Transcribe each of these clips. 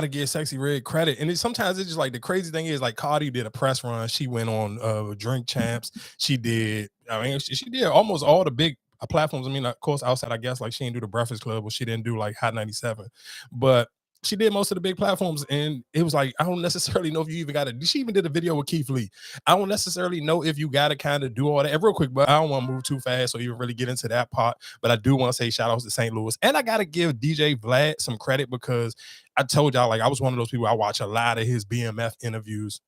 gotta give Sexyy Red credit. And sometimes it's just like the crazy thing is like Cardi did a press run. She went on Drink Champs. She did, I mean, she did almost all the big platforms. I mean, of course, outside, I guess, like she didn't do the Breakfast Club, or she didn't do like Hot 97. But she did most of the big platforms, and it was like, I don't necessarily know if you even got to. She even did a video with Keith Lee. I don't necessarily know if you got to kind of do all that. And real quick, but I don't want to move too fast or even really get into that part. But I do want to say shout outs to St. Louis, and I got to give DJ Vlad some credit because I told y'all, like, I was one of those people. I watch a lot of his BMF interviews.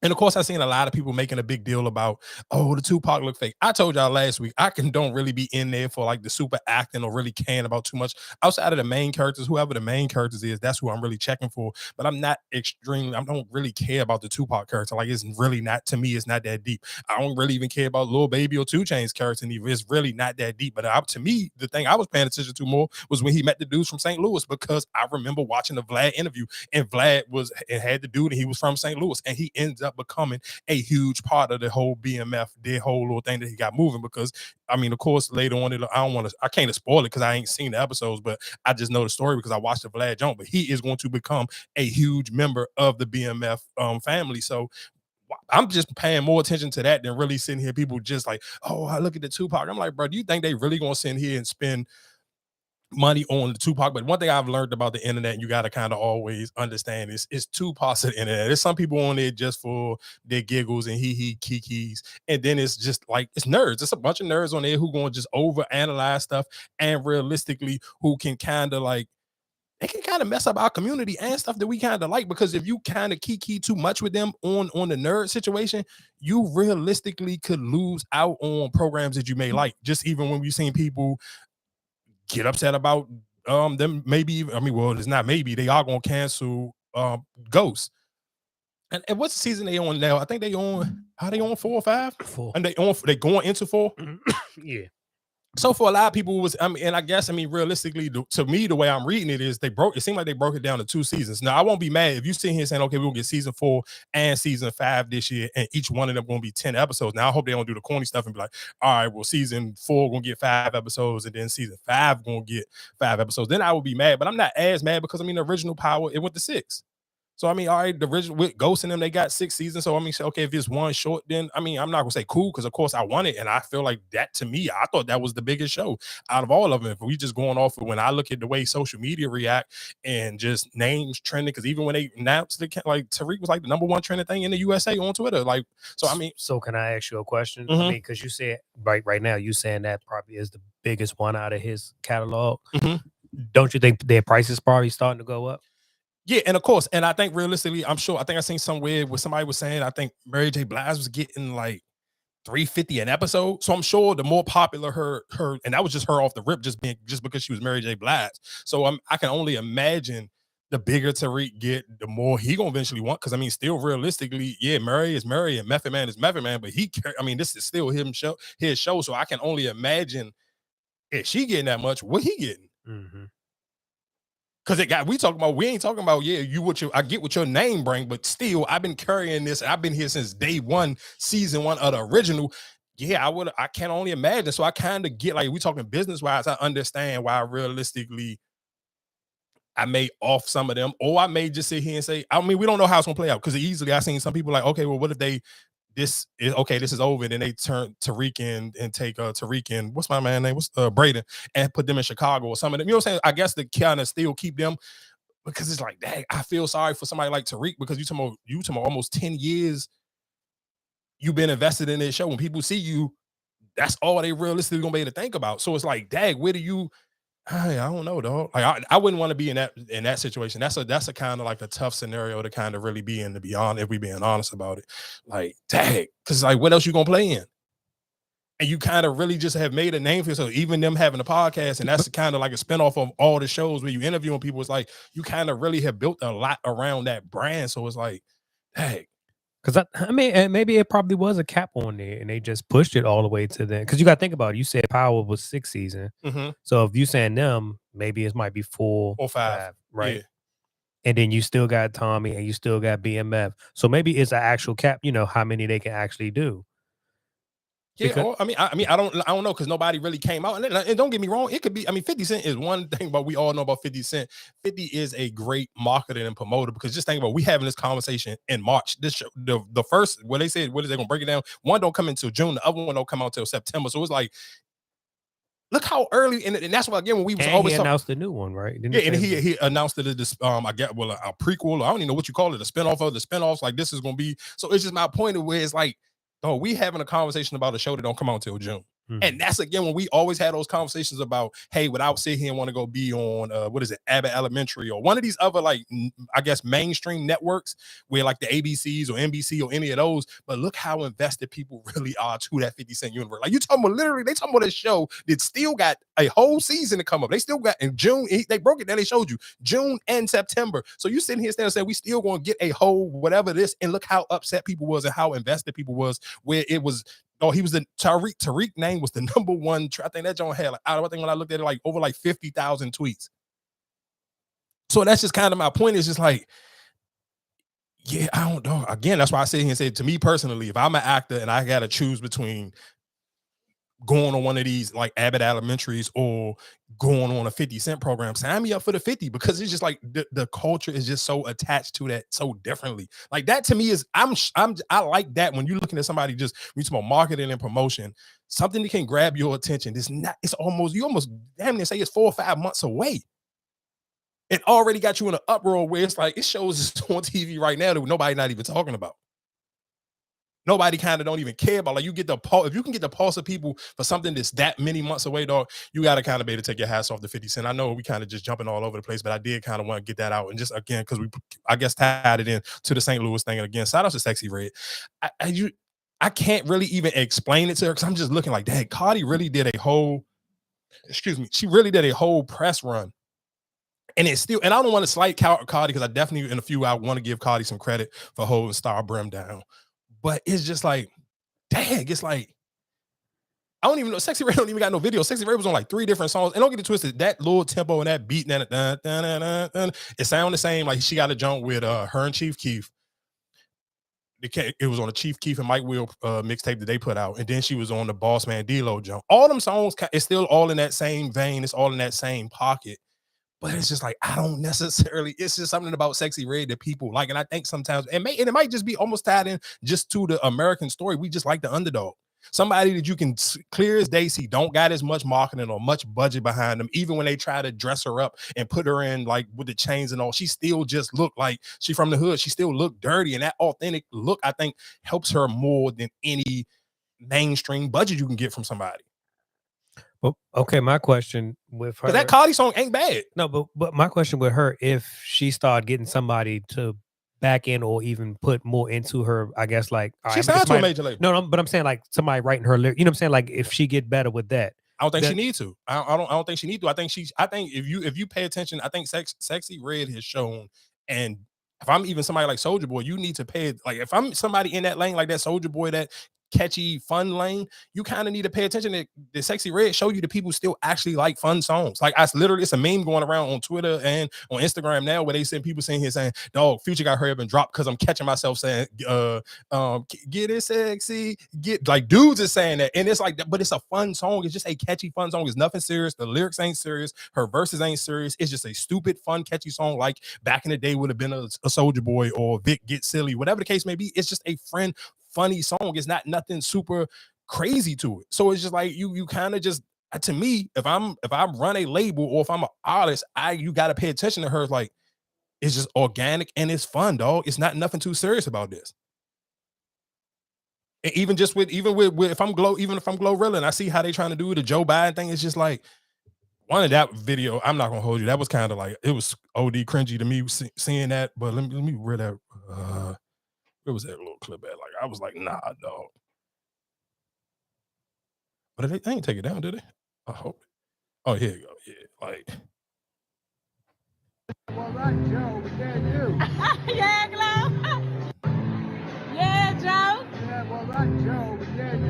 And of course, I've seen a lot of people making a big deal about, oh, the Tupac look fake. I told y'all last week, don't really be in there for like the super acting or really caring about too much outside of the main characters. Whoever the main characters is, that's who I'm really checking for. But I don't really care about the Tupac character. Like, it's really not, to me, it's not that deep. I don't really even care about Lil Baby or 2 Chainz character. And it's really not that deep. But to me, the thing I was paying attention to more was when he met the dudes from St. Louis, because I remember watching the Vlad interview, and Vlad had the dude, and he was from St. Louis, and he ends up becoming a huge part of the whole BMF, their whole little thing that he got moving. Because I mean, of course, later on, I can't spoil it because I ain't seen the episodes, but I just know the story because I watched the Vlad Jones. But he is going to become a huge member of the BMF family. So I'm just paying more attention to that than really sitting here. People just like, oh, I look at the Tupac. I'm like, bro, do you think they really gonna sit here and spend money on the Tupac? But one thing I've learned about the internet, and you got to kind of always understand, is two parts of the internet. There's some people on there just for their giggles and kikis, and then it's just like, it's nerds. It's a bunch of nerds on there who going to just over analyze stuff, and realistically who can kind of like, it can kind of mess up our community and stuff that we kind of like. Because if you kind of kiki too much with them on the nerd situation, you realistically could lose out on programs that you may like. Just even when we've seen people get upset about them, maybe, I mean, well, it's not maybe, they are gonna cancel Ghost. And what's the season they on now? I think they on, how they on 4 or 5? 4. And they going into 4. Yeah. So for a lot of people, was, I mean, and I guess, I mean, realistically, to me, the way I'm reading it is it seemed like they broke it down to 2 seasons. Now, I won't be mad if you sit here saying, okay, we'll get season 4 and season 5 this year, and each one of them going to be 10 episodes. Now, I hope they don't do the corny stuff and be like, all right, well, season 4 going to get 5 episodes, and then season 5 going to get 5 episodes. Then I will be mad, but I'm not as mad because, I mean, the original Power, it went to 6. So, I mean, all right, the original with Ghost in them, they got 6 seasons. So, I mean, okay, if it's one short, then, I mean, I'm not going to say cool, because, of course, I want it. And I feel like that, to me, I thought that was the biggest show out of all of them. If we just going off of when I look at the way social media react and just names trending, because even when they announced it, like, Tariq was like the #1 trending thing in the USA on Twitter. Like, so, I mean. So, can I ask you a question? I mean, because you said, right now, you saying that probably is the biggest one out of his catalog. Don't you think their prices probably starting to go up? Yeah, and of course, and I think realistically, I think I seen somewhere where somebody was saying, I think Mary J. Blige was getting like $350 an episode. So I'm sure the more popular her, and that was just her off the rip, just because she was Mary J. Blige. So I can only imagine the bigger Tariq get, the more he gonna eventually want. Because I mean, still realistically, yeah, Murray is Murray and Method Man is Method Man, but this is still his show. So I can only imagine if she getting that much, what he getting. Because we ain't talking about, yeah, I get what your name bring, but still, I've been carrying this. I've been here since day 1, season 1 of the original. Yeah, I can only imagine. So I kind of get, like, we talking business wise, I understand why realistically I may off some of them, or I may just sit here and say, I mean, we don't know how it's gonna play out. Because easily I seen some people like, okay, well, what if this is over, and then they turn Tariq and take Tariq and what's my man name? What's Braden, and put them in Chicago or some of them. You know what I'm saying? I guess to kind of still keep them, because it's like, dang, I feel sorry for somebody like Tariq, because you talking about almost 10 years you've been invested in this show. When people see you, that's all they realistically gonna be able to think about. So it's like, dang, where do you? I don't know, dog. Like, I wouldn't want to be in that situation. That's a kind of like a tough scenario to kind of really be in, to be honest, if we being honest about it. Like, dang, because like, what else you gonna play in? And you kind of really just have made a name for yourself. Even them having a podcast, and that's kind of like a spinoff of all the shows where you interviewing people. It's like you kind of really have built a lot around that brand. So it's like, dang. Because I mean, and maybe it probably was a cap on there, and they just pushed it all the way to them. Because you got to think about it. You said Power was 6 season, so if you saying them, maybe it might be 4 or 5, right? Yeah. And then you still got Tommy, and you still got BMF. So maybe it's an actual cap. You know how many they can actually do. Yeah, I mean, I don't know because nobody really came out. And don't get me wrong, it could be. I mean, 50 Cent is one thing, but we all know about 50 Cent. 50 is a great marketer and promoter because just think about we having this conversation in March. This show, the first, what they said, what is they gonna break it down? One don't come until June, the other one don't come out until September. So it's like, look how early, and that's why again when we was always announced the new one, right? Yeah, and he announced it as I get a prequel. I don't even know what you call it, a spinoff of the spinoffs. Like this is gonna be. So it's just my point of where it's like, oh, we having a conversation about a show that don't come out until June. And that's again when we always had those conversations about, hey, without sitting here and want to go be on what is it, Abbott Elementary or one of these other like I guess mainstream networks where like the ABCs or NBC or any of those. But look how invested people really are to that 50 Cent universe. Like you talking about literally, they talking about a show that still got a whole season to come up. They still got in June. They broke it down. They showed you June and September. So you sitting here saying we still going to get a whole whatever this, and look how upset people was and how invested people was where it was. Oh, he was the Tariq name was the number one. I think that John had like, I think when I looked at it, like over like 50,000 tweets. So that's just kind of my point. Is just like, yeah, I don't know. Again, that's why I sit here and say, to me personally, if I'm an actor and I got to choose between going on one of these like Abbott Elementaries or going on a 50 Cent program, sign me up for the 50 because it's just like the culture is just so attached to that so differently. Like that to me is I like that when you're looking at somebody just when you talk about marketing and promotion, something that can grab your attention. It's almost you almost damn near say it's 4 or 5 months away. It already got you in an uproar where it's like it shows it's on TV right now that nobody not even talking about. Nobody kind of don't even care about. Like you get the pulse. If you can get the pulse of people for something that's that many months away, dog, you got to kind of be able to take your hats off the 50 Cent. I know we kind of just jumping all over the place, but I did kind of want to get that out. And just again, because I guess tied it in to the St. Louis thing. And again, shout out to Sexyy Red. I can't really even explain it to her because I'm just looking like, dang, Cardi really did a whole, she really did a whole press run. And it's still, and I don't want to slight Cardi because I definitely in a few I want to give Cardi some credit for holding Star Brim down. But it's just like, dang, it's like, I don't even know. Sexyy Red don't even got no video. Sexyy Red was on like 3 different songs. And don't get it twisted, that little tempo and that beat, it sound the same. Like she got a jump with her and Chief Keef. It was on the Chief Keef and Mike Will mixtape that they put out. And then she was on the Boss Man D-Lo jump. All them songs, it's still all in that same vein. It's all in that same pocket. But it's just like, I don't necessarily, it's just something about Sexyy Red that people like. And I think sometimes, and it might just be almost tied in just to the American story. We just like the underdog. Somebody that you can clear as day see don't got as much marketing or much budget behind them. Even when they try to dress her up and put her in like with the chains and all, she still just look like she from the hood. She still look dirty. And that authentic look, I think, helps her more than any mainstream budget you can get from somebody. Well, okay, my question with her, that Cardi song ain't bad. No, but my question with her, if she started getting somebody to back in or even put more into her, I guess like she signed to a major label. No, but I'm saying like somebody writing her lyrics. You know what I'm saying? Like if she get better with that, I don't think she need to. I don't think she need to. I think if you pay attention, I think Sexyy Red has shown, and if I'm even somebody like Soulja Boy, you need to pay. Like if I'm somebody in that lane like that Soulja Boy, that catchy fun lane, you kind of need to pay attention that the Sexyy Red show you the people still actually like fun songs. Like it's a meme going around on Twitter and on Instagram now where they send people saying here saying, dog, Future got hurry up and drop because I'm catching myself saying get it sexy, get like dudes is saying that, and it's like, but it's a fun song. It's just a catchy fun song. It's nothing serious. The lyrics ain't serious. Her verses ain't serious. It's just a stupid fun catchy song like back in the day would have been a Soulja Boy or Vic Get Silly, whatever the case may be. It's just a funny song. It's not nothing super crazy to it. So it's just like you kind of just, to me, if I run a label or if I'm an artist, you got to pay attention to her. Like it's just organic and it's fun, dog. It's not nothing too serious about this. And even if I'm Glorilla and I see how they trying to do the Joe Biden thing, it's just like one of that video. I'm not gonna hold you. That was kind of like, it was OD cringy to me seeing that. But let me read that. Where was that little clip at? Like I was like, nah, dog. But they ain't take it down, did they? I hope. Oh, here you go. Yeah, like. Well, right, Joe, we can't do. Yeah, Glow. Yeah, Joe. Yeah, well, right, Joe, we can't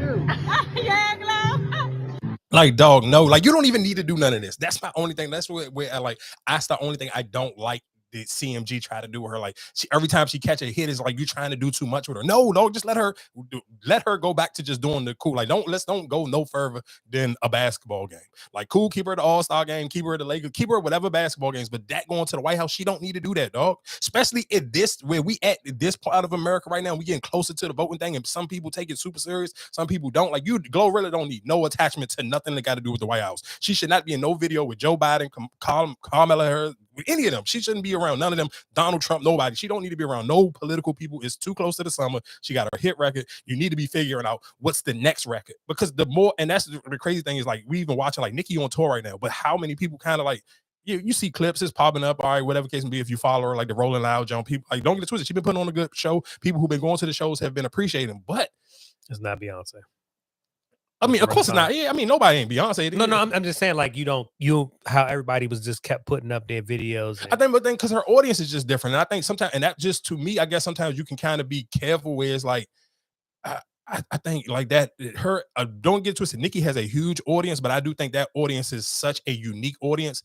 do. Yeah, Glow. Like, dog, no. Like, you don't even need to do none of this. That's my only thing. That's where I like. That's the only thing I don't like did CMG try to do with her. Like every time she catch a hit, is like you trying to do too much with her. No, just let her go back to just doing the cool. Like let's don't go no further than a basketball game. Like cool, keep her at the All-Star game, keep her at the Lakers, keep her at whatever basketball games. But that going to the White House, she don't need to do that, dog. Especially at this where we at this part of America right now, we getting closer to the voting thing, and some people take it super serious, some people don't. Like you, Glorilla don't need no attachment to nothing that got to do with the White House. She should not be in no video with Joe Biden, Kamala Harris, any of them. She shouldn't be around none of them. Donald Trump, nobody. She don't need to be around no political people. It's too close to the summer. She got her hit record. You need to be figuring out what's the next record, because the more, and that's the crazy thing is, like, we even watching like Nicki on tour right now, but how many people kind of like, you see clips, it's popping up, all right, whatever case may be, if you follow her, like the Rolling Loud John, people, like, don't get it twisted, she's been putting on a good show. People who've been going to the shows have been appreciating, but it's not Beyonce. I mean, of course it's not. Yeah, I mean, nobody ain't Beyonce. No, I'm just saying, like, how everybody was just kept putting up their videos. I think, but then because her audience is just different. And I think sometimes, and that just, to me, I guess sometimes you can kind of be careful where it's like, I think like that, don't get twisted. Nicki has a huge audience, but I do think that audience is such a unique audience.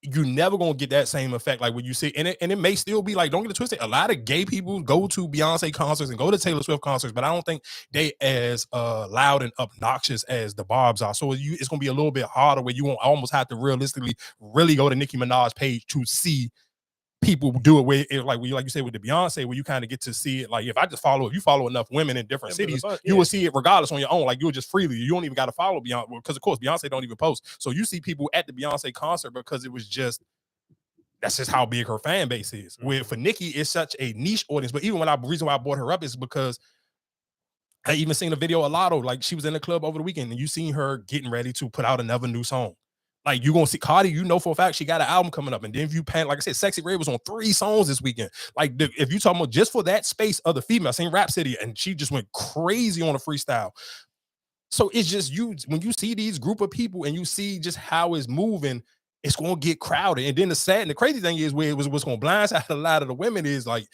You're never gonna get that same effect like when you see, and it may still be like, don't get it twisted, a lot of gay people go to Beyonce concerts and go to Taylor Swift concerts, but I don't think they as loud and obnoxious as the Barbs are. So it's gonna be a little bit harder where you won't almost have to realistically really go to Nicki Minaj's page to see people do it where like you say with the Beyonce, where you kind of get to see it. Like if you follow enough women in different cities, you will see it regardless on your own. Like you'll just freely, you don't even got to follow Beyonce, because of course Beyonce don't even post. So you see people at the Beyonce concert because it was just, that's just how big her fan base is. Where for Nicki, it's such a niche audience. But even reason why I brought her up is because I even seen a video of Lotto, like she was in the club over the weekend, and you seen her getting ready to put out another new song. Like you gonna see Cardi, you know for a fact she got an album coming up, and then if you pan, like I said, Sexyy Red was on 3 songs this weekend. Like if you talking about just for that space of the female, I seen Rap City, and she just went crazy on a freestyle. So it's just when you see these group of people and you see just how it's moving, it's gonna get crowded. And then the sad and the crazy thing is what's gonna blindside a lot of the women is like,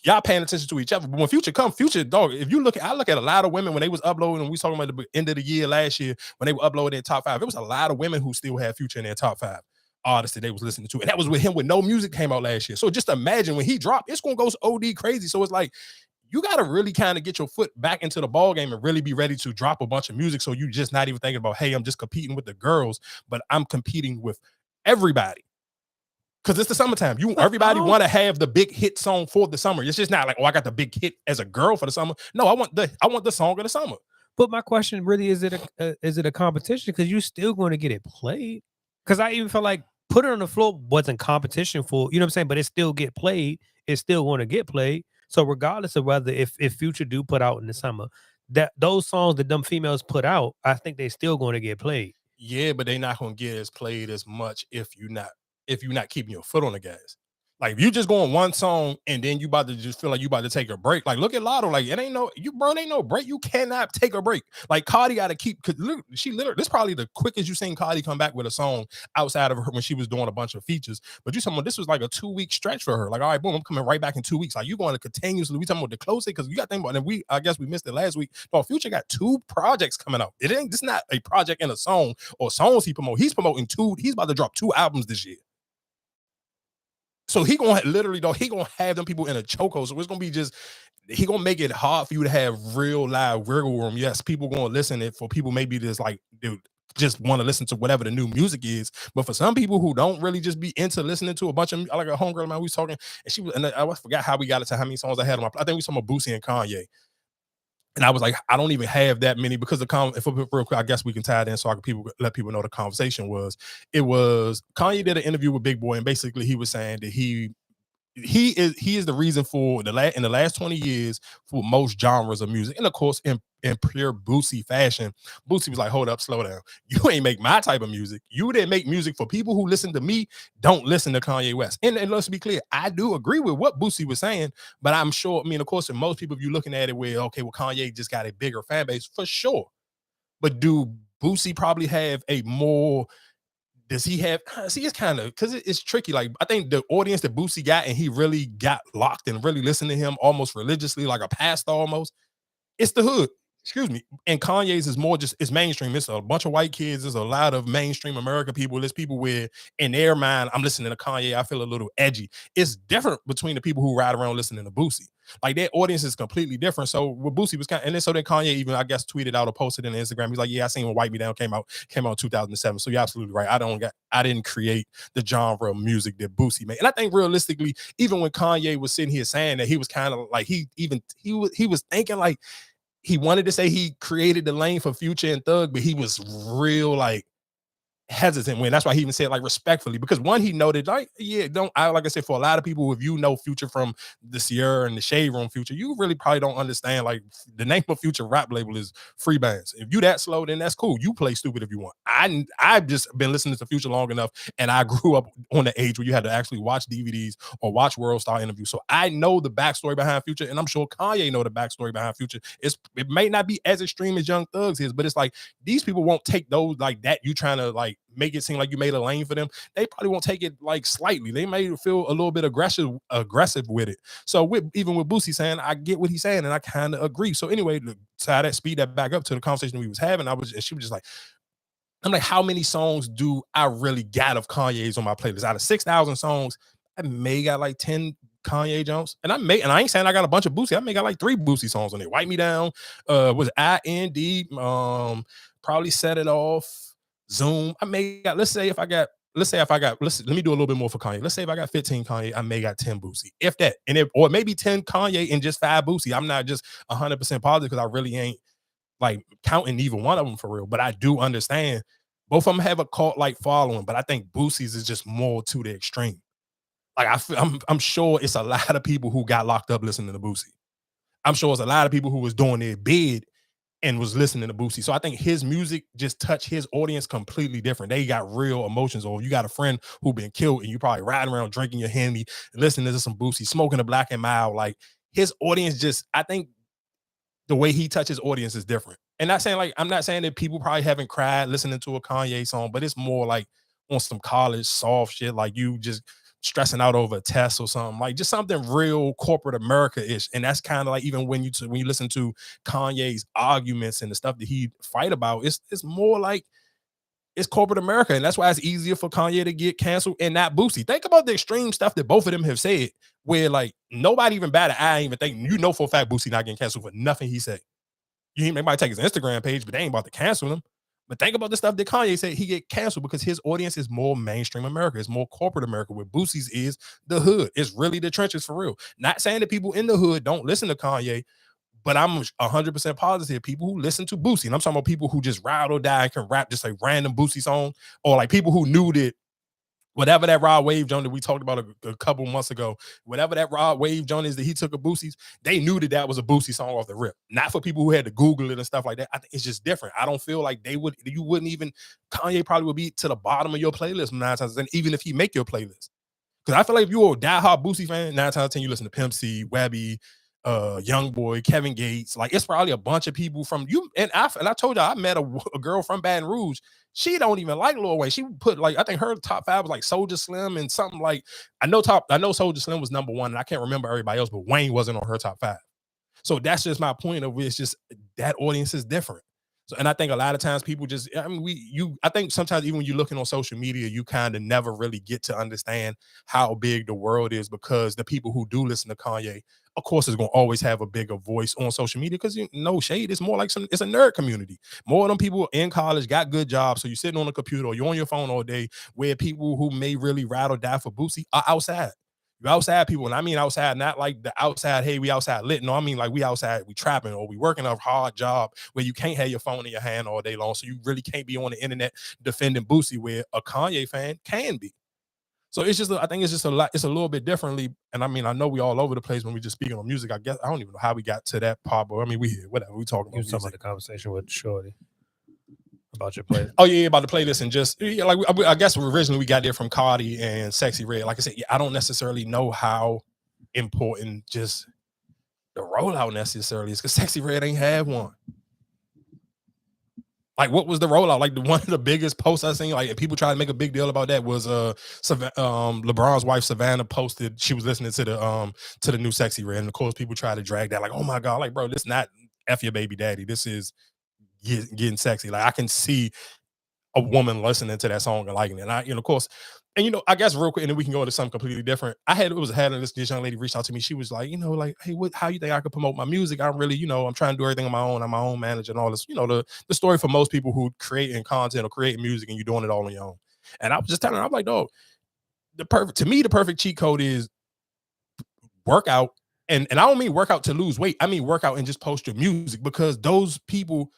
y'all paying attention to each other. But when Future dog, if you I look at a lot of women when they was uploading, and we talking about the end of the year last year when they were uploading their top 5, it was a lot of women who still had Future in their top 5 artists that they was listening to, and that was with him with no music came out last year. So just imagine when he dropped, it's gonna go OD crazy. So it's like you got to really kind of get your foot back into the ball game and really be ready to drop a bunch of music. So you just not even thinking about, hey, I'm just competing with the girls, but I'm competing with everybody. Because it's the summertime. Everybody want to have the big hit song for the summer. It's just not like, oh, I got the big hit as a girl for the summer. No, I want the song of the summer. But my question really is it a competition? Because you're still going to get it played. Because I even felt like Put It on the Floor wasn't competition for, you know what I'm saying? But it still get played. It's still going to get played. So regardless of whether if Future do put out in the summer, that those songs that them females put out, I think they still going to get played. Yeah, but they're not going to get as played as much if you're not keeping your foot on the gas. Like if you just going one song and then you about to just feel like you about to take a break. Like look at Lotto. Like it ain't no break. You cannot take a break. Like Cardi got to keep, because she literally, this is probably the quickest you seen Cardi come back with a song outside of her when she was doing a bunch of features. But you talking about this was like a 2-week stretch for her. Like, all right, boom, I'm coming right back in 2 weeks. Like you going to continuously, we talking about the closest, because you got to think about it. And I guess we missed it last week. No, Future got 2 projects coming out. This not a project and a song or songs he promote. He's promoting 2. He's about to drop 2 albums this year. So he gonna have them people in a chokehold. So it's gonna be he gonna make it hard for you to have real live wiggle room. Yes, people gonna listen it for people maybe just like just want to listen to whatever the new music is. But for some people who don't really just be into listening to a bunch of, like a homegirl of mine, we was talking, and I forgot how we got it to how many songs I had on my. I think we saw Boosie and Kanye. And I was like, I don't even have that many, because if real quick, I guess we can tie it in so I can let people know the conversation was. It was Kanye did an interview with Big Boy, and basically he was saying that he is the reason for in the last 20 years for most genres of music. And of course, in pure Boosie fashion, Boosie was like, hold up, slow down. You ain't make my type of music. You didn't make music for people who listen to me, don't listen to Kanye West. And let's be clear, I do agree with what Boosie was saying, but I'm sure, I mean, of course, in most people, if you're looking at it where, okay, well, Kanye just got a bigger fan base, for sure. But do Boosie probably have a more, does he have, see, it's kind of, because it's tricky. Like, I think the audience that Boosie got, and he really got locked and really listened to him almost religiously, like a pastor almost, it's the hood. excuse me, and Kanye's is more just it's mainstream. It's a bunch of white kids. There's a lot of mainstream American people. There's people where in their mind, I'm listening to Kanye, I feel a little edgy. It's different between the people who ride around listening to Boosie. Like their audience is completely different. So what Boosie was kind of, and then so then Kanye even I guess tweeted out or posted in Instagram. He's like, yeah, I seen when Wipe Me Down came out in 2007. So you're absolutely right. I didn't create the genre of music that Boosie made. And I think realistically, even when Kanye was sitting here saying that, he was kind of like he was thinking like he wanted to say he created the lane for Future and Thug, but he was real like hesitant when that's why he even said like respectfully, because one, he noted like, yeah, like I said, for a lot of people, if you know Future from the Sierra and the Shade Room Future, you really probably don't understand like the name of Future rap label is Free Bands. If you that slow, then that's cool. You play stupid if you want. I've just been listening to Future long enough, and I grew up on the age where you had to actually watch DVDs or watch World Star interviews. So I know the backstory behind Future, and I'm sure Kanye know the backstory behind Future. It may not be as extreme as Young Thug's is, but it's like these people won't take those like that. You trying to like make it seem like you made a lane for them. They probably won't take it like slightly. They may feel a little bit aggressive with it. So even with Boosie saying, I get what he's saying, and I kind of agree. So anyway, to speed that back up to the conversation we was having, she was just like, I'm like, how many songs do I really got of Kanye's on my playlist? Out of 6,000 songs, I may got like 10 Kanye Jones, and I ain't saying I got a bunch of Boosie. I may got like 3 Boosie songs on there. Wipe Me Down, was IND, probably Set It Off, Zoom. I may got, let me do a little bit more for Kanye. Let's say if I got 15 Kanye, I may got 10 Boosie, if that, or maybe 10 Kanye and just 5 Boosie. I'm not just 100% positive because I really ain't like counting either one of them for real, but I do understand both of them have a cult like following, but I think Boosie's is just more to the extreme. Like I'm sure it's a lot of people who got locked up listening to Boosie. I'm sure it's a lot of people who was doing their bid and was listening to Boosie. So I think his music just touched his audience completely different. They got real emotions. Or you got a friend who been killed and you probably riding around drinking your Henny, listening to some Boosie, smoking a Black and Mild. Like his audience just, I think the way he touches audience is different. And I'm not saying that people probably haven't cried listening to a Kanye song, but it's more like on some college soft shit, like you just stressing out over a test or something, like just something real corporate America-ish. And that's kind of like even when you listen to Kanye's arguments and the stuff that he fight about, it's more like it's corporate America. And that's why it's easier for Kanye to get canceled and not Boosie. Think about the extreme stuff that both of them have said, where like nobody even batted an eye even think, for a fact Boosie not getting canceled for nothing he said. They might take his Instagram page, but they ain't about to cancel him. But think about the stuff that Kanye said he get canceled because his audience is more mainstream America. It's more corporate America, where Boosie's is the hood. It's really the trenches for real. Not saying that people in the hood don't listen to Kanye, but I'm 100% positive people who listen to Boosie. And I'm talking about people who just ride or die and can rap just a random Boosie song, or like people who knew that whatever that Rod Wave joint that we talked about a couple months ago, whatever that Rod Wave joint is that he took a Boosie's, they knew that was a Boosie song off the rip. Not for people who had to Google it and stuff like that. I think it's just different. I don't feel like Kanye probably would be to the bottom of your playlist 9 times, and even if he make your playlist. Because I feel like if you're a diehard Boosie fan, 9 times out of 10 you listen to Pimp C, Webby, Young Boy, Kevin Gates. Like it's probably a bunch of people from you. And I told you I met a girl from Baton Rouge. She don't even like Lil Wayne. She put like, I think her top 5 was like Soulja Slim and something like, I know Soulja Slim was number 1 and I can't remember everybody else, but Wayne wasn't on her top 5. So that's just my point of it. It's just that audience is different. So, and I think a lot of times people just, I think sometimes even when you're looking on social media, you kind of never really get to understand how big the world is, because the people who do listen to Kanye, of course, is going to always have a bigger voice on social media, because no shade, it's more like it's a nerd community. More of them people in college got good jobs, so you're sitting on a computer or you're on your phone all day, where people who may really ride or die for Boosie are outside. You're outside people, and I mean outside, not like the outside, hey, we outside lit. No, I mean like we outside, we trapping, or we working a hard job where you can't have your phone in your hand all day long, so you really can't be on the internet defending Boosie, where a Kanye fan can be. So it's just, I think it's just a lot, it's a little bit differently. And I mean, I know we all over the place when we just speaking on music. I guess I don't even know how we got to that part, but I mean, we here, whatever, we talking about music. Talking about the conversation with Shorty about your playlist. Oh yeah, about the playlist, and just like I guess originally we got there from Cardi and Sexyy Red. Like I said, I don't necessarily know how important just the rollout necessarily is, because Sexyy Red ain't have one. Like, what was the rollout? Like, one of the biggest posts I seen, like, and people try to make a big deal about that, was LeBron's wife Savannah posted she was listening to the new Sexyy Red, and of course people try to drag that, like, oh my god, like, bro, this not F your baby daddy. This is getting sexy. Like I can see a woman listening to that song and liking it. And I, of course, and I guess real quick, and then we can go into something completely different. Had this young lady reached out to me. She was like, like, hey, how you think I could promote my music? I'm really, I'm trying to do everything on my own. I'm my own manager and all this, the story for most people who creating content or creating music and you're doing it all on your own. And I was just telling her, I'm like, dog, the perfect cheat code is workout. And I don't mean workout to lose weight. I mean workout and just post your music, because those people.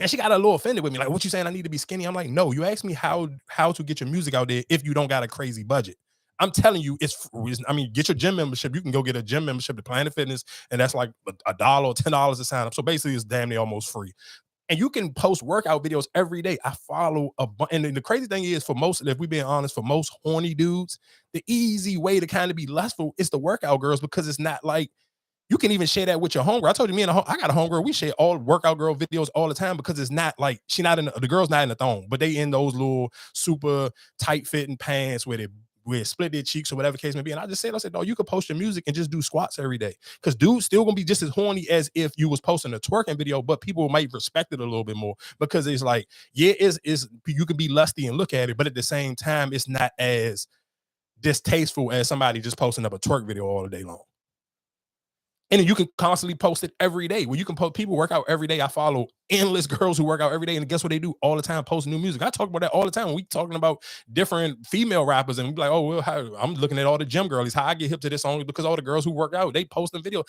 And she got a little offended with me. Like, what you saying? I need to be skinny? I'm like, no, you asked me how to get your music out there if you don't got a crazy budget. I'm telling you, get your gym membership. You can go get a gym membership to Planet Fitness, and that's like $1 or $10 to sign up. So basically, it's damn near almost free. And you can post workout videos every day. I follow and the crazy thing is, for most, if we're being honest, for most horny dudes, the easy way to kind of be lustful is the workout girls, because it's not like, you can even share that with your homegirl. I told you, I got a homegirl. We share all workout girl videos all the time, because it's not like the girl's not in the thong, but they in those little super tight fitting pants where they split their cheeks or whatever the case may be. And I said, no, you could post your music and just do squats every day, because dudes still gonna be just as horny as if you was posting a twerking video, but people might respect it a little bit more, because it's like, yeah, it's you can be lusty and look at it, but at the same time, it's not as distasteful as somebody just posting up a twerk video all day long. And then you can constantly post it every day. Well, you can post, people work out every day. I follow endless girls who work out every day. And guess what they do all the time? Post new music. I talk about that all the time. We talking about different female rappers, and we be like, oh, well, I'm looking at all the gym girlies. How I get hip to this song, because all the girls who work out, they post a video.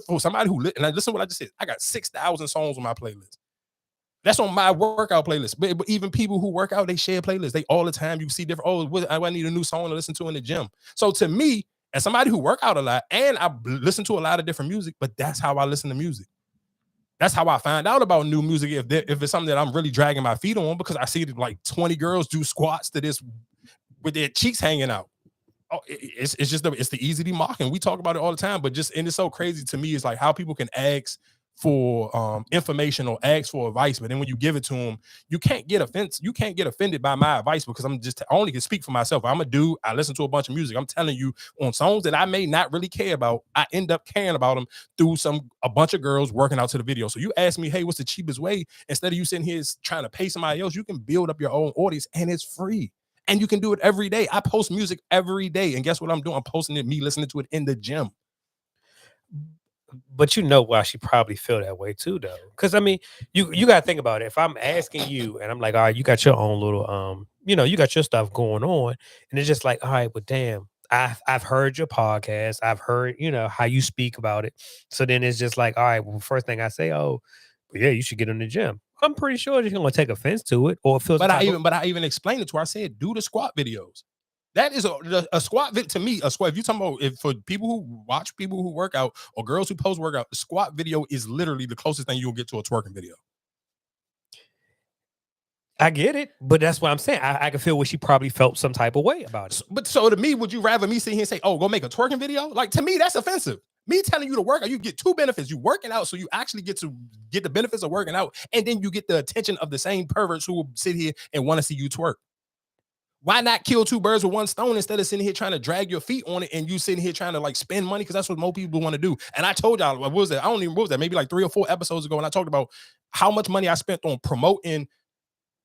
For somebody who, and I listen to what I just said, I got 6,000 songs on my playlist. That's on my workout playlist. But even people who work out, they share playlists. They all the time, you see different, I need a new song to listen to in the gym. So to me, as somebody who work out a lot, and I listen to a lot of different music, but that's how I listen to music. That's how I find out about new music. If it's something that I'm really dragging my feet on, because I see like 20 girls do squats to this with their cheeks hanging out. Oh, it's the easy marking. We talk about it all the time, but and it's so crazy to me. It's like how people can ask for information or ask for advice, but then when you give it to them, you can't get offended by my advice, because I only can speak for myself. I'm a dude. I listen to a bunch of music. I'm telling you, on songs that I may not really care about, I end up caring about them through a bunch of girls working out to the video. So you ask me, hey, what's the cheapest way? Instead of you sitting here trying to pay somebody else, you can build up your own audience, and it's free. And you can do it every day. I post music every day, and guess what I'm doing? I'm posting it, me listening to it in the gym. But why she probably feel that way too, though. Because I mean, you gotta think about it. If I'm asking you, and I'm like, all right, you got your own little you got your stuff going on, and it's just like, all right, but damn, I've heard your podcast, I've heard how you speak about it. So then it's just like, all right, well, first thing I say, oh, yeah, you should get in the gym. I'm pretty sure she's gonna take offense to it, or it feels. But I even explained it to her. I said, do the squat videos. That is a squat to me. A squat. If you talking about for people who watch people who work out or girls who post workout, the squat video is literally the closest thing you'll get to a twerking video. I get it, but that's what I'm saying. I can feel what she probably felt some type of way about it. So to me, would you rather me sit here and say, "Oh, go make a twerking video"? Like, to me, that's offensive. Me telling you to work out, you get two benefits. You working out, so you actually get the benefits of working out, and then you get the attention of the same perverts who will sit here and want to see you twerk. Why not kill two birds with one stone instead of sitting here trying to drag your feet on it, and you sitting here trying to like spend money? Because that's what most people want to do. And I told y'all, what was that? I don't even remember that. Maybe like 3 or 4 episodes ago, and I talked about how much money I spent on promoting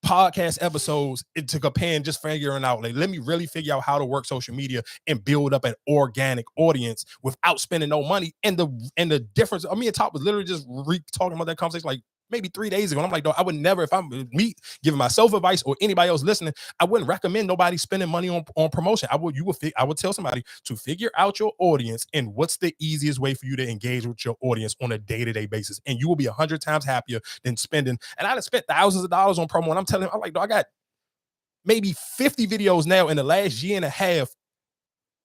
podcast episodes to compare and just figuring out, like, let me really figure out how to work social media and build up an organic audience without spending no money. And the difference, I mean, Top was literally just talking about that conversation like maybe 3 days ago. And I'm like, I would never, if I'm me giving myself advice or anybody else listening, I wouldn't recommend nobody spending money on promotion. I would tell somebody to figure out your audience and what's the easiest way for you to engage with your audience on a day-to-day basis. And you will be 100 times happier than spending. And I'd have spent thousands of dollars on promo. And I'm telling him, I'm like, I got maybe 50 videos now in the last year and a half.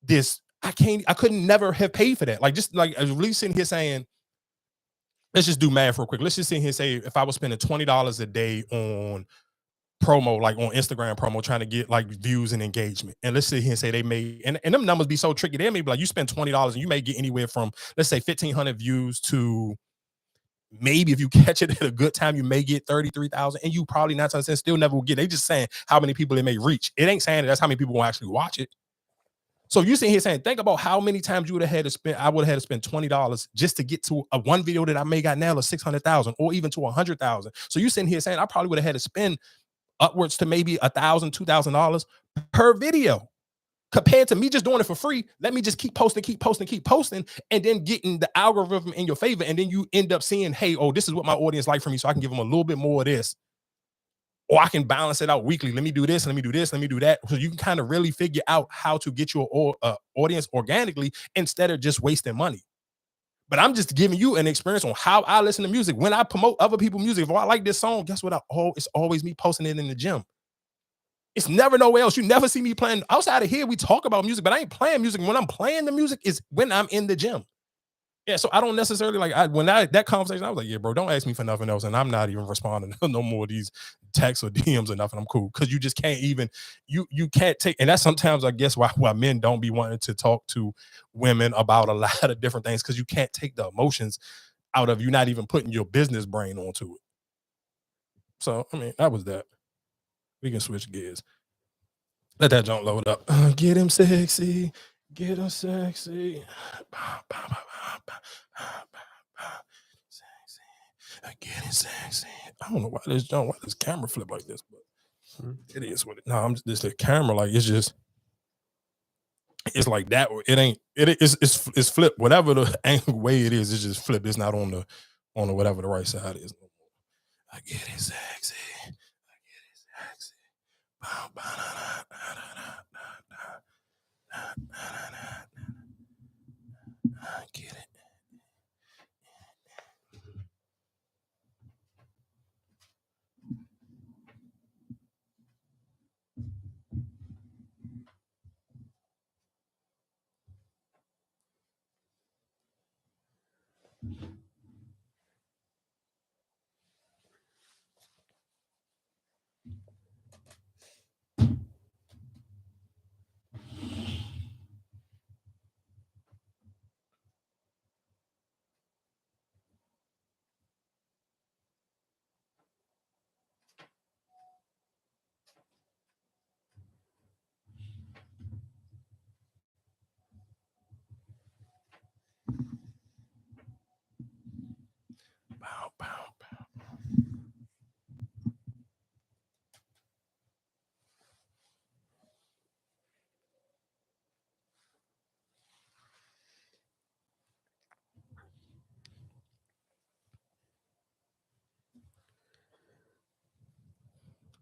I couldn't never have paid for that. Like, just like I was really sitting here saying, let's just do math real quick. Let's just sit here and say, if I was spending $20 a day on promo, like on Instagram promo, trying to get like views and engagement, and let's sit here and say they made, and them numbers be so tricky. They may be like, you spend $20 and you may get anywhere from, let's say, 1,500 views to maybe, if you catch it at a good time, you may get 33,000, and you probably 9 times out of 10 still never will get. They just saying how many people it may reach. It ain't saying that's how many people will actually watch it. So you sitting here saying, think about how many times you would have had to spend. I would have had to spend $20 just to get to a one video that I may got now of 600,000 or even to 100,000. So you sitting here saying I probably would have had to spend upwards to maybe $1,000, $2,000 per video. Compared to me just doing it for free, let me just keep posting, and then getting the algorithm in your favor. And then you end up seeing, hey, oh, this is what my audience like for me. So I can give them a little bit more of this. Or I can balance it out weekly. Let me do this, let me do this, let me do that. So you can kind of really figure out how to get your audience organically instead of just wasting money. But I'm just giving you an experience on how I listen to music. When I promote other people's music, if I like this song, guess what? It's always me posting it in the gym. It's never nowhere else. You never see me playing outside of here. We talk about music, but I ain't playing music. When I'm playing the music is when I'm in the gym. Yeah, so I don't necessarily that conversation, I was like, yeah, bro, don't ask me for nothing else. And I'm not even responding to no more of these texts or DMs or nothing. I'm cool. Cause you just can't even, you can't take, and that's sometimes I guess why men don't be wanting to talk to women about a lot of different things. Cause you can't take the emotions out of you not even putting your business brain onto it. So, I mean, that was that. We can switch gears. Let that junk load up. Get him sexy. Get him sexy. Sexy. Get it sexy. I don't know why this camera flip like this, but it is what it. No, I'm just the camera, like it's like that. It's flipped. Whatever the angle way it is, it's just flipped. It's not on the whatever the right side is. I get it sexy. I get it.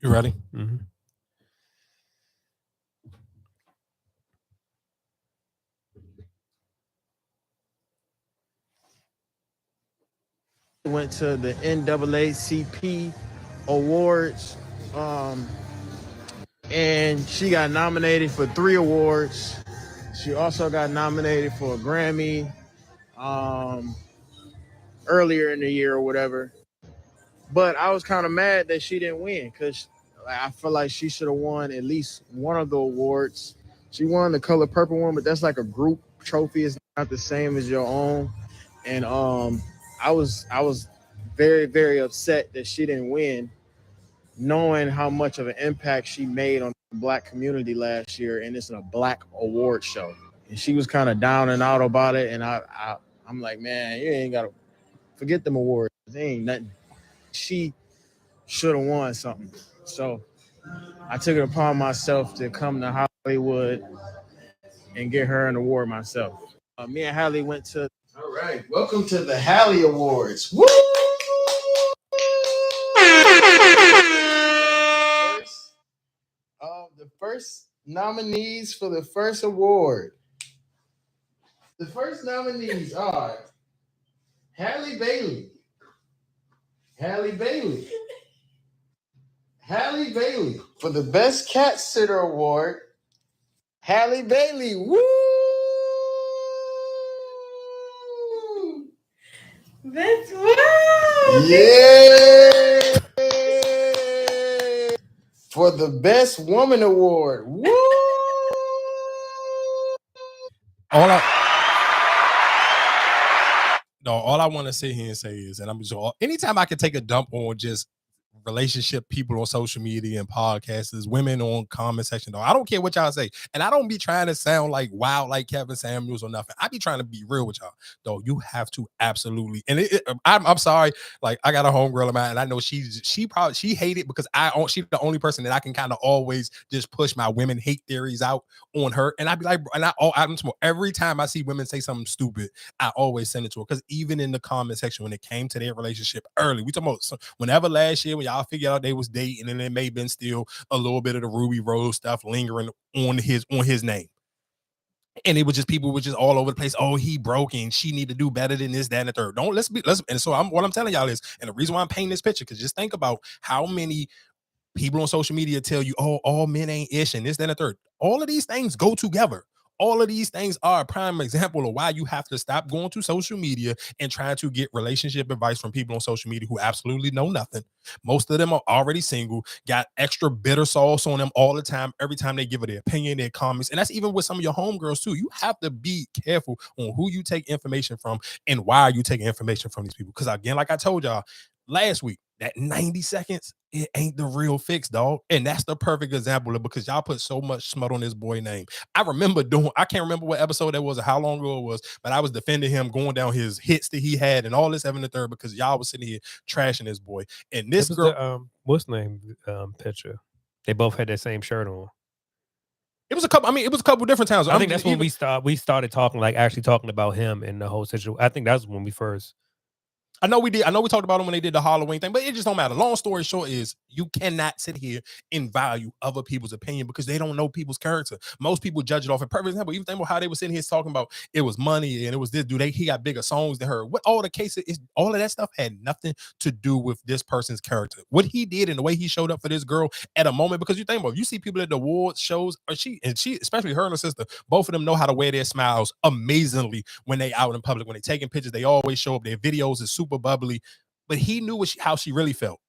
You ready? Mm-hmm. Went to the NAACP awards, and she got nominated for 3 awards. She also got nominated for a Grammy earlier in the year or whatever. But I was kind of mad that she didn't win because I feel like she should have won at least one of the awards. She won the Color Purple one, but that's like a group trophy. It's not the same as your own. And I was very, very upset that she didn't win, knowing how much of an impact she made on the Black community last year, and it's a Black award show. And she was kind of down and out about it, and I'm like, man, you ain't gotta forget them awards. They ain't nothing. She should have won something. So I took it upon myself to come to Hollywood and get her an award myself. Me and Halle went to. All right, welcome to the Halle Awards. Woo! The first nominees for the first award. The first nominees are Halle Bailey. Halle Bailey for the Best Cat Sitter Award. Halle Bailey, woo! That's wow. Yeah! For the Best Woman Award, woo! All I want to sit here and say is, and I'm just anytime I can take a dump on just relationship people on social media and podcasts, women on comment section, though. I don't care what y'all say. And I don't be trying to sound like wild like Kevin Samuels or nothing. I be trying to be real with y'all, though. You have to absolutely, and I'm sorry, like I got a homegirl of mine, and I know she hate it because she's the only person that I can kind of always just push my women hate theories out on her. And I'd be like, and every time I see women say something stupid, I always send it to her. Because even in the comment section, when it came to their relationship early, we talking about whenever last year when y'all figured out they was dating, and it may have been still a little bit of the Ruby Rose stuff lingering on his name. And it was just people were just all over the place. Oh, he broken. She need to do better than this, that, and the third. And so what I'm telling y'all is, and the reason why I'm painting this picture, because just think about how many people on social media tell you, oh, all men ain't ish and this, that, and the third. All of these things go together. All of these things are a prime example of why you have to stop going to social media and trying to get relationship advice from people on social media who absolutely know nothing. Most of them are already single, got extra bitter sauce on them all the time, every time they give it their opinion, their comments. And that's even with some of your homegirls too. You have to be careful on who you take information from and why are you taking information from these people. Because again, like I told y'all last week, that 90 seconds, it ain't the real fix, dog. And that's the perfect example of, because y'all put so much smut on this boy name. I can't remember what episode that was or how long ago it was, but I was defending him, going down his hits that he had and all this, having the third, because y'all was sitting here trashing this boy. And this girl, what's the name picture? They both had that same shirt on. It was a couple different times. I think that's when we started talking, actually talking about him and the whole situation. I think that's when we first. I know we talked about them when they did the Halloween thing, but it just don't matter. Long story short is, you cannot sit here and value other people's opinion because they don't know people's character. Most people judge it off. A perfect example, even think about how they were sitting here talking about it was money and it was this dude. He got bigger songs than her. What all the cases is, all of that stuff had nothing to do with this person's character. What he did and the way he showed up for this girl at a moment, because you think about it, you see people at the awards shows, or she, especially her and her sister, both of them know how to wear their smiles amazingly when they out in public. When they taking pictures, they always show up. Their videos is super bubbly, but he knew how she really felt.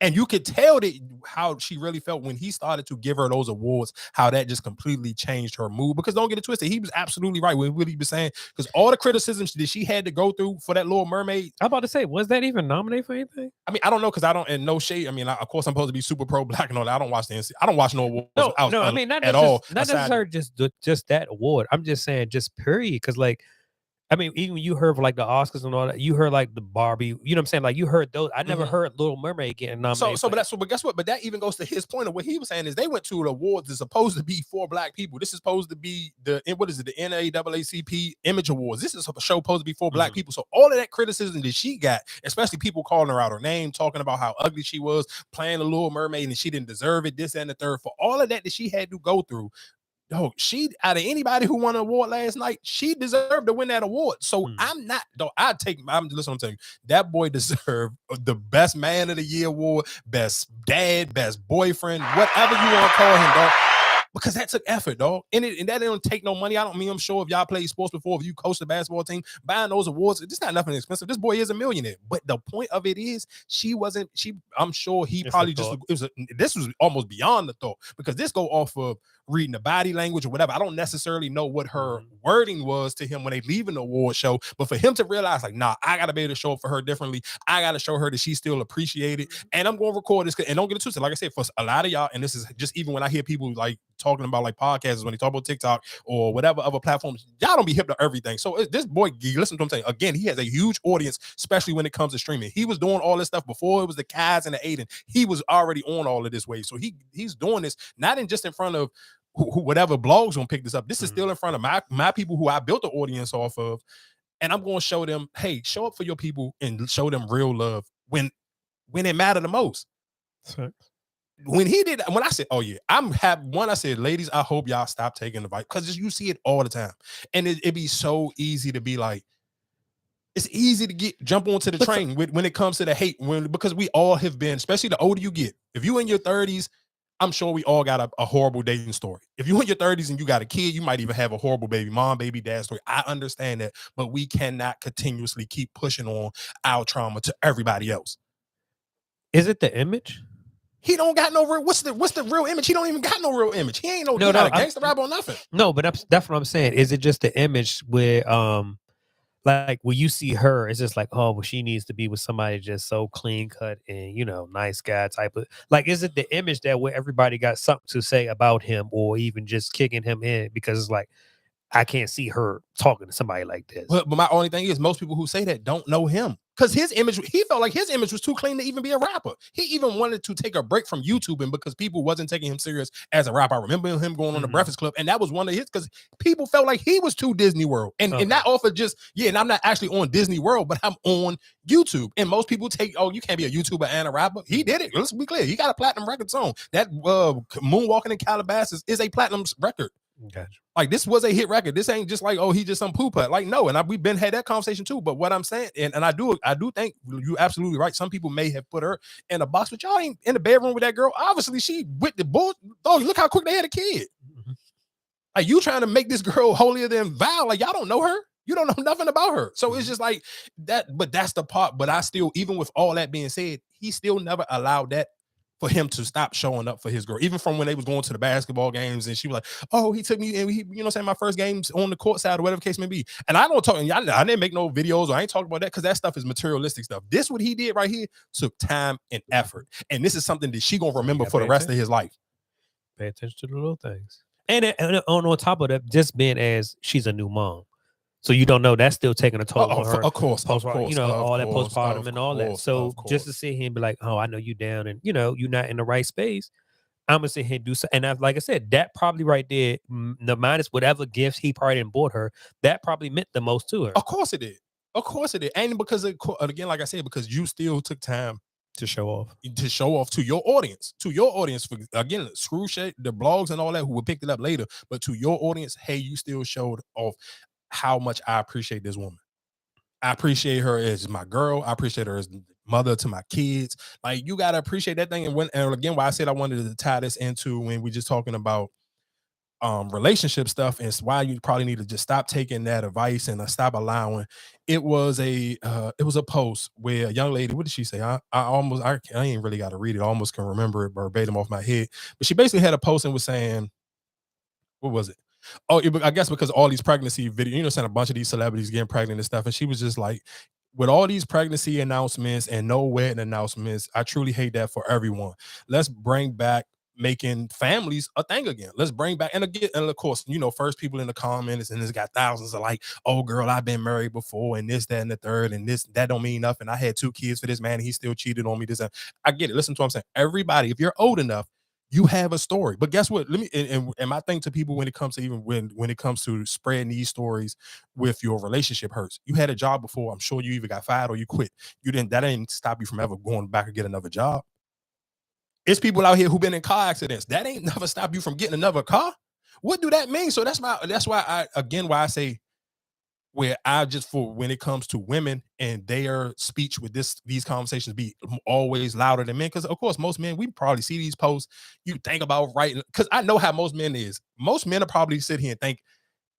And you could tell that how she really felt when he started to give her those awards, how that just completely changed her mood. Because don't get it twisted, he was absolutely right with what he was saying. Because all the criticisms that she had to go through for that Little Mermaid. I'm about to say, was that even nominated for anything? I mean, I don't know, because I don't, and no shade. I mean, of course, I'm supposed to be super pro black and all that. I don't watch the NC. I don't watch no awards. No, I mean, not necessarily just that award. I'm just saying, just period. Because I mean, even when you heard the Oscars and all that, you heard the Barbie, you know what I'm saying? You heard those. I never heard Little Mermaid getting nominated. But guess what? But that even goes to his point of what he was saying is they went to the awards that's supposed to be for black people. This is supposed to be the NAACP Image Awards. This is a show supposed to be for black people. So all of that criticism that she got, especially people calling her out her name, talking about how ugly she was, playing the Little Mermaid and she didn't deserve it, this and the third, for all of that she had to go through. Yo, she, out of anybody who won an award last night, she deserved to win that award. So I'm not, though. Listen, I'm telling you, that boy deserved the best man of the year award, best dad, best boyfriend, whatever you want to call him, dog. Because that took effort, dog. And that didn't take no money. I'm sure if y'all played sports before, if you coached a basketball team, buying those awards, it's not nothing expensive. This boy is a millionaire. But the point of it is, I'm sure he probably this was almost beyond the thought, because this go off of reading the body language or whatever. I don't necessarily know what her wording was to him when they leaving the award show, but for him to realize nah, I gotta be able to show up for her differently. I gotta show her that she's still appreciated, and I'm gonna record this. And don't get it twisted. Like I said, for a lot of y'all, and this is just even when I hear people talking about podcasts, when they talk about TikTok or whatever other platforms, y'all don't be hip to everything. So this boy, listen to what I'm saying. Again, he has a huge audience, especially when it comes to streaming. He was doing all this stuff before it was the Kaz and the Aiden. He was already on all of this wave. So he's doing this not just in front of whatever blogs gonna pick this up. This is still in front of my people who I built the audience off of, and I'm gonna show them, hey, show up for your people and show them real love when it mattered the most. When he did, when I said, oh yeah, I said, ladies, I hope y'all stop taking the bite, because you see it all the time, and it'd be so easy to be it's easy to jump onto the train when it comes to the hate, because we all have been, especially the older you get. If you in your 30s, I'm sure we all got a horrible dating story. If you're in your 30s and you got a kid, you might even have a horrible baby mom, baby dad story. I understand that, but we cannot continuously keep pushing on our trauma to everybody else. Is it the image? He don't got no real. What's the real image? He don't even got no real image. He ain't not a gangster rapper or nothing. No, but that's what I'm saying. Is it just the image where Like when you see her, it's just like, oh, well, she needs to be with somebody just so clean cut and nice guy type of. Like, is it the image that where everybody got something to say about him, or even just kicking him in because it's like I can't see her talking to somebody like this. But my only thing is, most people who say that don't know him. Because his image, he felt like his image was too clean to even be a rapper. He even wanted to take a break from YouTubing because people wasn't taking him serious as a rapper. I remember him going on the Breakfast Club, and that was one of his, because people felt like he was too Disney World. And that offer just, and I'm not actually on Disney World, but I'm on YouTube. And most people take, oh, you can't be a YouTuber and a rapper. He did it. Let's be clear. He got a platinum record song. That Moonwalking in Calabasas is a platinum record. Gotcha. Like, this was a hit record. This ain't just like, oh, he just some poo-put. Like, no, and we've been had that conversation too. But what I'm saying, and I do think you're absolutely right. Some people may have put her in a box, but y'all ain't in the bedroom with that girl. Obviously, she with the bull. Oh, look how quick they had a kid. Mm-hmm. Like, you trying to make this girl holier than thou. Like, y'all don't know her. You don't know nothing about her. So it's just like that. But that's the part. But I still, even with all that being said, he still never allowed that for him to stop showing up for his girl. Even from when they was going to the basketball games and she was like, oh, he took me and he, saying, my first games on the court side or whatever the case may be. And I don't talk, I didn't make no videos or I ain't talking about that because that stuff is materialistic stuff. This, what he did right here, took time and effort. And this is something that she gonna remember for the rest of his life. Pay attention to the little things. And on top of that, just being as she's a new mom. So you don't know, that's still taking a toll on her. Of course, all that postpartum and all that. So just to sit here and be like, oh, I know you down and you're not in the right space. I'm gonna sit here and do so. And like I said, that probably right there, the minus whatever gifts he probably didn't bought her, that probably meant the most to her. Of course it did. Of course it did. And because again, like I said, because you still took time to show off to your audience, for, again, screw shit, the blogs and all that who will pick it up later, but to your audience, hey, you still showed off how much I appreciate this woman. I appreciate her as my girl. I appreciate her as mother to my kids. Like, you got to appreciate that thing. And again, why I said I wanted to tie this into when we just talking about relationship stuff, and why you probably need to just stop taking that advice and stop allowing. It was a post where a young lady, what did she say? I ain't really got to read it. I almost can remember it verbatim off my head, but she basically had a post and was saying, what was it? Oh, I guess because all these pregnancy videos, saying a bunch of these celebrities getting pregnant and stuff. And she was just like, with all these pregnancy announcements and no wedding announcements, I truly hate that for everyone. Let's bring back making families a thing again. Let's bring back, and again, and of course, first people in the comments, and it's got thousands of like, oh girl, I've been married before, and this, that, and the third, and this, that don't mean nothing. I had 2 kids for this man, and he still cheated on me. This, I get it. Listen to what I'm saying. Everybody, if you're old enough, you have a story. But guess what? Let me and my thing to people when it comes to when it comes to spreading these stories with your relationship hurts. You had a job before. I'm sure you either got fired or you quit. That didn't stop you from ever going back and get another job. It's people out here who've been in car accidents. That ain't never stopped you from getting another car. What do that mean? So that's why I say, where I just, for when it comes to women and their speech with these conversations be always louder than men. Because of course, most men, we probably see these posts, you think about writing, because I know how most men is. Most men will probably sit here and think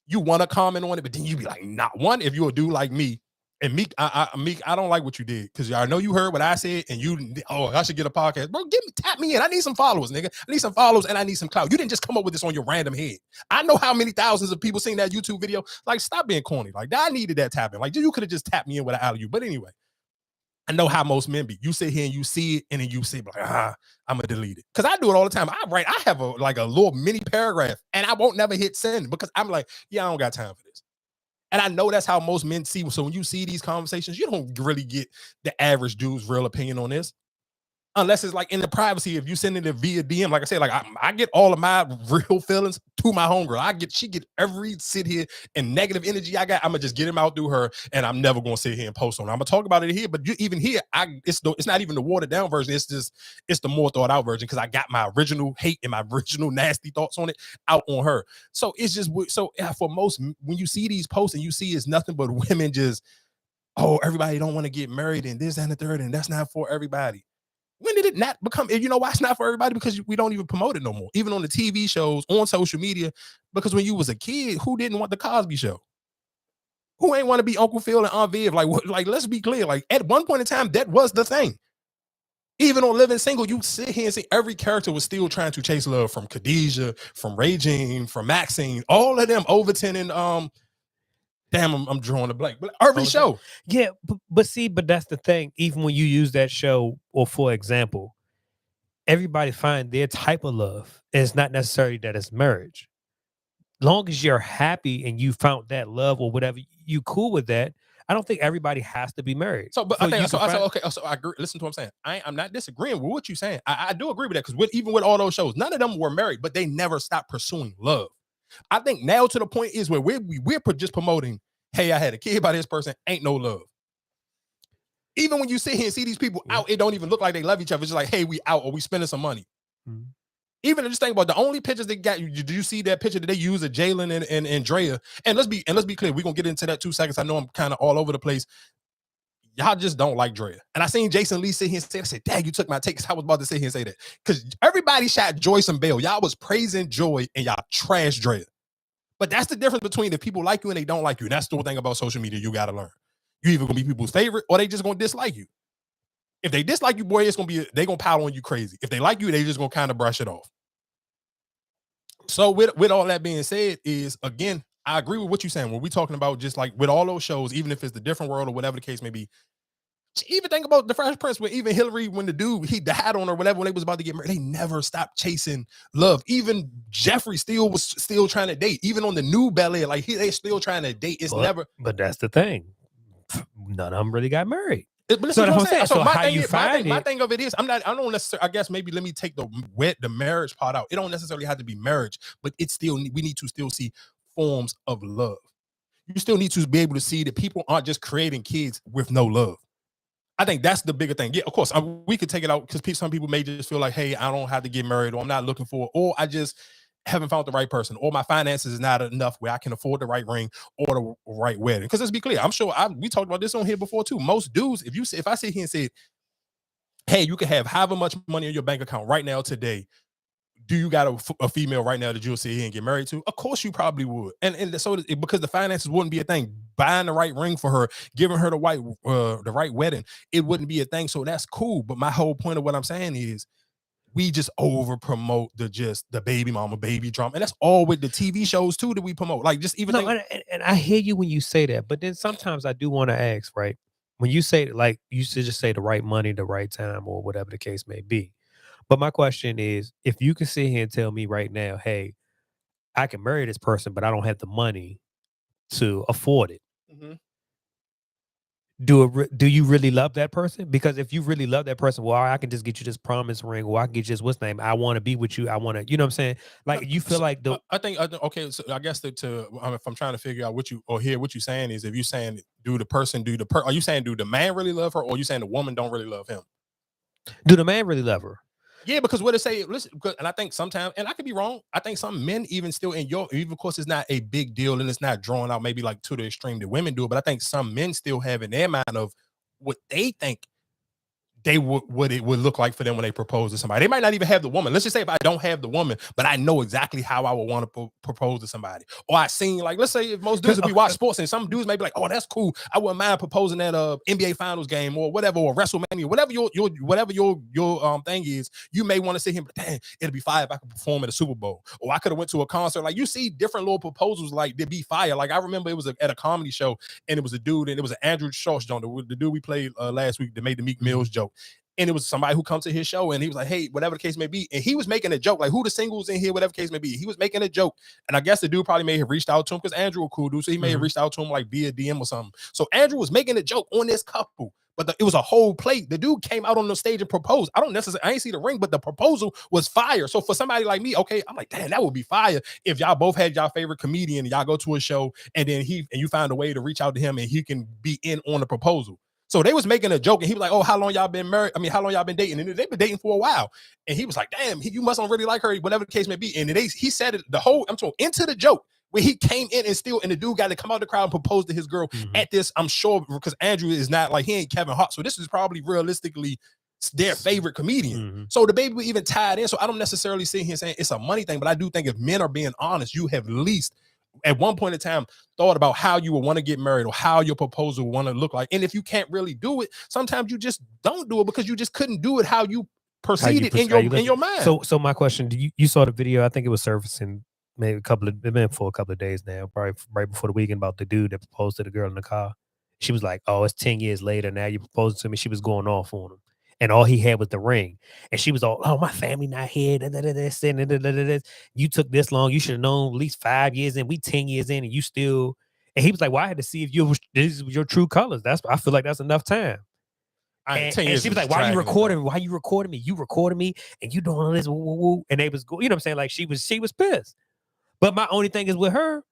you want to comment on it, but then you be like, not one, if you'll do like me. And Meek, Meek, I don't like what you did, because I know you heard what I said, and I should get a podcast. Bro, tap me in. I need some followers, nigga. I need some followers, and I need some clout. You didn't just come up with this on your random head. I know how many thousands of people seen that YouTube video. Like, stop being corny. Like, I needed that tapping. Like, you could have just tapped me in with an alley-oop. But anyway, I know how most men be. You sit here and you see it, and then you say, like, I'm gonna delete it. Because I do it all the time. I have a little mini paragraph, and I won't never hit send, because I'm like, I don't got time for this. And I know that's how most men see. So when you see these conversations, you don't really get the average dude's real opinion on this. Unless it's like in the privacy, if you send it via DM, like I said, like I get all of my real feelings to my homegirl. She get every sit here and negative energy I got. I'm gonna just get him out through her, and I'm never gonna sit here and post on it. I'm gonna talk about it here, but even here, it's not even the watered down version. It's the more thought out version, because I got my original hate and my original nasty thoughts on it out on her. So it's just for most, when you see these posts and you see it's nothing but women just, oh, everybody don't want to get married and this and the third, and that's not for everybody. When did it not become, you know why it's not for everybody? Because we don't even promote it no more, even on the TV shows, on social media. Because when you was a kid, who didn't want the Cosby Show? Who ain't want to be Uncle Phil and Aunt Viv? Like, let's be clear. Like, at one point in time, that was the thing. Even on Living Single, you sit here and see every character was still trying to chase love, from Khadijah, from Regine, from Maxine, all of them, Overton and Damn, I'm drawing a blank. But every show. Yeah, but that's the thing. Even when you use that show, or for example, everybody find their type of love. And it's not necessarily that it's marriage. Long as you're happy and you found that love or whatever, you cool with that. I don't think everybody has to be married. So, but I think so. Okay, so I agree. Listen to what I'm saying. I'm not disagreeing with what you're saying. I do agree with that because even with all those shows, none of them were married, but they never stopped pursuing love. I think now to the point is where we're just promoting, hey, I had a kid by this person, ain't no love. Even when you sit here and see these people out, it don't even look like they love each other. It's just like, hey, we out or we spending some money. Mm-hmm. Even just think about the only pictures they got. Do you see that picture that they use of Jalen and Drea? And let's be clear. We're gonna get into that 2 seconds. I know I'm kind of all over the place. Y'all just don't like Drea. And I seen Jason Lee sit here and say, I said, dang, you took my take. I was about to sit here and say that. Because everybody shot Joyce and Bell. Y'all was praising Joy and y'all trash Drea. But that's the difference between if people like you and they don't like you. And that's the thing about social media you gotta learn. You either gonna be people's favorite or they just gonna dislike you. If they dislike you, boy, it's gonna be they gonna pile on you crazy. If they like you, they just gonna kind of brush it off. So with all that being said, is again, I agree with what you're saying. When we're talking about just like with all those shows, even if it's the different world or whatever the case may be, even think about the Fresh Prince when even Hillary, when the dude he died on her, whatever, when they was about to get married, they never stopped chasing love. Even Jeffrey was still trying to date. Even on the new Bel-Air, like they still trying to date. It's never. But that's the thing. None of them really got married. But listen, what I'm saying. So my thing of it is, I don't necessarily, I guess maybe let me take the marriage part out. It don't necessarily have to be marriage, but it's still, we need to still see forms of love. You still need to be able to see that people aren't just creating kids with no love. I think that's the bigger thing. Yeah, of course, we could take it out because some people may just feel like, hey, I don't have to get married, or I'm not looking for, or I just haven't found the right person, or my finances is not enough where I can afford the right ring or the right wedding. Because let's be clear, I'm sure we talked about this on here before too. Most dudes, if I sit here and say, hey, you can have however much money in your bank account right now today, do you got a female right now that you'll sit here and get married to? Of course you probably would. And so because the finances wouldn't be a thing, buying the right ring for her, giving her the right wedding, it wouldn't be a thing. So that's cool. But my whole point of what I'm saying is, we just over promote the baby mama, baby drama. And that's all with the TV shows too that we promote. Like just even and I hear you when you say that, but then sometimes I do want to ask, right? When you say, like, you should just say the right money, the right time, or whatever the case may be. But my question is, if you can sit here and tell me right now, hey, I can marry this person, but I don't have the money to afford it. Mm-hmm. Do you really love that person? Because if you really love that person, well, I can just get you this promise ring, or I can get you this what's name. I want to be with you. I want to, you know what I'm saying? Like, you feel like I think okay. So I guess if I'm trying to figure out what you or hear what you're saying is, if you're saying are you saying do the man really love her, or are you saying the woman don't really love him? Do the man really love her? Yeah, because what it say, listen, and I think sometimes, and I could be wrong, I think some men even still even of course it's not a big deal and it's not drawn out maybe like to the extreme that women do, but I think some men still have in their mind of what they think what it would look like for them when they propose to somebody. They might not even have the woman. Let's just say if I don't have the woman, but I know exactly how I would want to propose to somebody. Or I seen, like, let's say if most dudes, if we watch sports and some dudes may be like, oh, that's cool, I wouldn't mind proposing at a NBA Finals game or whatever, or WrestleMania, whatever your thing is. You may want to sit here, but dang, it'll be fire if I could perform at a Super Bowl, or I could have went to a concert. Like, you see different little proposals like they be fire. Like, I remember it was at a comedy show and it was a dude, and it was an Andrew Schultz joint, the dude we played last week that made the Meek Mills joke. And it was somebody who come to his show and he was like, hey, whatever the case may be. And he was making a joke, like, who the singles in here, whatever the case may be. He was making a joke. And I guess the dude probably may have reached out to him because Andrew was a cool dude. So he may have reached out to him like via DM or something. So Andrew was making a joke on this couple, but it was a whole plate. The dude came out on the stage and proposed. I ain't see the ring, but the proposal was fire. So for somebody like me, okay, I'm like, damn, that would be fire if y'all both had y'all favorite comedian and y'all go to a show and then you find a way to reach out to him and he can be in on the proposal. So they was making a joke and he was like, oh, how long y'all been married? I mean, how long y'all been dating? And they've been dating for a while. And he was like, damn, you must not really like her, whatever the case may be. And he said it, I'm talking into the joke where he came in and the dude got to come out of the crowd and propose to his girl at this, I'm sure, because Andrew is not like, he ain't Kevin Hart. So this is probably realistically their favorite comedian. So the baby was even tied in. So I don't necessarily sit here saying it's a money thing, but I do think if men are being honest, you have at least at one point in time thought about how you would want to get married or how your proposal would want to look like. And if you can't really do it, sometimes you just don't do it because you just couldn't do it how you perceived it in your mind. So my question, you saw the video, I think it was surfacing maybe it's been for a couple of days now, probably right before the weekend, about the dude that proposed to the girl in the car. She was like, "Oh, it's 10 years later. Now you proposing to me." She was going off on him. And all he had was the ring. And she was all, "Oh, my family not here. You took this long. You should have known at least 5 years in. We 10 years in, and you still." And he was like, "Well, I had to see if this was your true colors. I feel like that's enough time." And she was like, "Why you recording me? Why you recording me? You recording me, and you doing all this, woo, woo, woo." And they was, you know what I'm saying? Like she was pissed. But my only thing is with her,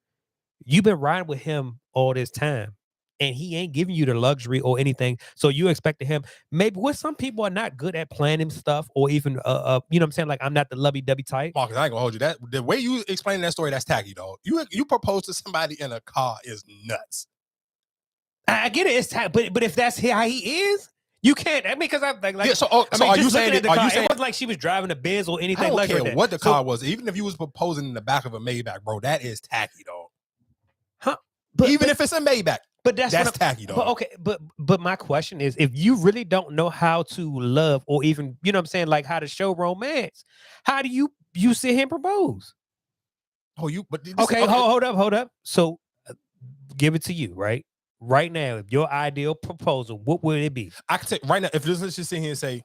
you've been riding with him all this time, and he ain't giving you the luxury or anything. So you expected him. Maybe what some people are not good at planning stuff, or even you know what I'm saying? Like, I'm not the lovey-dovey type. Marcus, I ain't gonna hold you. That the way you explain that story, that's tacky, dog. You propose to somebody in a car is nuts. I get it, it's tacky, but if that's how he is, you can't. I mean, because I'm like, yeah, so are you saying it wasn't like she was driving a Benz or anything? I don't care what the car was. Even if you was proposing in the back of a Maybach, bro, that is tacky, dog. Huh? Even if it's a Maybach, but that's tacky, dog. But okay, but my question is, if you really don't know how to love, or even, you know what I'm saying, like how to show romance, how do you sit here and propose? Oh, okay, hold up. So give it to you, right? Right now, if your ideal proposal, what would it be? I could say right now, if let's just sit here and say,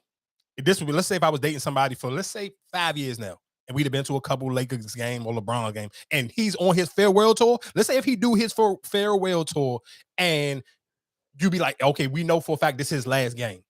let's say if I was dating somebody for, let's say, 5 years now, and we'd have been to a couple Lakers game or LeBron game, and he's on his farewell tour. Let's say if he do his farewell tour, and you be like, okay, we know for a fact this is his last game.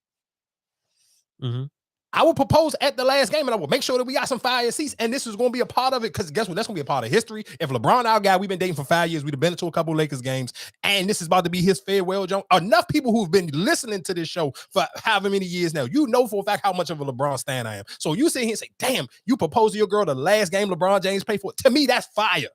Mm-hmm. I will propose at the last game, and I will make sure that we got some fire seats, and this is going to be a part of it, because guess what? That's going to be a part of history. If LeBron, our guy, we've been dating for 5 years, we'd have been to a couple Lakers games, and this is about to be his farewell, John. Enough people who've been listening to this show for however many years now, you know for a fact how much of a LeBron stan I am. So you sit here and say, damn, you propose to your girl the last game LeBron James played for. To me, that's fire.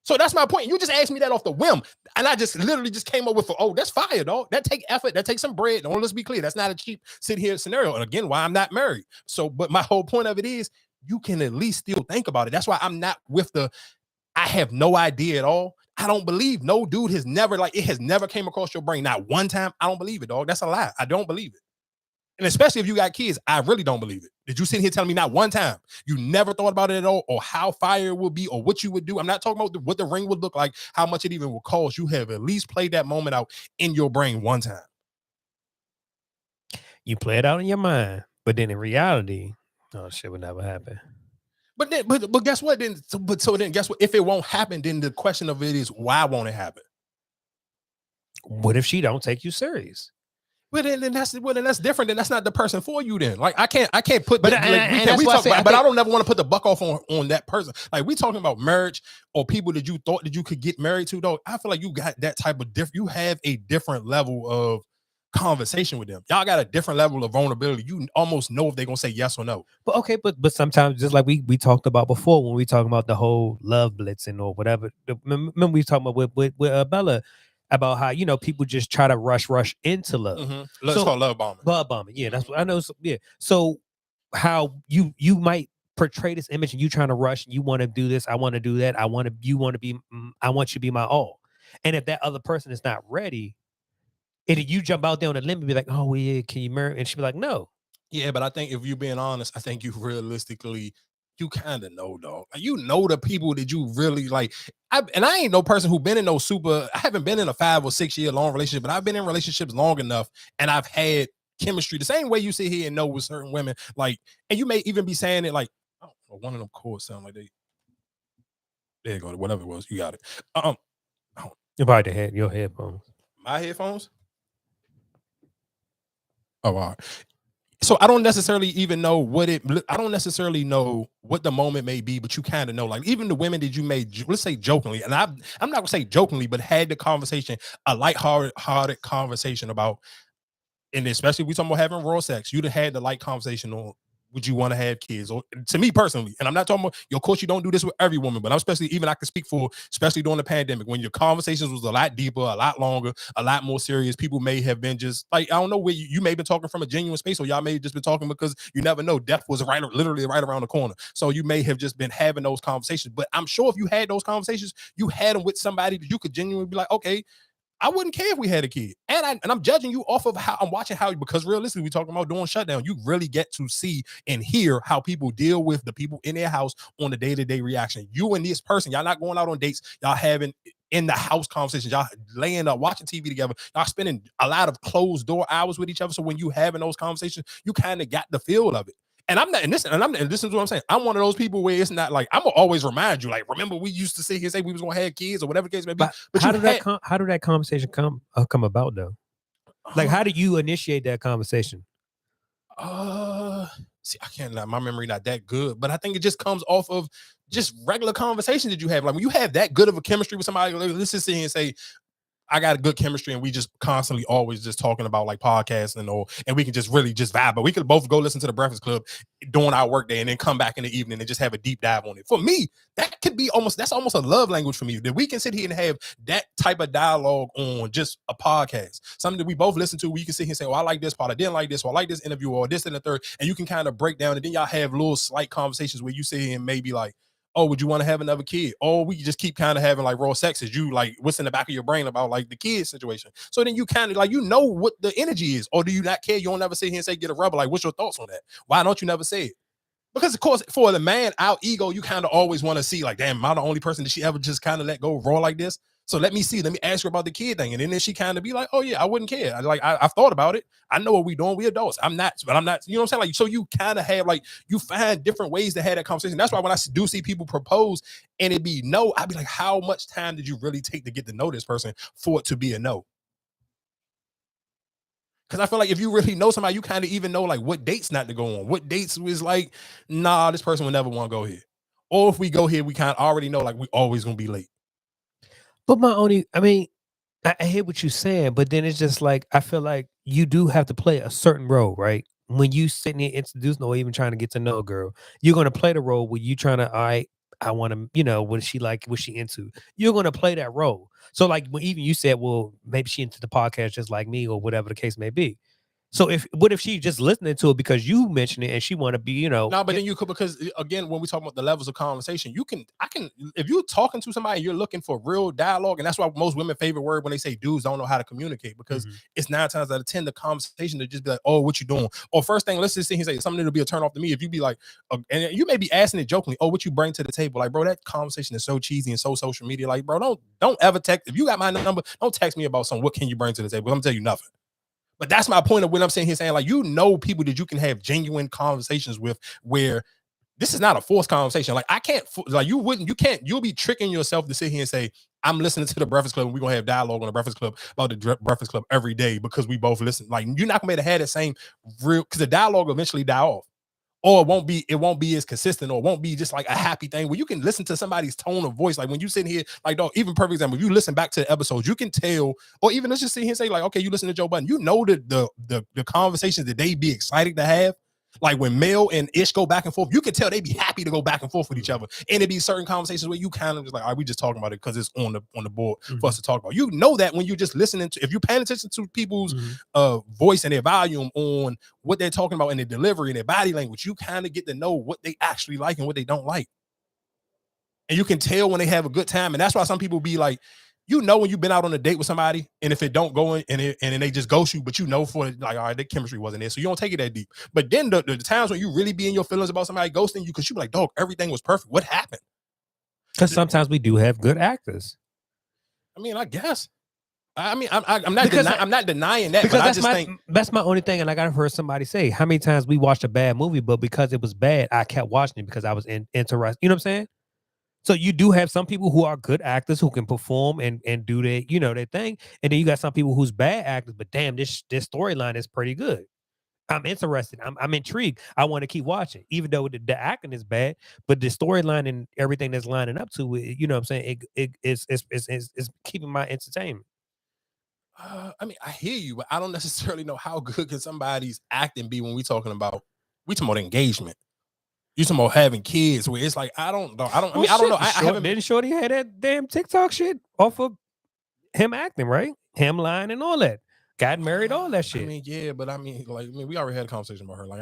So that's my point. You just asked me that off the whim, and I just literally just came up with, that's fire, dog. That take effort. That takes some bread. Don't, let's be clear. That's not a cheap sit here scenario. And again, why I'm not married. So, but my whole point of it is, you can at least still think about it. That's why I'm not with I have no idea at all. I don't believe no dude has never, it has never came across your brain. Not one time. I don't believe it, dog. That's a lie. I don't believe it. And especially if you got kids, I really don't believe it. Did you sit here telling me not one time you never thought about it at all, or how fire it would be, or what you would do? I'm not talking about what the ring would look like, how much it even will cost. You have at least played that moment out in your brain one time. You play it out in your mind, but then in reality, shit would never happen. But guess what? Then guess what? If it won't happen, then the question of it is, why won't it happen? What if she don't take you serious? Well, then that's different. Then that's not the person for you. Then, like, I can't put. But I don't never want to put the buck off on that person. Like, we talking about marriage or people that you thought that you could get married to. Though, I feel like you got that type of you have a different level of conversation with them. Y'all got a different level of vulnerability. You almost know if they're gonna say yes or no. But okay, but sometimes, just like we talked about before, when we talking about the whole love blitzing or whatever. Remember we talking about with Bella. About how, people just try to rush into love. Mm-hmm. Let's call love bombing. Love bombing. Yeah, that's what I know. Yeah. So how you might portray this image, and you trying to rush, and you want to do this, I want to do that, I want you to be my all. And if that other person is not ready, and you jump out there on a limb and be like, "Oh, well, yeah, can you marry?" And she be like, "No." Yeah, but I think if you're being honest, I think you realistically, you kind of know, dog. You know the people that you really like. I ain't no person who been in no I haven't been in a 5 or 6 year long relationship, but I've been in relationships long enough, and I've had chemistry the same way you sit here and know with certain women. Like, and you may even be saying it like, oh, one of them chords sound like they. There you go, whatever it was, you got it. You're probably your headphones. My headphones. Oh, all right. So I don't necessarily even know I don't necessarily know what the moment may be, but you kind of know, like, even the women that you made, let's say jokingly, and I'm not gonna say jokingly, but had the conversation, a lighthearted conversation about, and especially we talking about having raw sex, you'd have had the light conversation on, would you want to have kids? Or to me personally, and I'm not talking about, of course you don't do this with every woman, but I'm I can speak for, especially during the pandemic, when your conversations was a lot deeper, a lot longer, a lot more serious. People may have been just like, I don't know where you may have been talking from a genuine space, or y'all may have just been talking because you never know, death was literally right around the corner. So you may have just been having those conversations, but I'm sure if you had those conversations, you had them with somebody that you could genuinely be like, okay, I wouldn't care if we had a kid. And I'm judging you off of how I'm watching how, because realistically, we talking about doing shutdown. You really get to see and hear how people deal with the people in their house on the day-to-day reaction. You and this person, y'all not going out on dates, y'all having in the house conversations, y'all laying up, watching TV together, y'all spending a lot of closed door hours with each other. So when you having those conversations, you kind of got the feel of it. And I'm not, and this is what I'm saying. I'm one of those people where it's not like, I'm gonna always remind you, like, remember we used to sit here and say we was gonna have kids or whatever the case may be. But how did that conversation come about though? Like, how did you initiate that conversation? See, I can't lie, my memory not that good, but I think it just comes off of just regular conversations that you have. Like when you have that good of a chemistry with somebody, like, let's just sit here and say, I got a good chemistry and we just constantly always just talking about like podcasting and we can just really just vibe. But we could both go listen to the Breakfast Club during our work day and then come back in the evening and just have a deep dive on it. For me, that's almost a love language for me, that we can sit here and have that type of dialogue on just a podcast. Something that we both listen to, we can sit here and say, oh, I like this part, I didn't like this, or I like this interview, or this and the third. And you can kind of break down, and then y'all have little slight conversations where you sit here and maybe like, oh, would you want to have another kid? Or we just keep kind of having like raw sexes. You like, what's in the back of your brain about like the kid situation? So then you kind of like, you know what the energy is. Or do you not care? You don't never sit here and say, get a rubber. Like, what's your thoughts on that? Why don't you never say it? Because of course, for the man, our ego, you kind of always want to see like, damn, am I the only person that she ever just kind of let go raw like this? So let me ask her about the kid thing. And then she kind of be like, oh yeah, I wouldn't care. I've thought about it. I know what we doing. We adults. I'm not, you know what I'm saying? Like, so you kind of have like, you find different ways to have that conversation. That's why when I do see people propose and it be no, I'd be like, how much time did you really take to get to know this person for it to be a no? Because I feel like if you really know somebody, you kind of even know like what dates not to go on. What dates was like, nah, this person would never want to go here. Or if we go here, we kind of already know like we always going to be late. But I hear what you're saying, but then it's just like, I feel like you do have to play a certain role, right? When you sitting there introducing or even trying to get to know a girl, you're going to play the role where you trying to, I want to, what is she like? What's she into? You're going to play that role. So like when even you said, well, maybe she into the podcast just like me or whatever the case may be. So what if she just listening to it because you mentioned it and she want to be, No, but then you could, because again, when we talk about the levels of conversation, if you're talking to somebody, you're looking for real dialogue. And that's why most women favorite word when they say dudes don't know how to communicate, because it's 9 times out of 10, the conversation to just be like, oh, what you doing? Or first thing, let's just sit here and say something that'll be a turn off to me. If you be like, and you may be asking it jokingly, oh, what you bring to the table? Like, bro, that conversation is so cheesy and so social media. Like, bro, don't ever text. If you got my number, don't text me about something. What can you bring to the table? I'm gonna tell you nothing. But that's my point of when I'm saying here, saying like, people that you can have genuine conversations with, where this is not a forced conversation. Like I can't, like you'll be tricking yourself to sit here and say, I'm listening to the Breakfast Club and we're going to have dialogue on the Breakfast Club about the Breakfast Club every day because we both listen. Like you're not going to be able to have that same real, because the dialogue eventually die off. Or it won't be as consistent, or it won't be just like a happy thing where you can listen to somebody's tone of voice. Like when you sit here, like, dog, even perfect example, if you listen back to the episodes, you can tell, or even let's just sit here and say, like, okay, you listen to Joe Budden, you know the conversations that they be excited to have. Like when Mel and Ish go back and forth, you can tell they be happy to go back and forth with each other. And it be certain conversations where you kind of just like, all right, we just talking about it because it's on the board for us to talk about. You know that when you're just listening to, if you're paying attention to people's voice and their volume on what they're talking about and their delivery and their body language, you kind of get to know what they actually like and what they don't like. And you can tell when they have a good time. And that's why some people be like, when you've been out on a date with somebody, and if it don't go in and they just ghost you, but for like, all right, the chemistry wasn't there, so you don't take it that deep. But then the times when you really be in your feelings about somebody ghosting you, because you be like, dog, everything was perfect. What happened? Because sometimes we do have good actors. I mean, I guess. I mean, I'm not denying that. Because that's my only thing. And like I've heard somebody say, how many times we watched a bad movie, but because it was bad, I kept watching it because I was interested. You know what I'm saying? So you do have some people who are good actors who can perform and do their, their thing. And then you got some people who's bad actors, but damn, this storyline is pretty good. I'm interested. I'm intrigued. I want to keep watching, even though the acting is bad, but the storyline and everything that's lining up to it, you know what I'm saying? It's keeping my entertainment. I mean, I hear you, but I don't necessarily know how good can somebody's acting be when we talking about engagement. You talking about having kids where it's like, I don't know. I don't know. I haven't been Shorty had that damn TikTok shit off of him acting, right? Him lying and all that. Got married, all that shit. I mean, yeah, but we already had a conversation about her. Like,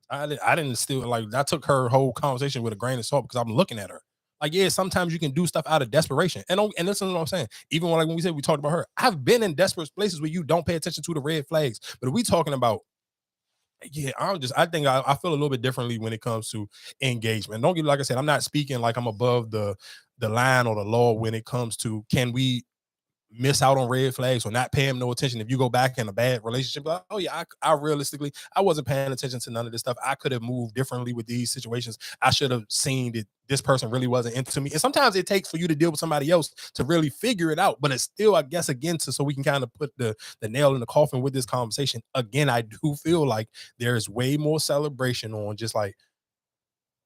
I didn't still like, I took her whole conversation with a grain of salt because I'm looking at her. Like, yeah, sometimes you can do stuff out of desperation. And this is what I'm saying. Even when we said we talked about her, I've been in desperate places where you don't pay attention to the red flags. But if we talking about, yeah, I think I feel a little bit differently when it comes to engagement. Don't get, like I said, I'm not speaking like I'm above the line or the law when it comes to, can we miss out on red flags or not pay him no attention? If you go back in a bad relationship, like, oh yeah, I realistically, I wasn't paying attention to none of this stuff. I could have moved differently with these situations. I should have seen that this person really wasn't into me. And sometimes it takes for you to deal with somebody else to really figure it out. But it's still, I guess, again, so we can kind of put the nail in the coffin with this conversation. Again, I do feel like there's way more celebration on just like,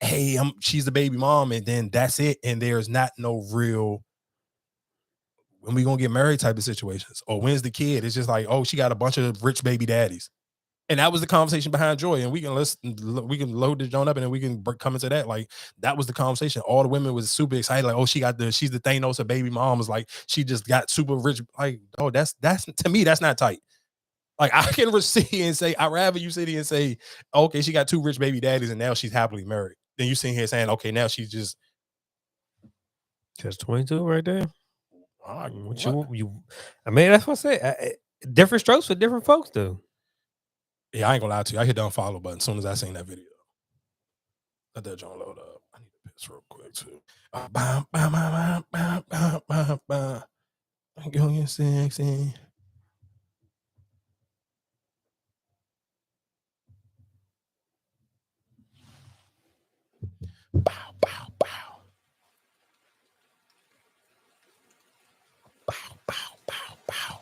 hey, she's the baby mom, and then that's it. And there's not no real, when we gonna get married type of situations, or when's the kid? It's just like, oh, she got a bunch of rich baby daddies. And that was the conversation behind Joy. And we can load this joint up and then we can come into that. Like, that was the conversation. All the women was super excited. Like, oh, she's the Thanos of baby moms. Like, she just got super rich. Like, oh, that's to me, that's not tight. Like, I can sit here and say, I'd rather you sit here and say, okay, she got 2 rich baby daddies and now she's happily married. Then you sitting here saying, okay, now she's just 22 right there. What You I mean, that's what I say. Different strokes for different folks, though. Yeah, I ain't gonna lie to you. I hit the unfollow button as soon as I seen that video. Let that joint load up. I need to piss real quick too. Going sexy. Bow, bow, bow. Bow, bow, bow, bow.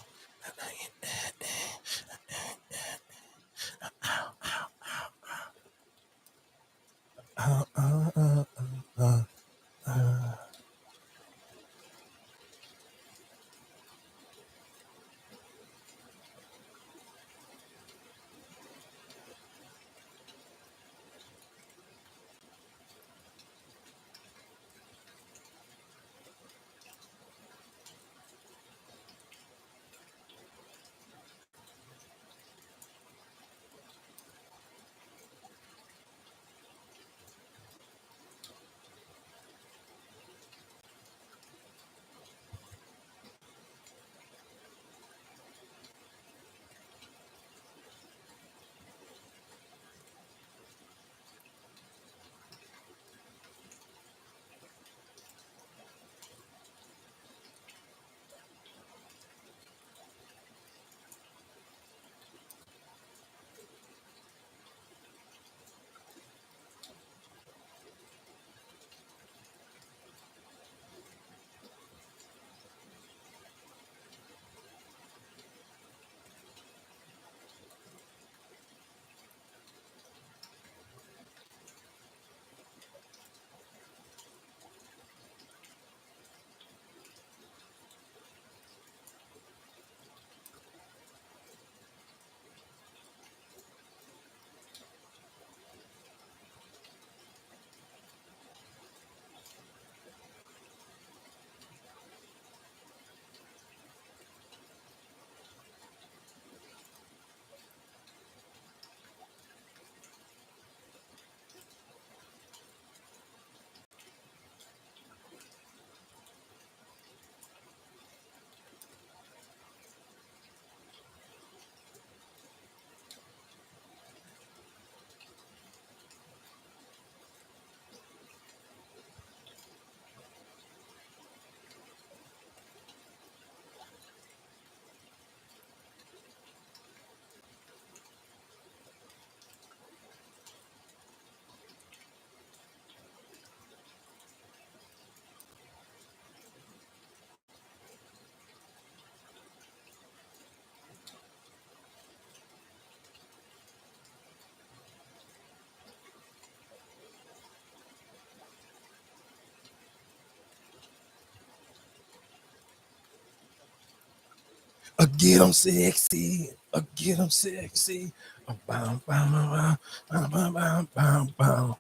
Get 'em sexy. Get 'em sexy. Bow, bow, bow, bow, bow, bow, bow,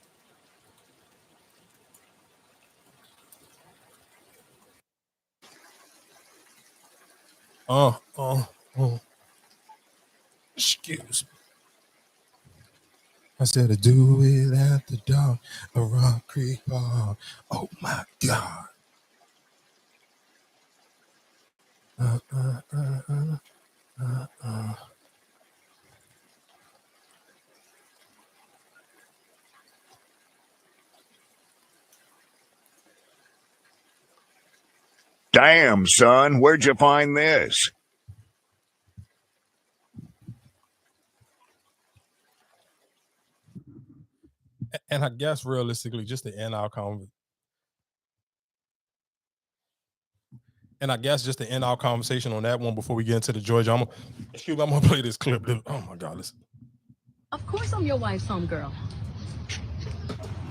bow. Excuse me. I said to do it at the dark, a Rock Creek Bar. Oh my God. Damn, son, where'd you find this? And I guess realistically, just to end our conversation. And I guess just to end our conversation on that one before we get into the Georgia, I'm gonna play this clip. Oh my God, listen. Of course I'm your wife's homegirl.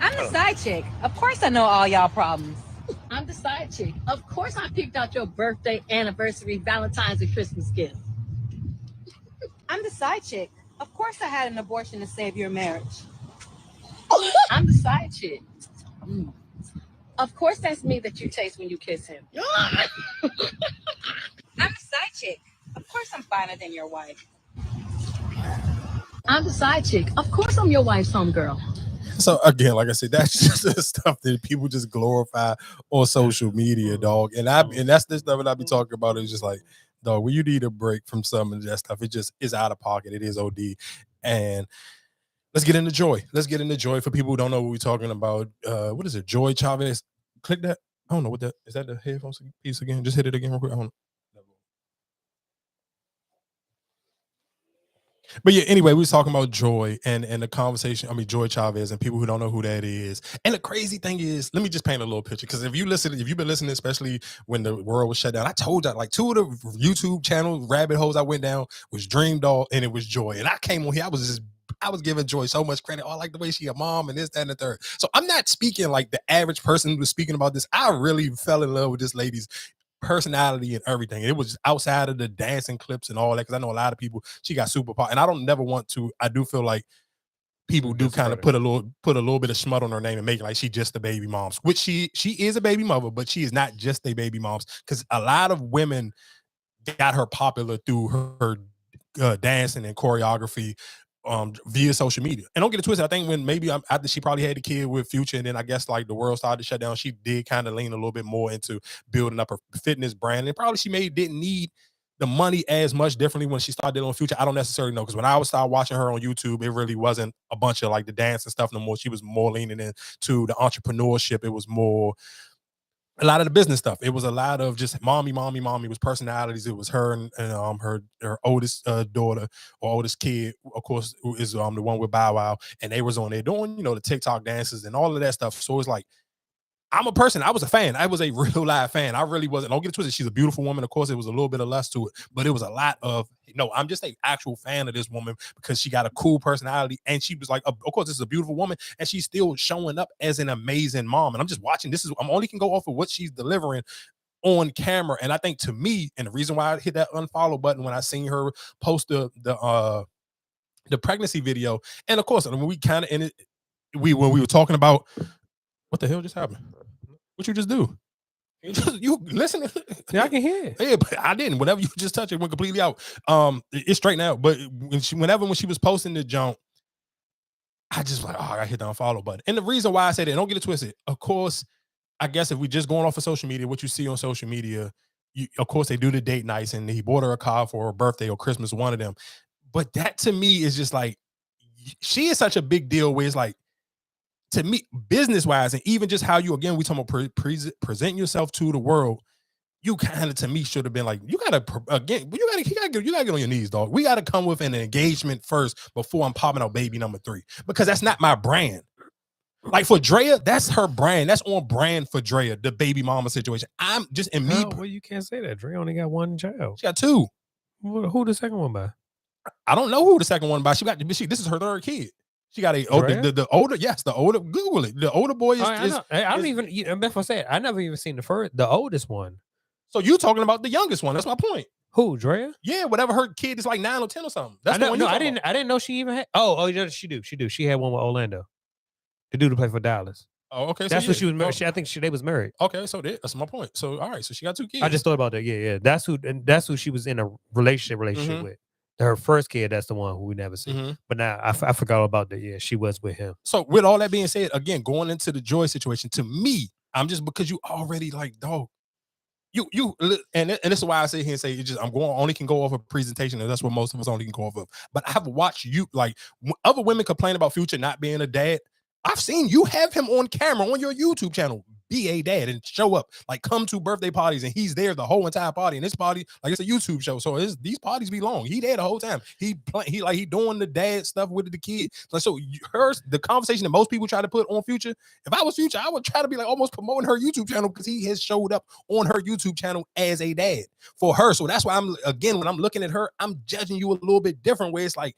I'm the side chick. Of course I know all y'all problems. I'm the side chick. Of course I picked out your birthday, anniversary, Valentine's, and Christmas gift. I'm the side chick. Of course I had an abortion to save your marriage. I'm the side chick. Of course that's me that you taste when you kiss him. I'm the side chick. Of course I'm finer than your wife. I'm the side chick. Of course I'm your wife's homegirl. So again, like I said, that's just the stuff that people just glorify on social media, dog. And that's the stuff that I be talking about. It's just like, dog, when you need a break from some of that stuff, it just is out of pocket. It is OD. And let's get into joy. Let's get into joy for people who don't know what we're talking about. What is it? Joy Chavez. Click that. I don't know what that is. That the headphones piece again? Just hit it again real quick. I don't know. But yeah, anyway, we was talking about Joy and the conversation. I mean, Joy Chavez and people who don't know who that is. And the crazy thing is, let me just paint a little picture. Because if you've been listening, especially when the world was shut down, I told you, like, 2 of the YouTube channels, rabbit holes I went down was Dream Doll and it was Joy. And I came on here, I was giving Joy so much credit. Oh, I like the way she a mom and this, that, and the third. So I'm not speaking like the average person who was speaking about this. I really fell in love with this lady's personality and everything. And it was outside of the dancing clips and all that, because I know a lot of people, she got superpower. And I don't never want to, I do feel like people do kind of put a little bit of smut on her name and make it like she just a baby mom, which she is a baby mother, but she is not just a baby moms, because a lot of women got her popular through her dancing and choreography via social media. And don't get it twisted, I think when maybe after she probably had a kid with Future, and then I guess like the world started to shut down, she did kind of lean a little bit more into building up her fitness brand. And probably she didn't need the money as much differently when she started on Future. I don't necessarily know, because when I would start watching her on YouTube, it really wasn't a bunch of like the dance and stuff no more. She was more leaning into the entrepreneurship. It was more a lot of the business stuff. It was a lot of just mommy. It was personalities. It was her and her oldest daughter or oldest kid, of course, who is the one with Bow Wow, and they was on there doing, the TikTok dances and all of that stuff. So it's like, I'm a person. I was a fan. I was a real live fan. I really wasn't. Don't get it twisted. She's a beautiful woman. Of course, it was a little bit of lust to it, but it was a lot of, no, I'm just an actual fan of this woman because she got a cool personality. And she was like, of course, this is a beautiful woman. And she's still showing up as an amazing mom. And I'm just watching. I'm only can go off of what she's delivering on camera. And I think to me, and the reason why I hit that unfollow button when I seen her post the pregnancy video. And of course, when we kind of ended, when we were talking about, what the hell just happened? What you just do? You listening? Yeah, I can hear it. Yeah, but I didn't. Whenever you just touch it, went completely out. It's straight now. But when she was posting the jump, I just like, I hit the unfollow button. And the reason why I say that, don't get it twisted. Of course, I guess if we just going off of social media, what you see on social media, of course they do the date nights, and he bought her a car for her birthday or Christmas, one of them. But that to me is just like, she is such a big deal where it's like, to me, business wise, and even just how you, again, we talking about present yourself to the world, you kind of, to me, should have been like, you gotta get on your knees, dog. We gotta come with an engagement first before I'm popping out baby number 3, because that's not my brand. Like for Drea, that's her brand. That's on brand for Drea, the baby mama situation. I'm just in me. Well, you can't say that. Drea only got 1 child. She got 2. Who the second one by? I don't know who the second one by. This is her 3rd kid. She got the older, yes, the older, Google it. The older boy is. I don't even, that's what I said. I never even seen the oldest one. So you talking about the youngest one. That's my point. Who, Drea? Yeah, whatever her kid is like 9 or 10 or something. That's the one. I didn't know she even had. Oh, yeah, she do. She had one with Orlando. The dude to play for Dallas. Oh, okay. That's what she was married. I think they was married. Okay, so that's my point. So all right, so she got 2 kids. I just thought about that. Yeah. That's who she was in a relationship with. Her first kid, that's the one who we never seen. Mm-hmm. But now I forgot about that. Yeah, she was with him. So with all that being said, again, going into the Joy situation, to me, I'm just because you already like, dog. And this is why I sit here and say I'm only can go off a presentation, and that's what most of us only can go off of. But I've watched you, like other women complain about Future not being a dad. I've seen you have him on camera on your YouTube channel, be a dad and show up, like come to birthday parties, and he's there the whole entire party. And this party, like it's a YouTube show, so these parties be long. He there the whole time. He doing the dad stuff with the kid. Like so, the conversation that most people try to put on Future. If I was Future, I would try to be like almost promoting her YouTube channel because he has showed up on her YouTube channel as a dad for her. So that's why when I'm looking at her, I'm judging you a little bit different. Where it's like,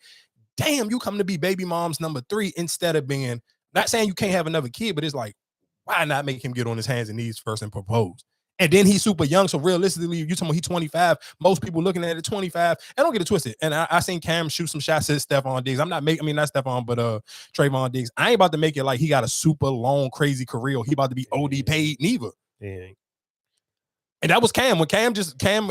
damn, you come to be baby mom's number 3 instead of being. Not saying you can't have another kid, but it's like, why not make him get on his hands and knees first and propose? And then he's super young. So realistically, you talking about he's 25. Most people looking at it 25. And don't get it twisted. And I seen Cam shoot some shots at Stephon Diggs. Not Stephon, but Trayvon Diggs. I ain't about to make it like he got a super long, crazy career. He about to be OD paid neither. Yeah. And that was Cam. When Cam,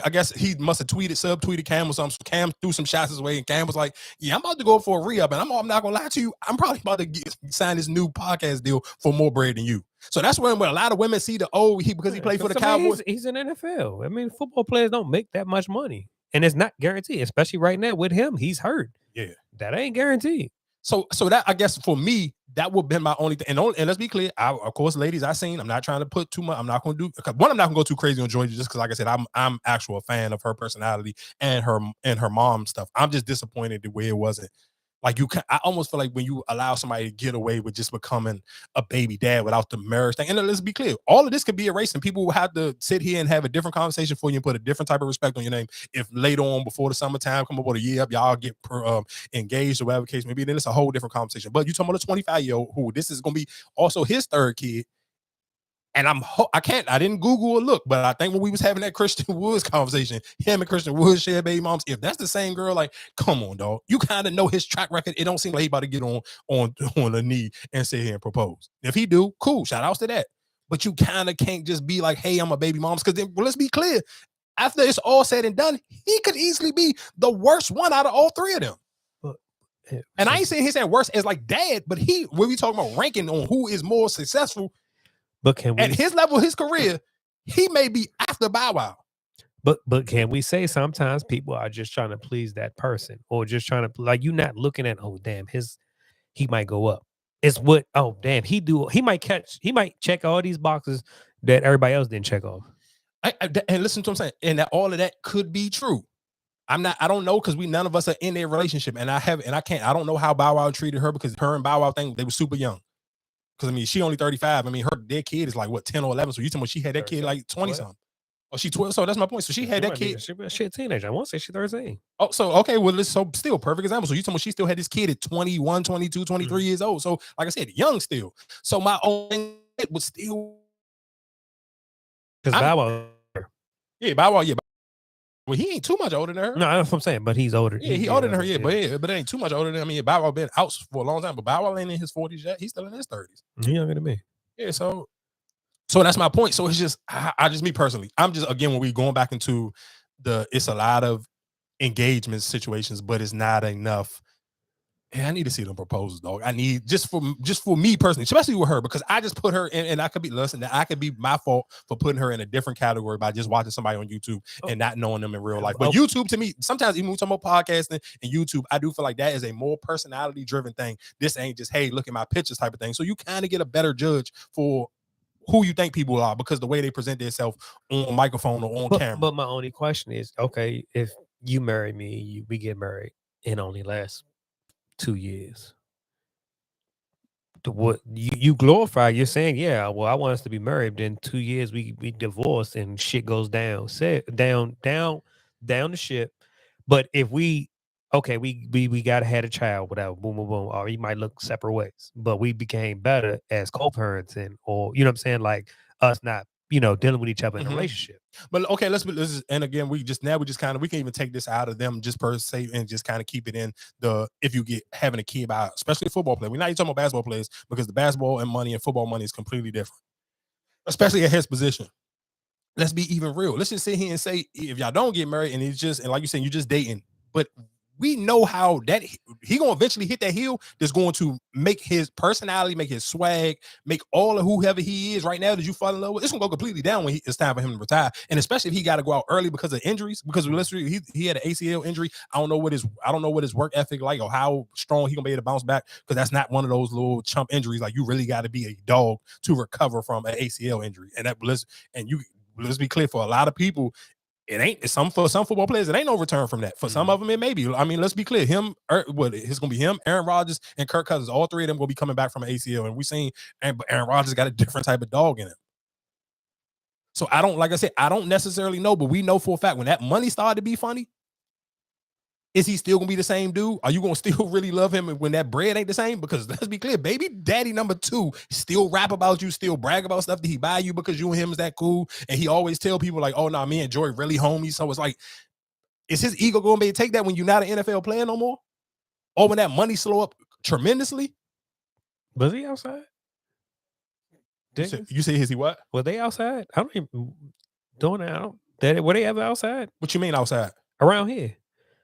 I guess he must have subtweeted Cam or something. So Cam threw some shots his way, and Cam was like, yeah, I'm about to go for a re-up, and I'm not going to lie to you. I'm probably about to sign this new podcast deal for more bread than you. So that's when a lot of women see because he played for the Cowboys. He's in NFL. I mean, football players don't make that much money, and it's not guaranteed, especially right now with him. He's hurt. Yeah. That ain't guaranteed. So that, I guess, for me, that would have been my only thing. And let's be clear, of course, ladies, I'm not trying to put too much. I'm not going to do, because one, I'm not going to go too crazy on Georgia just because, like I said, I'm actual fan of her personality and her mom stuff. I'm just disappointed the way it wasn't. Like I almost feel like when you allow somebody to get away with just becoming a baby dad without the marriage thing, and let's be clear, all of this could be erased, and people will have to sit here and have a different conversation for you and put a different type of respect on your name. If later on, before the summertime, come up with a year up, y'all get engaged or whatever case may be, then it's a whole different conversation. But you talking about a 25-year-old who this is going to be also his third kid. And I didn't Google or look, but I think when we was having that Christian Woods conversation, him and Christian Woods share baby moms. If that's the same girl, like, come on, dog. You kind of know his track record. It don't seem like he about to get on a knee and sit here and propose. If he do, cool. Shout outs to that. But you kind of can't just be like, hey, I'm a baby mom's. Because then, let's be clear. After it's all said and done, he could easily be the worst one out of all 3 of them. And I ain't saying he's saying worse as like dad, but when we talking about ranking on who is more successful, but at his level, his career, he may be after Bow Wow. But can we say sometimes people are just trying to please that person, or just trying to, like, you're not looking at, oh damn, he might go up. It's what, oh damn, he might check all these boxes that everybody else didn't check off. And listen to what I'm saying, and that all of that could be true. I don't know, because none of us are in a relationship, and I don't know how Bow Wow treated her, because her and Bow Wow thing, they were super young. Because, I mean, she only 35. I mean, their kid is like, what, 10 or 11? So you tell me she had that kid like 20-something. Oh, she 12. So that's my point. So she had that kid. She a teenager. I won't say she's 13. Oh, so, okay. Well, so still perfect example. So you tell me she still had this kid at 21, 22, 23 years old. So, like I said, young still. So my own thing was still. Because Bow Wow. Yeah, Bow Wow, yeah. Well, he ain't too much older than her. No, that's what I'm saying, but he's older. Yeah, he's older than her, yeah. But it ain't too much older than, I mean, Bow Wow been out for a long time, but Bow Wow ain't in his 40s yet. He's still in his 30s. He's younger than me. Yeah, so that's my point. So it's just, me personally, I'm just, again, when we going back into it's a lot of engagement situations, but it's not enough. Yeah, I need to see them proposals, dog. I need, just for me personally, especially with her, because I just put her in, and I could be my fault for putting her in a different category by just watching somebody on YouTube and not knowing them in real life. But YouTube, to me, sometimes even when we talk about podcasting and YouTube, I do feel like that is a more personality driven thing. This ain't just, hey, look at my pictures type of thing. So you kind of get a better judge for who you think people are, because the way they present themselves on microphone or on camera. But my only question is, okay, if you marry me, we get married, and only lasts 2 years. What you glorify, you're saying, yeah, well, I want us to be married. Then 2 years we divorce and shit goes down the ship. But if we gotta had a child, whatever, boom, boom, boom, or you might look separate ways, but we became better as co-parents, or you know what I'm saying, like us not, dealing with each other in a relationship. But okay, and again, we can even take this out of them just per se and just kind of keep it in if you get having a kid by, especially a football player. We're not even talking about basketball players, because the basketball and money and football money is completely different, especially at his position. Let's be even real. Let's just sit here and say, if y'all don't get married and it's just, and like you said, you're just dating, but we know how that he gonna eventually hit that heel that's going to make his personality, make his swag, make all of whoever he is right now that you fall in love with, it's gonna go completely down when it's time for him to retire. And especially if he got to go out early because of injuries, because literally he had an ACL injury. I don't know what his work ethic like or how strong he gonna be able to bounce back, because that's not one of those little chump injuries. Like, you really got to be a dog to recover from an ACL injury. And let's be clear, for a lot of people, it ain't. For some football players, it ain't no return from that. For some of them, it may be. I mean, let's be clear. It's gonna be him, Aaron Rodgers, and Kirk Cousins. All three of them gonna be coming back from an ACL, and we seen Aaron Rodgers got a different type of dog in him. So I don't necessarily know, but we know for a fact when that money started to be funny, is he still gonna be the same dude? Are you gonna still really love him when that bread ain't the same? Because let's be clear, baby daddy number 2 still rap about you, still brag about stuff that he buy you because you and him is that cool. And he always tell people like, oh, nah, me and Joy really homies. So it's like, is his ego gonna be able to take that when you're not an NFL player no more? Or when that money slow up tremendously? Was he outside? You say is he what? Were they outside? I don't even doing that. Were they ever outside? What you mean outside? Around here?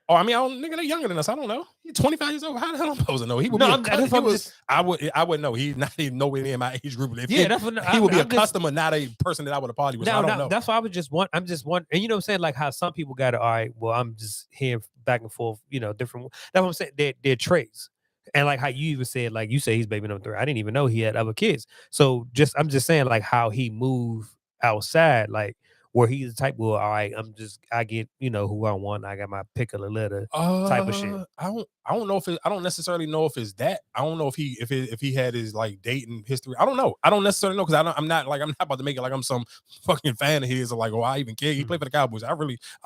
Oh, I mean, nigga, they're younger than us. I don't know. He's 25 years old. How the hell am I supposed to know? He would I wouldn't know. He's not even nowhere near my age group. He would be a customer, not a person that I would have party with. So I don't know. That's why I'm just one. And you know what I'm saying? Like how some people got it. All right, well, I'm just hearing back and forth, different. That's what I'm saying. They're traits. And like how you even said, like you say he's baby number 3. I didn't even know he had other kids. So I'm just saying like how he moved outside, like where he's the type, well, all right, I get, who I want. I got my pick of the litter type of shit. I don't necessarily know if it's that. I don't know if he had his like dating history. I don't know. I don't necessarily know, because I'm not about to make it like I'm some fucking fan of his or like, oh, I even care. He played for the Cowboys. I'm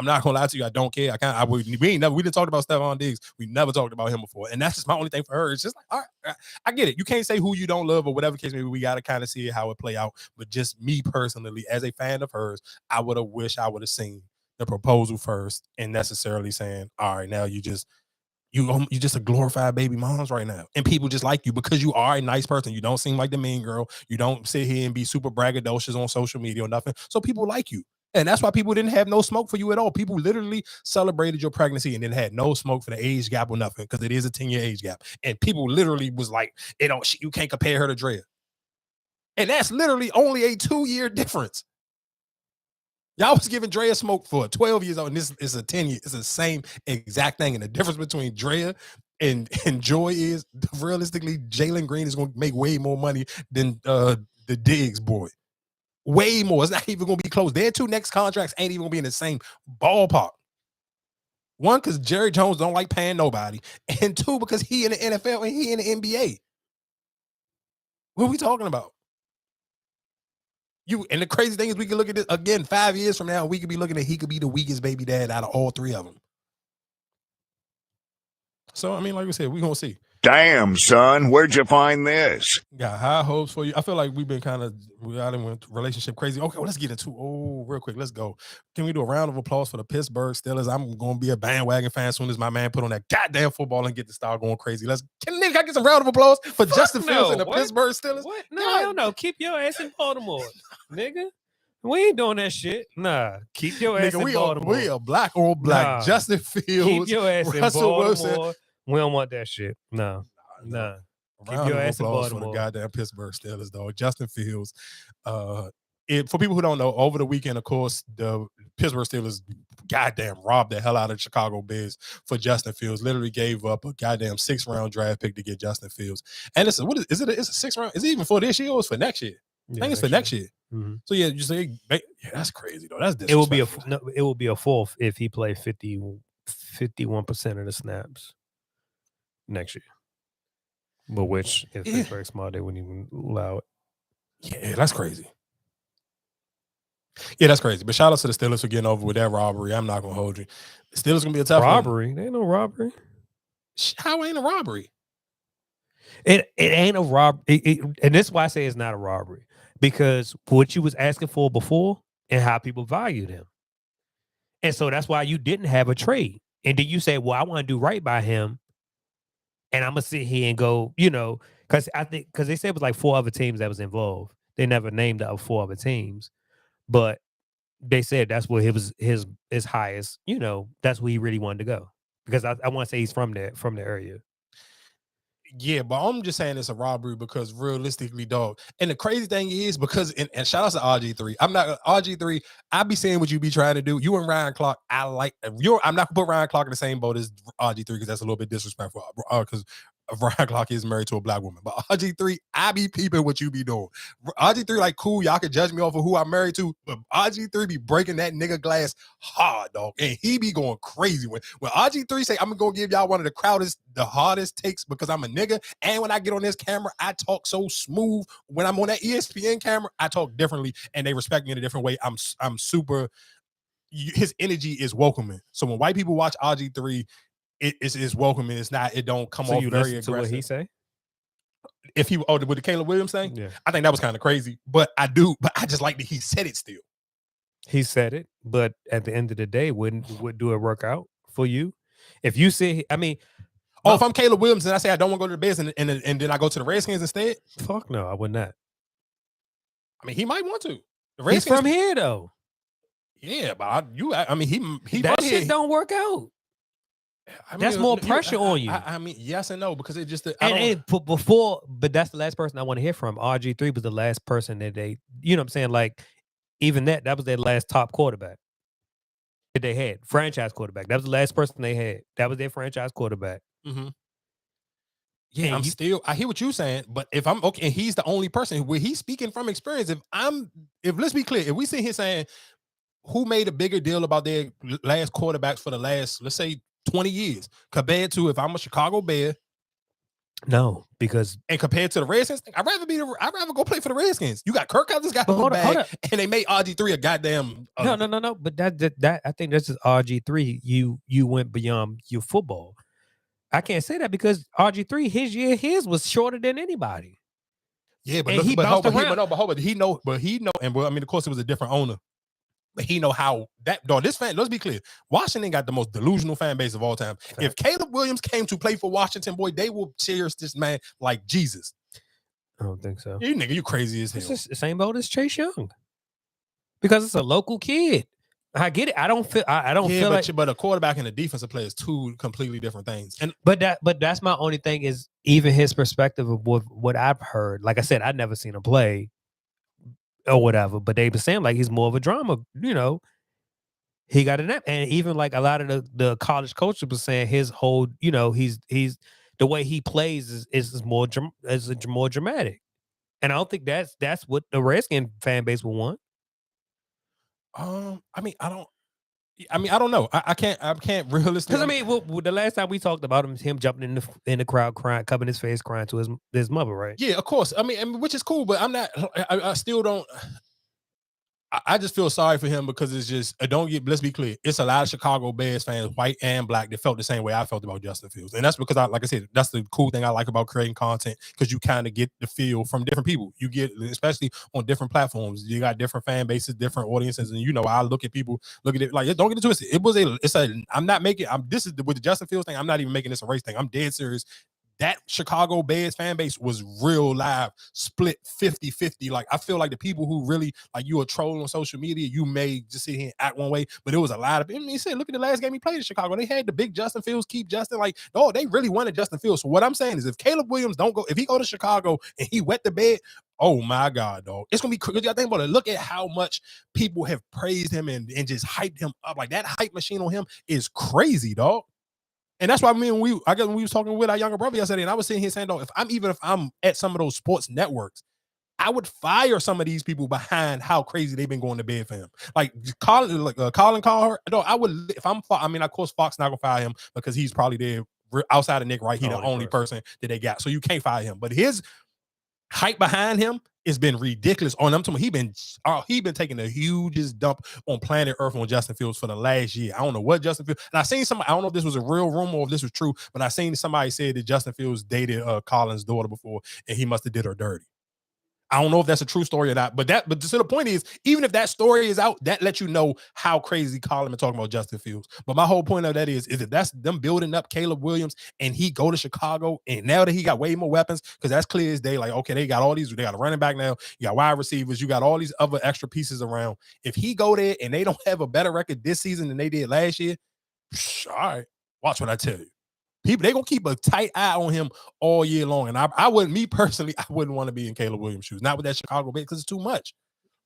not gonna lie to you. I don't care. We didn't talk about Stephon Diggs. We never talked about him before. And that's just my only thing for her. It's just like, all right, I get it. You can't say who you don't love or whatever case maybe. We got to kind of see how it play out. But just me personally, as a fan of hers, I would have wished I would have seen the proposal first and necessarily saying, all right, now you're just a glorified baby moms right now. And people just like you because you are a nice person. You don't seem like the mean girl. You don't sit here and be super braggadocious on social media or nothing. So people like you. And that's why people didn't have no smoke for you at all. People literally celebrated your pregnancy and then had no smoke for the age gap or nothing, because it is a 10-year age gap. And people literally was like, you can't compare her to Drea. And that's literally only a 2-year difference. Y'all was giving Drea smoke for 12 years old, and this is a 10-year. It's the same exact thing. And the difference between Drea and Joy is, realistically, Jalen Green is going to make way more money than the Diggs boy. Way more. It's not even going to be close. Their 2 next contracts ain't even going to be in the same ballpark. 1, because Jerry Jones don't like paying nobody. And 2, because he in the NFL and he in the NBA. What are we talking about? And the crazy thing is, we can look at this again 5 years from now. We could be looking at he could be the weakest baby dad out of all 3 of them. So I mean, like we said, we're gonna see. Damn, son, where'd you find this? Got high hopes for you. I feel like we've been we out in relationship crazy. Okay, well, let's get into real quick. Let's go. Can we do a round of applause for the Pittsburgh Steelers? I'm gonna be a bandwagon fan as soon as my man put on that goddamn football and get the style going crazy. Can I get some round of applause for Justin Fields and the Pittsburgh Steelers? What? No, hell no. Keep your ass in Baltimore, nigga. We ain't doing that shit. Nah, keep your ass in Baltimore. We are black or black. Nah. Justin Fields. Keep your ass in Baltimore. Wilson. We don't want that shit. Nah. Keep your ass in Baltimore. For the goddamn Pittsburgh Steelers, dog. Justin Fields. For people who don't know, over the weekend, of course, the Pittsburgh Steelers goddamn robbed the hell out of the Chicago Bears for Justin Fields. Literally gave up a goddamn 6th-round draft pick to get Justin Fields. And it's a 6th round? Is it even for this year or it's for next year? I think it's for next year. Mm-hmm. So yeah, you say, yeah, that's crazy though. That's disrespectful. It will be a 4th if he played 51% of the snaps next year. But which, if it's very small, they wouldn't even allow it. Yeah, that's crazy. Yeah, that's crazy. But shout out to the Steelers for getting over with that robbery. I'm not gonna hold you. The Steelers gonna be a tough robbery. There ain't no robbery. How ain't a robbery? It ain't a robbery, and that's why I say it's not a robbery, because what you was asking for before and how people valued him, and so that's why you didn't have a trade. And then you say, "Well, I want to do right by him." And I'm gonna sit here and go, because they said it was like 4 other teams that was involved. They never named the 4 other teams, but they said that's where it was his highest. That's where he really wanted to go. because I want to say he's from the area. Yeah, but I'm just saying it's a robbery because realistically, dog. And the crazy thing is because and shout out to RG3. I'm not RG3. I be saying what you be trying to do. You and Ryan Clark, I'm not gonna put Ryan Clark in the same boat as RG3 because that's a little bit disrespectful. Because Ryan Clark is married to a black woman, but RG3, I be peeping what you be doing. RG3, like, cool, y'all can judge me off of who I'm married to, but RG3 be breaking that nigga glass hard, dog, and he be going crazy when RG3 say I'm gonna give y'all one of the hardest takes because I'm a nigga, and when I get on this camera, I talk so smooth. When I'm on that ESPN camera, I talk differently, and they respect me in a different way. I'm super. His energy is welcoming. So when white people watch RG3. It's welcoming. It's not. It don't come off very aggressive. What he say? If he with the Caleb Williams thing, yeah, I think that was kind of crazy. But I just like that he said it still. He said it, but at the end of the day, would do it work out for you? If you say, I mean, if I'm Caleb Williams and I say I don't want to go to the Bears and then I go to the Redskins instead, fuck no, I would not. I mean, he might want to. The Redskins, he's from here though. Yeah, but he that shit don't work out. That's more pressure on you. I mean, yes and no, because it just but that's the last person I want to hear from. RG3 was the last person that they, you know what I'm saying? Like, even that was their last top quarterback that they had. Franchise quarterback. That was the last person they had. That was their franchise quarterback. Mm-hmm. Yeah, I hear what you're saying, but if I'm okay, and he's the only person where he's speaking from experience. If let's be clear, if we sit here saying who made a bigger deal about their last quarterbacks for the last, let's say, 20 years compared to if I'm a Chicago Bear. No, because and compared to the Redskins, I'd rather go play for the Redskins. You got Kirk Cousins got the bag, and they made RG3 a goddamn. No. But that I think that's just RG3. You went beyond your football. I can't say that because RG3 his was shorter than anybody. Yeah, but he know, and well, I mean, of course, it was a different owner. But he know how that dog. This fan, let's be clear. Washington got the most delusional fan base of all time. If Caleb Williams came to play for Washington, boy, they will cherish this man like Jesus. I don't think so. You crazy as hell. It's just the same boat as Chase Young. Because it's a local kid. I get it. I don't feel but a quarterback and a defensive player is two completely different things. And but that's my only thing is even his perspective of what I've heard. Like I said, I'd never seen him play. Or whatever, but they were saying like he's more of a drama, you know. He got an and even like a lot of the college coaches was saying his whole, you know, he's the way he plays is more dramatic, and I don't think that's what the Redskin fan base will want. I don't know. I can't realistically. Because I mean, the last time we talked about him jumping in the crowd, crying, covering his face, crying to his mother, right? Yeah, of course. I mean, which is cool, but I'm not. I still don't. I just feel sorry for him because it's just let's be clear. It's a lot of Chicago Bears fans, white and black, that felt the same way I felt about Justin Fields. And that's because like I said, that's the cool thing I like about creating content, because you kind of get the feel from different people. You get, especially on different platforms, you got different fan bases, different audiences. And I look at people, look at it like, don't get it twisted. This is with the Justin Fields thing. I'm not even making this a race thing. I'm dead serious. That Chicago Bears fan base was real live, split 50-50. Like, I feel like the people who really, like, you a troll on social media, you may just sit here and act one way, but it was a lot of people. He said, look at the last game he played in Chicago. They had the big Justin Fields, keep Justin. Like, oh, they really wanted Justin Fields. So what I'm saying is if Caleb Williams if he go to Chicago and he wet the bed, oh my God, dog. It's going to be crazy. I think about it. Look at how much people have praised him and just hyped him up. Like, that hype machine on him is crazy, dog. And that's why when we was talking with our younger brother yesterday, and I was sitting here saying, if I'm at some of those sports networks, I would fire some of these people behind how crazy they've been going to bed for him. Like Colin Cowherd. No, I would, of course, Fox not gonna fire him because he's probably there outside of Nick Wright. He's the only person that they got, so you can't fire him. But his hype behind him has been ridiculous. On them, he been taking the hugest dump on planet Earth on Justin Fields for the last year. I don't know what Justin Fields. And I seen somebody. I don't know if this was a real rumor or if this was true, but I seen somebody said that Justin Fields dated Colin's daughter before, and he must have did her dirty. I don't know if that's a true story or not, but so the point is, even if that story is out, that lets you know how crazy Colin is talking about Justin Fields. But my whole point of that is if that's them building up Caleb Williams and he go to Chicago, and now that he got way more weapons, because that's clear as day, like, okay, they got a running back now, you got wide receivers, you got all these other extra pieces around. If he go there and they don't have a better record this season than they did last year, all right. Watch what I tell you. People, they gonna keep a tight eye on him all year long. And I wouldn't, me personally, I wouldn't want to be in Caleb Williams' shoes. Not with that Chicago base, because it's too much.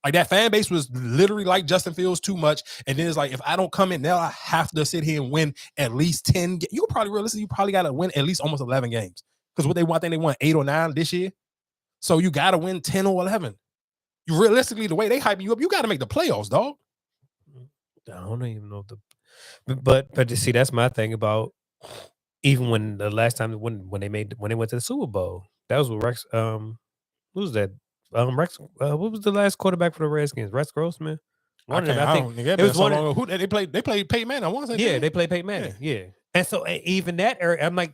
Like that fan base was literally like Justin Fields too much. And then it's like, if I don't come in now, I have to sit here and win at least 10. You probably realistically, you probably got to win at least almost 11 games. Because what they want, I think they won 8 or 9 this year. So you got to win 10 or 11. You realistically, the way they hype you up, you got to make the playoffs, dog. I don't even know but to see, that's my thing about even when the last time when they went to the Super Bowl, that was with Rex. Who was that? Rex. What was the last quarterback for the Redskins? Rex Grossman. One of them, I think it was one. Who they played? They played Peyton Manning. I want to say. Yeah, they played Peyton Manning. Yeah. And so even that era, I'm like,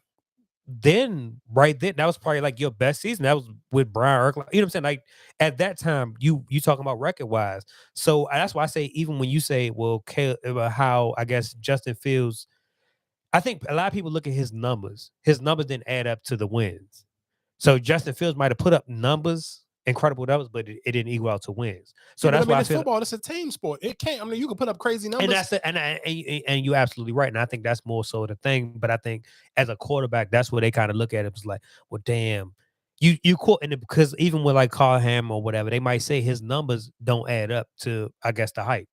then right then, that was probably like your best season. That was with Brian Urkel. You know what I'm saying? Like at that time, you talking about record wise. So that's why I say, even when you say, well, how I guess Justin Fields, I think a lot of people look at his numbers. His numbers didn't add up to the wins. So Justin Fields might have put up incredible numbers, but it didn't equal out to wins. So that's why I feel football. It's a team sport. It can't. I mean, you can put up crazy numbers, and you're absolutely right. And I think that's more so the thing. But I think as a quarterback, that's where they kind of look at it. It's like, well, damn, you caught in it, because even with like Carl Ham or whatever, they might say his numbers don't add up to, I guess, the hype.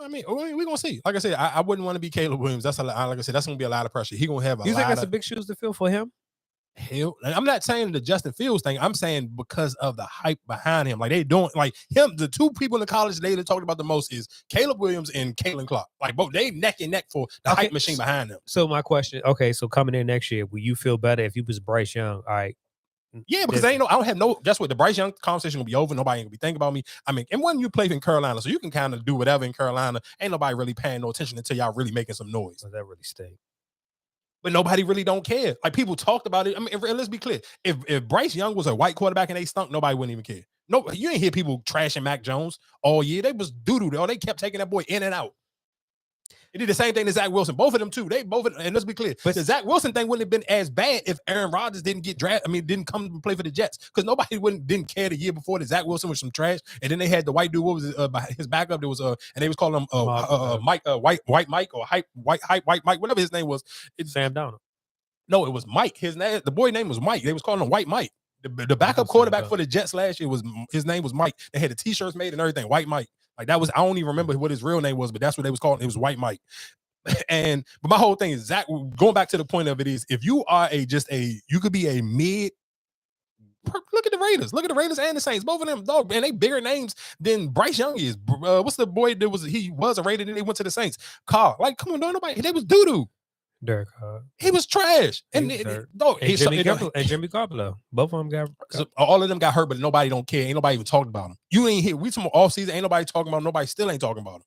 I mean, we're gonna see. Like I said, I wouldn't want to be Caleb Williams. Like I said, that's gonna be a lot of pressure. He gonna have a lot. You think that's a big shoes to fill for him? Hell, I'm not saying the Justin Fields thing. I'm saying because of the hype behind him. Like they don't like him. The two people in the college they talked about the most is Caleb Williams and Caitlin Clark. Like both, they neck and neck for the hype machine behind them. So my question, so coming in next year, will you feel better if you was Bryce Young? All right. Yeah, because I don't have no. Guess what? The Bryce Young conversation gonna be over. Nobody ain't gonna be thinking about me. I mean, and when you play in Carolina, so you can kind of do whatever in Carolina. Ain't nobody really paying no attention until y'all really making some noise. Does that really stink? But nobody really don't care. Like people talked about it. I mean, let's be clear. If Bryce Young was a white quarterback and they stunk, nobody wouldn't even care. No, you ain't hear people trashing Mac Jones all year. They was doo-doo. They kept taking that boy in and out. They did the same thing to Zach Wilson. Both of them too. And let's be clear. But the Zach Wilson thing wouldn't have been as bad if Aaron Rodgers didn't get drafted. I mean, didn't come and play for the Jets, because nobody didn't care the year before that Zach Wilson was some trash. And then they had the white dude. What was his backup? There was and they was calling him Mike White Mike or White Mike, whatever his name was. It's Sam Donald. No, it was Mike. The boy name was Mike. They was calling him White Mike. The backup quarterback for the Jets last year his name was Mike. They had the t-shirts made and everything. White Mike. Like that was, I don't even remember what his real name was, but that's what they was calling. It was White Mike. But my whole thing is, Zach, going back to the point of it is, if you are you could be a mid. Look at the Raiders. Look at the Raiders and the Saints. Both of them, dog, man, they bigger names than Bryce Young is. What's the boy that he was a Raider, then he went to the Saints? Carl. Like, come on, nobody. They was doo-doo. Derek Carr. He was trash. And Jimmy Garoppolo. Both of them got all of them got hurt, but nobody don't care. Ain't nobody even talking about them. You ain't here. We talking off season. Ain't nobody talking about them. Nobody still ain't talking about them.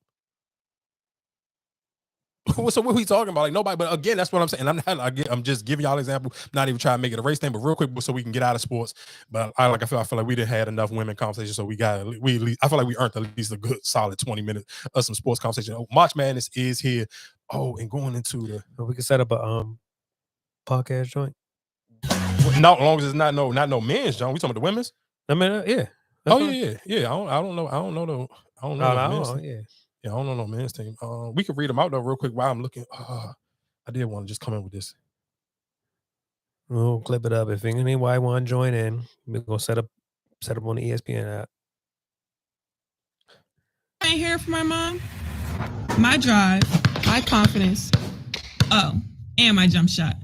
So what we talking about? Like nobody. But again, that's what I'm saying. I'm just giving y'all an example. Not even trying to make it a race thing, but real quick, so we can get out of sports. But I feel like we didn't had enough women conversation, so I feel like we earned at least a good solid 20 minutes of some sports conversation. March Madness is here. Oh, and going into we can set up a podcast joint. Not as long as it's not no men's joint. We talking about the women's. I mean, yeah. Oh yeah. I don't know. I don't know. Yeah, I don't know no men's team. We could read them out though real quick while I'm looking. I did want to just come in with this. We'll clip it up. If anybody want to join in, we're gonna set up on the ESPN app. I ain't hear from my mom. My drive, my confidence. Oh, and my jump shot.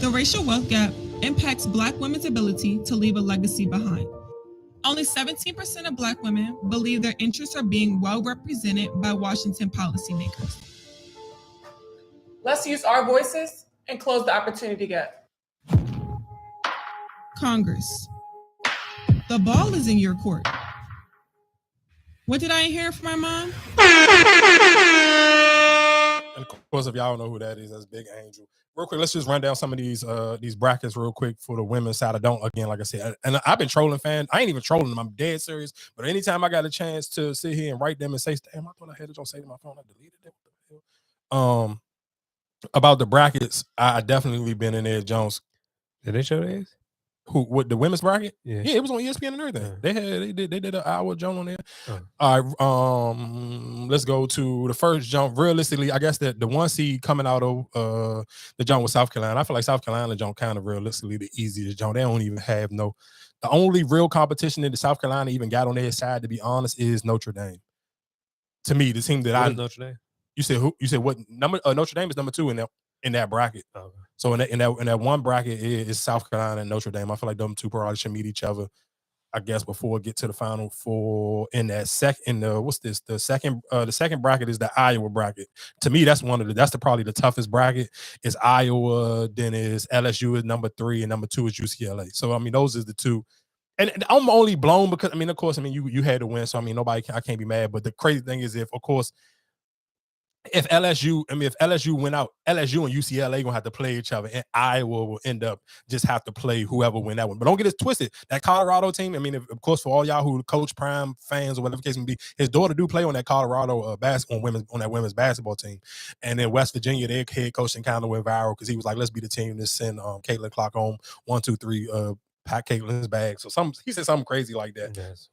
The racial wealth gap impacts Black women's ability to leave a legacy behind. Only 17% of Black women believe their interests are being well represented by Washington policymakers. Let's use our voices and close the opportunity gap. Congress. The ball is in your court. What did I hear from my mom? And of course, if y'all know who that is, that's Big Angel. Real quick, let's just run down some of these brackets real quick for the women's side. Again, like I said, and I've been trolling fans. I ain't even trolling them. I'm dead serious. But anytime I got a chance to sit here and write them and say, damn, I thought I had it on say to my phone. I deleted it. What the hell? About the brackets, I definitely been in there, Jones. Did they show theirs? Who with the women's bracket? Yeah. Yeah, it was on ESPN and everything. Yeah. They did an hour jump on there. All right, let's go to the first jump. Realistically, I guess that the one seed coming out of the jump with South Carolina. I feel like South Carolina jump kind of realistically the easiest jump. They don't even have the only real competition that the South Carolina even got on their side, to be honest, is Notre Dame. To me, the team that What is Notre Dame? You said who? You said what number? Notre Dame is number 2 in that bracket. Okay. So in that one bracket is South Carolina and Notre Dame. I feel like them two probably should meet each other, I guess, before it get to the Final Four. In that the second bracket is the Iowa bracket. To me, that's probably the toughest bracket. It's Iowa, then is LSU is number 3, and number 2 is UCLA. So I mean, those is the two. And I'm only blown because of course, you had to win, so I can't be mad. But the crazy thing is, if LSU went out, LSU and UCLA gonna have to play each other, and Iowa will end up just have to play whoever win that one. But don't get it twisted. That Colorado team, of course, for all y'all who Coach Prime fans or whatever the case may be, his daughter do play on that Colorado on that women's basketball team. And then West Virginia, their head coach kind of went viral because he was like, "Let's be the team to send Caitlin Clark home 1, 2, 3, pack Caitlin's bag." So he said something crazy like that. Yes.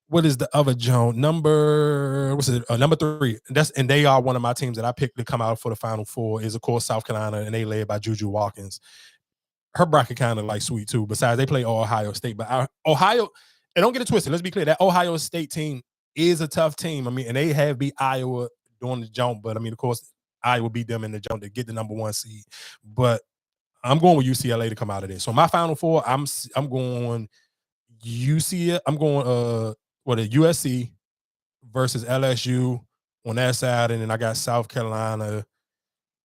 What is the other Joan? Number 3. And they are one of my teams that I picked to come out for the Final Four is, of course, South Carolina, and they led by Juju Watkins. Her bracket kind of like sweet too. Besides, they play Ohio State, but Ohio, and don't get it twisted. Let's be clear, that Ohio State team is a tough team. And they have beat Iowa during the jump, but of course, Iowa beat them in the jump to get the number 1 seed. But I'm going with UCLA to come out of this. So my Final Four, I'm going UCLA. I'm going USC versus LSU on that side, and then I got South Carolina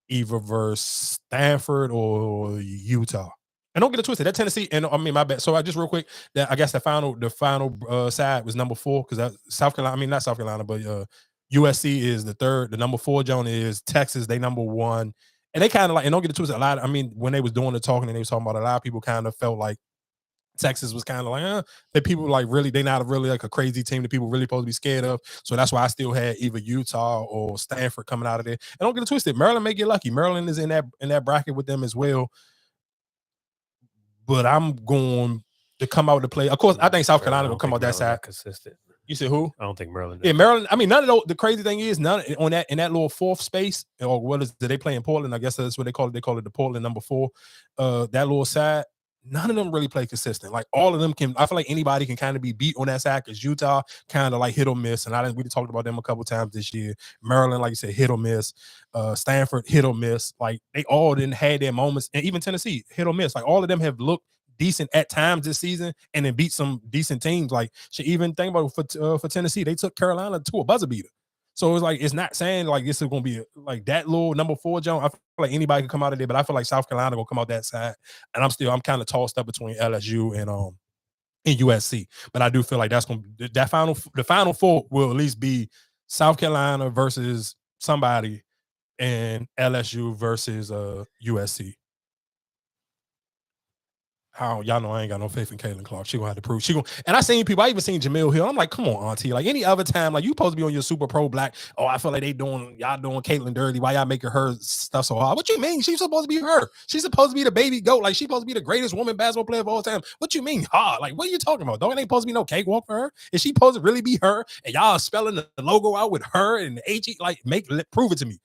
either versus Stanford or Utah. And don't get it twisted, that Tennessee, and my bad. So I just real quick, that I guess the final side was number 4 because that South Carolina, not South Carolina, but USC is the 3rd. The number 4 Joan is Texas. They number 1, and they kind of like, and don't get it twisted. A lot. When they was doing the talking and they was talking about, a lot of people kind of felt like Texas was kind of like, that people like really, they not really like a crazy team that people really supposed to be scared of. So that's why I still had either Utah or Stanford coming out of there. And don't get it twisted, Maryland may get lucky. Maryland is in that bracket with them as well. But I'm going to come out to play. Of course, I think South Carolina will come out that side. Consistent. You said who? I don't think Maryland. Yeah, Maryland. None of those. The crazy thing is, none on that in that little 4th space, or what is they play in Portland? I guess that's what they call it. They call it the Portland number 4. That little side. None of them really play consistent. Like all of them I feel like anybody can kind of be beat on that side because Utah kind of like hit or miss. And we talked about them a couple times this year. Maryland, like you said, hit or miss. Stanford, hit or miss. Like they all didn't have their moments. And even Tennessee, hit or miss. Like all of them have looked decent at times this season and then beat some decent teams. Like even think about for Tennessee, they took Carolina to a buzzer beater. So it's like, it's not saying like this is going to be like that little number 4 Joan. I feel like anybody can come out of there, but I feel like South Carolina will come out that side. And I'm kind of tossed up between LSU and USC. But I do feel like the Final Four will at least be South Carolina versus somebody and LSU versus USC. How y'all know I ain't got no faith in Caitlin Clark. She gonna have to prove. And I even seen Jamil Hill. I'm like, come on, Auntie. Like any other time, like you supposed to be on your super pro black. Oh, I feel like y'all doing Caitlin dirty. Why y'all making her stuff so hard? What you mean? She's supposed to be her. She's supposed to be the baby goat. Like she's supposed to be the greatest woman basketball player of all time. What you mean hard? Like what are you talking about? Don't it ain't supposed to be no cakewalk for her? Is she supposed to really be her? And y'all spelling the logo out with her and the H? Like prove it to me.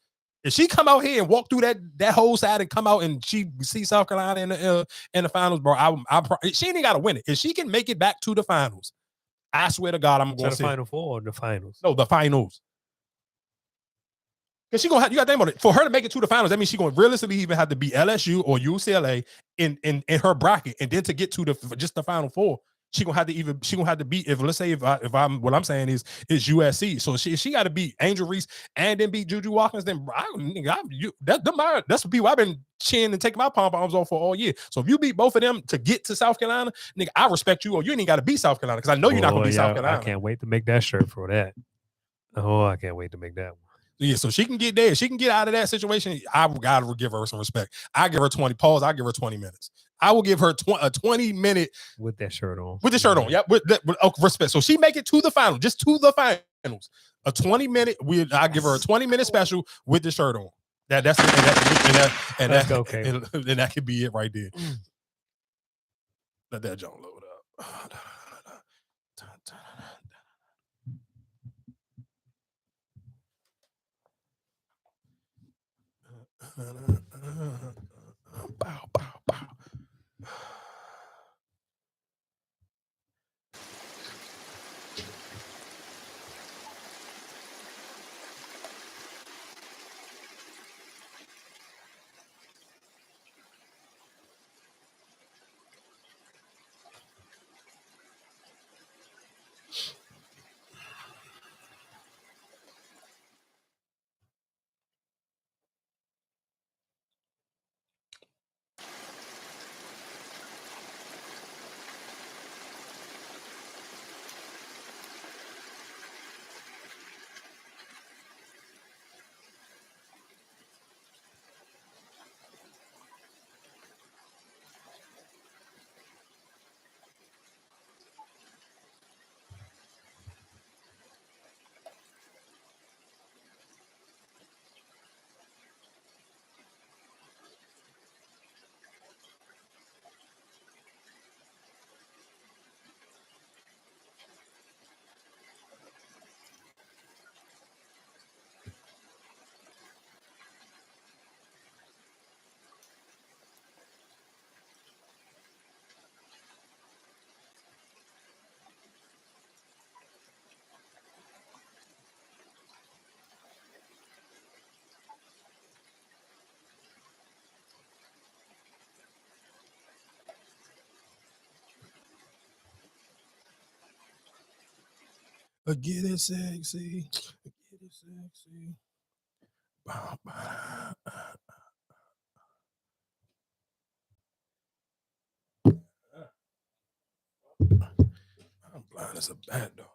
If she come out here and walk through that whole side and come out and she see South Carolina in the finals, bro, she ain't got to win it. If she can make it back to the finals, I swear to God, I'm going to the Final Four or the finals. No, the finals. Because you got to think about it. For her to make it to the finals, that means she's going to realistically even have to beat LSU or UCLA in her bracket, and then to get to just the Final Four. She gonna have to beat, if I'm what I'm saying is USC. So she got to beat Angel Reese and then beat Juju Watkins. Then that's what people I've been cheering and taking my pom-poms off for all year. So if you beat both of them to get to South Carolina, nigga, I respect you. Or you ain't got to beat South Carolina because I know you're not gonna beat South Carolina. I can't wait to make that shirt for that. Oh, I can't wait to make that one. Yeah, so she can get there. She can get out of that situation. I gotta give her some respect. I give her 20. Pause. I give her 20 minutes. I will give her a 20-minute with that shirt on. With the shirt on, yeah. With respect. So she make it to the final, just to the finals. A 20-minute. I give her a 20-minute special with the shirt on. That's okay. And that could be it right there. Let that junk load up. Bow, bow, bow. Get it sexy. Get it sexy. Bow, bow. I'm blind as a bat dog.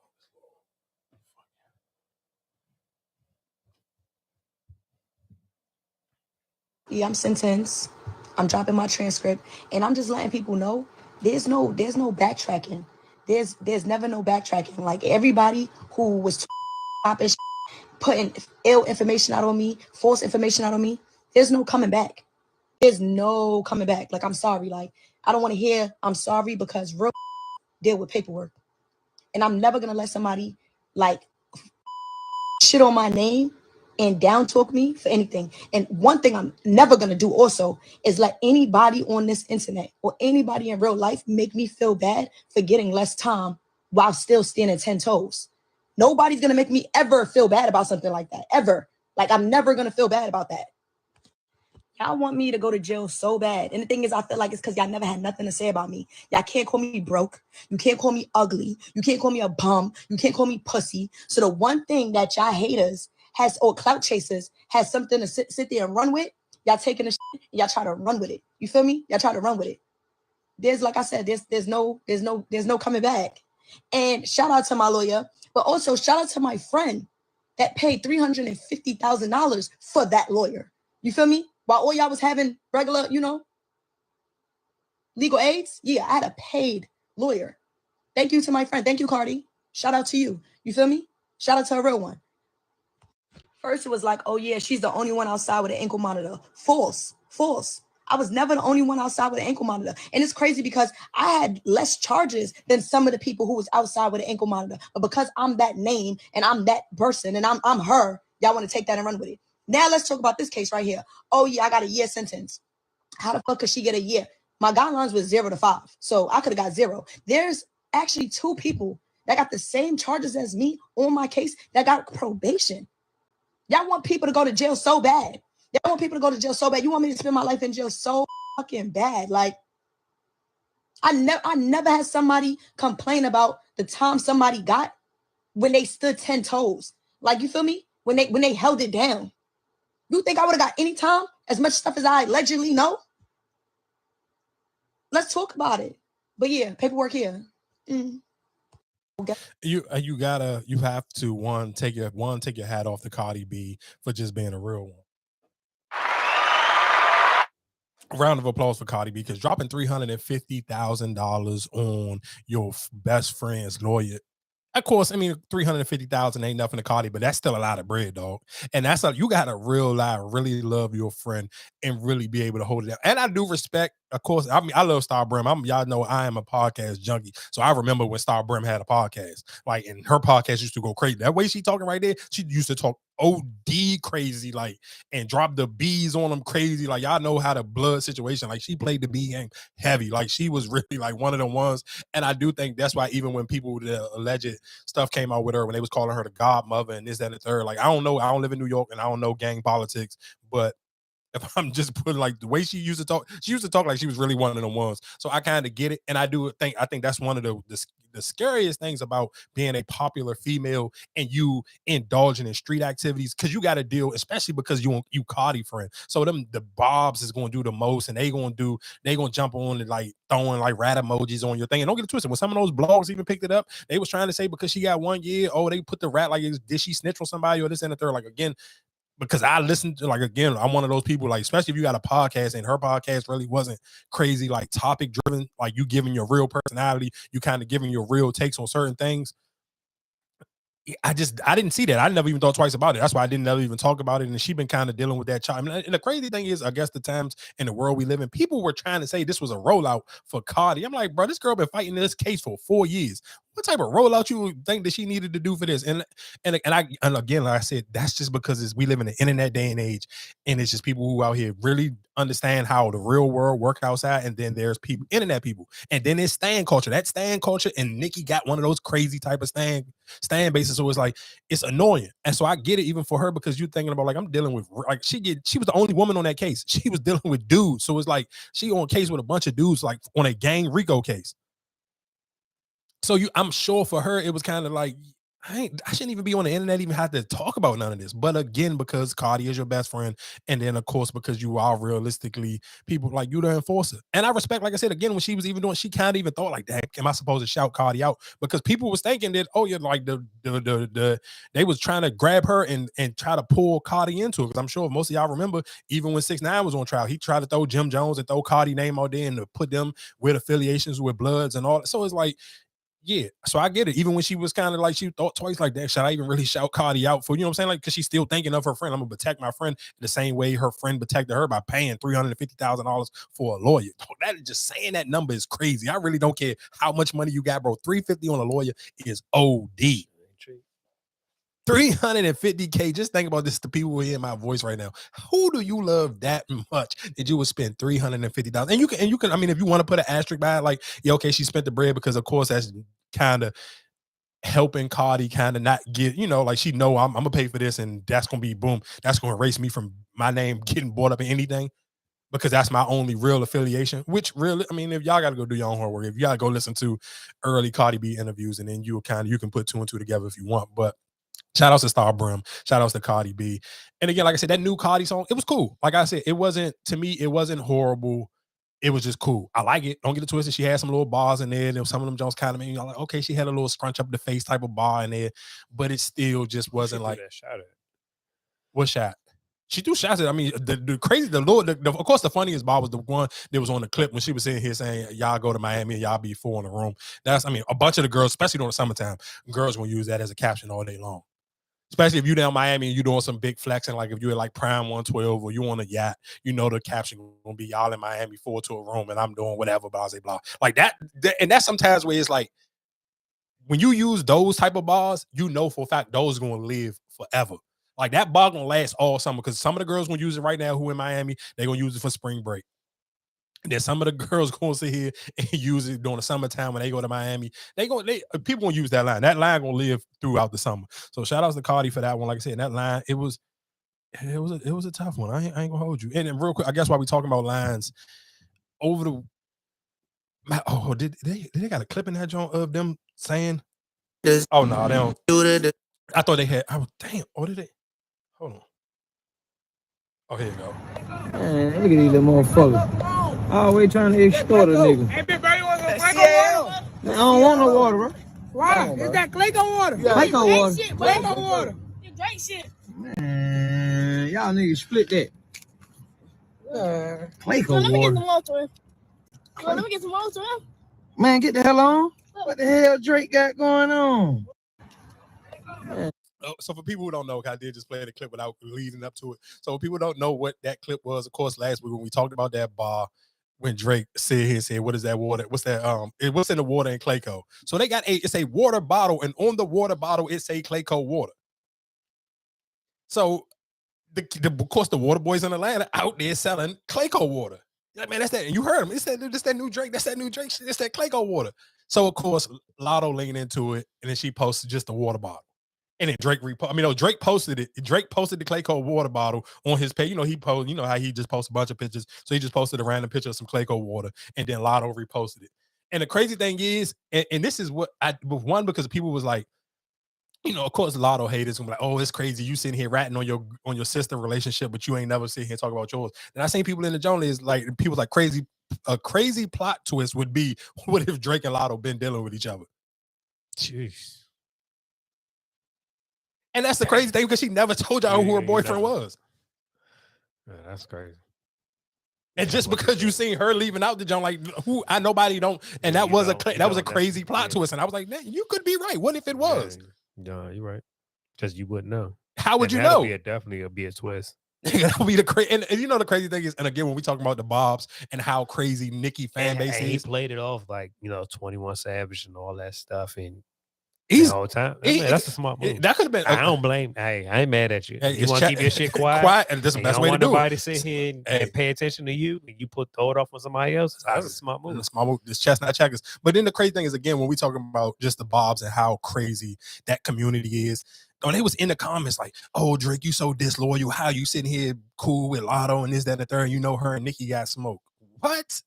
Yeah, I'm sentenced. I'm dropping my transcript, and I'm just letting people know there's no backtracking. There's never no backtracking. Like everybody who was putting ill information out on me, false information out on me, there's no coming back. There's no coming back. Like I'm sorry. Like I don't want to hear I'm sorry because real deal with paperwork, and I'm never gonna let somebody like shit on my name and down talk me for anything. And one thing I'm never going to do also is let anybody on this internet or anybody in real life make me feel bad for getting less time while still standing 10 toes. Nobody's going to make me ever feel bad about something like that, ever. Like I'm never going to feel bad about that. Y'all want me to go to jail so bad. And the thing is, I feel like it's because y'all never had nothing to say about me. Y'all can't call me broke. You can't call me ugly. You can't call me a bum. You can't call me pussy. So the one thing that y'all haters has, or clout chasers, has something to sit there and run with, y'all taking the shit and y'all try to run with it. You feel me? Y'all try to run with it. There's, like I said, there's no coming back. And shout out to my lawyer, but also shout out to my friend that paid $350,000 for that lawyer. You feel me? While all y'all was having regular, legal aids, yeah, I had a paid lawyer. Thank you to my friend. Thank you, Cardi. Shout out to you. You feel me? Shout out to a real one. First, it was like, oh, yeah, she's the only one outside with an ankle monitor. False. I was never the only one outside with an ankle monitor. And it's crazy because I had less charges than some of the people who was outside with an ankle monitor. But because I'm that name and I'm that person and I'm her, y'all want to take that and run with it. Now let's talk about this case right here. Oh, yeah, I got a year sentence. How the fuck could she get a year? My guidelines was 0 to 5. So I could have got 0. There's actually 2 people that got the same charges as me on my case that got probation. Y'all want people to go to jail so bad. Y'all want people to go to jail so bad. You want me to spend my life in jail so fucking bad. Like, I never had somebody complain about the time somebody got when they stood 10 toes. Like, you feel me? When they held it down. You think I would have got any time? As much stuff as I allegedly know? Let's talk about it. But yeah, paperwork here. Okay. You have to take your hat off to Cardi B for just being a real one. A round of applause for Cardi B, because dropping $350,000 on your best friend's lawyer. Of course, I mean, $350,000 ain't nothing to Cardi, but that's still a lot of bread, dog. And that's you gotta really love your friend and really be able to hold it down. And I do respect of course, I mean, I love Star Brim. Y'all know I am a podcast junkie. So I remember when Star Brim had a podcast, like, and her podcast used to go crazy. That way she talking right there, she used to talk OD crazy, like, and drop the B's on them crazy. Like, y'all know how the blood situation, like, she played the B game heavy. Like, she was really like one of the ones. And I do think that's why even when people, the alleged stuff came out with her, when they was calling her the godmother and this, that, and the third, like, I don't know. I don't live in New York and I don't know gang politics, but if I'm just putting like the way she used to talk like she was really one of the ones. So I kind of get it. And I think that's one of the scariest things about being a popular female and you indulging in street activities, because you got to deal, especially because you Cardi friend. So the Bobs is going to do the most, and they going to jump on and like throwing like rat emojis on your thing. And don't get it twisted, when some of those blogs even picked it up, they was trying to say because she got 1 year, oh, they put the rat, like, did she snitch on somebody or this and the third? Like, again, because I listened to, like, again, I'm one of those people, like, especially if you got a podcast and her podcast really wasn't crazy, like topic driven, like you giving your real personality, you kind of giving your real takes on certain things. I didn't see that. I never even thought twice about it. That's why I didn't ever even talk about it. And she been kind of dealing with that child. And the crazy thing is, I guess the times in the world we live in, people were trying to say this was a rollout for Cardi. I'm like, bro, this girl been fighting this case for 4 years. What type of rollout you think that she needed to do for this? And again, like I said, that's just because we live in the internet day and age, and it's just people who out here really understand how the real world work outside. And then there's people, internet people, and then there's stan culture. That stan culture, and Nicki got one of those crazy type of stan bases. So it's like, it's annoying. And so I get it even for her, because you're thinking about, like, I'm dealing with, like, she was the only woman on that case. She was dealing with dudes. So it's like she on a case with a bunch of dudes, like on a gang RICO case. So I'm sure for her, it was kind of like, I shouldn't even be on the internet, even have to talk about none of this. But again, because Cardi is your best friend, and then of course because you are realistically people like you, the enforcer. And I respect, like I said, again, when she was even doing, she kind of even thought like, that, am I supposed to shout Cardi out? Because people was thinking that, oh yeah, like they was trying to grab her and try to pull Cardi into it. Because I'm sure most of y'all remember, even when 6ix9ine was on trial, he tried to throw Jim Jones and throw Cardi name out there and to put them with affiliations with Bloods and all. So it's like, yeah, so I get it. Even when she was kind of like, she thought twice, like, that, should I even really shout Cardi out for, you know what I'm saying? Like, because she's still thinking of her friend. I'm gonna protect my friend the same way her friend protected her by paying $350,000 for a lawyer. That is just saying that number is crazy. I really don't care how much money you got, bro. $350 on a lawyer is OD. $350K. Just think about this, the people who hear my voice right now. Who do you love that much that you would spend $350? And you can, I mean, if you want to put an asterisk by it, like, yeah, okay, she spent the bread, because of course that's kind of helping Cardi kind of not get, you know, like, she know I'm gonna pay for this, and that's gonna be boom, that's gonna erase me from my name getting brought up in anything, because that's my only real affiliation. Which really, I mean, if y'all got to go do your own homework, if you got to go listen to early Cardi B interviews, and then you can put two and two together if you want. But shout outs to Star Brim. Shout outs to Cardi B. And again, like I said, that new Cardi song, it was cool. Like I said, it wasn't horrible. It was just cool. I like it. Don't get it twisted. She had some little bars in there. Some of them Jones kind of made me like, okay, she had a little scrunch up the face type of bar in there, but it still just wasn't like that shot. What shot? She threw shots at. I mean, the crazy, of course, the funniest bar was the one that was on the clip when she was sitting here saying, y'all go to Miami and y'all be 4 in the room. That's, I mean, a bunch of the girls, especially during the summertime, girls will use that as a caption all day long. Especially if you down Miami and you doing some big flexing, like if you're at like Prime 112 or you on a yacht, you know the caption gonna be y'all in Miami 4 to a room and I'm doing whatever, blah, blah, blah. Like that, and that's sometimes where it's like, when you use those type of bars, you know for a fact those are gonna live forever. Like that bar gonna last all summer, because some of the girls gonna use it right now who in Miami, they gonna use it for spring break. And then some of the girls gonna sit here and use it during the summertime when they go to Miami. People gonna use that line. That line gonna live throughout the summer. So shout outs to Cardi for that one. Like I said, that line, it was a tough one. I ain't gonna hold you. And then real quick, I guess while we talking about lines, did they got a clip in that joint of them saying this? Oh no, they don't do it. I thought they had. Damn. Oh, did they? Hold on. Oh, here you go. Man, look at these little motherfuckers. Always trying to extort a nigga. Hey, big bro, you want some Clayco water? Man, I don't want no water, bro. Why? It's that Clayco water. Clayco water. Clayco water. You drink shit. Man, y'all niggas split that. Clayco water. Let me get some water. Man, get the hell on. What the hell Drake got going on? Man. So for people who don't know, I did just play the clip without leading up to it. So people don't know what that clip was. Of course, last week when we talked about that bar, when Drake said, what is that water? What's that? What's in the water in Clayco? So they got it's a water bottle, and on the water bottle, it say Clayco water. So of course the water boys in Atlanta out there selling Clayco water. Like, man, that's that. And you heard him. It's that new Drake. That's that new Drake. It's that Clayco water. So of course, Lotto leaned into it, and then she posted just the water bottle. And then Drake Drake posted it. Drake posted the Clayco water bottle on his page. He posted, how he just posts a bunch of pictures. So he just posted a random picture of some Clayco water, and then Lotto reposted it. And the crazy thing is, and this is what because people was like, of course, Lotto haters will be like, oh, it's crazy. You sitting here ratting on your sister relationship, but you ain't never sit here and talk about yours. And I seen people in the journal is like, people like a crazy plot twist would be, what if Drake and Lotto been dealing with each other? Jeez. And that's the crazy thing, because she never told y'all who her boyfriend was. Yeah, that's crazy. And just because you seen her leaving out the joint, like nobody don't, and that was a crazy plot twist. And I was like, man, you could be right. What if it was? No, you're right. Because you wouldn't know. How would you know? Definitely be a twist. That'll be the crazy. And the crazy thing is, and again, when we talk about the Bobs and how crazy Nicki fan base is, he played it off like 21 Savage and all that stuff, and he's the whole time. That's a smart move. That could have been. I don't blame. Hey, I ain't mad at you. Hey, you want to keep your shit quiet, and that's the best you way to do nobody it. To sit here and pay attention to you, and you throw it off on somebody else. That's a smart move. Smart move. It's chestnut checkers. But then the crazy thing is, again, when we talking about just the Bobs and how crazy that community is. Oh, they was in the comments like, oh, Drake, you so disloyal. How you sitting here cool with Lotto and this, that, and the third? Her and Nicki got smoked. What?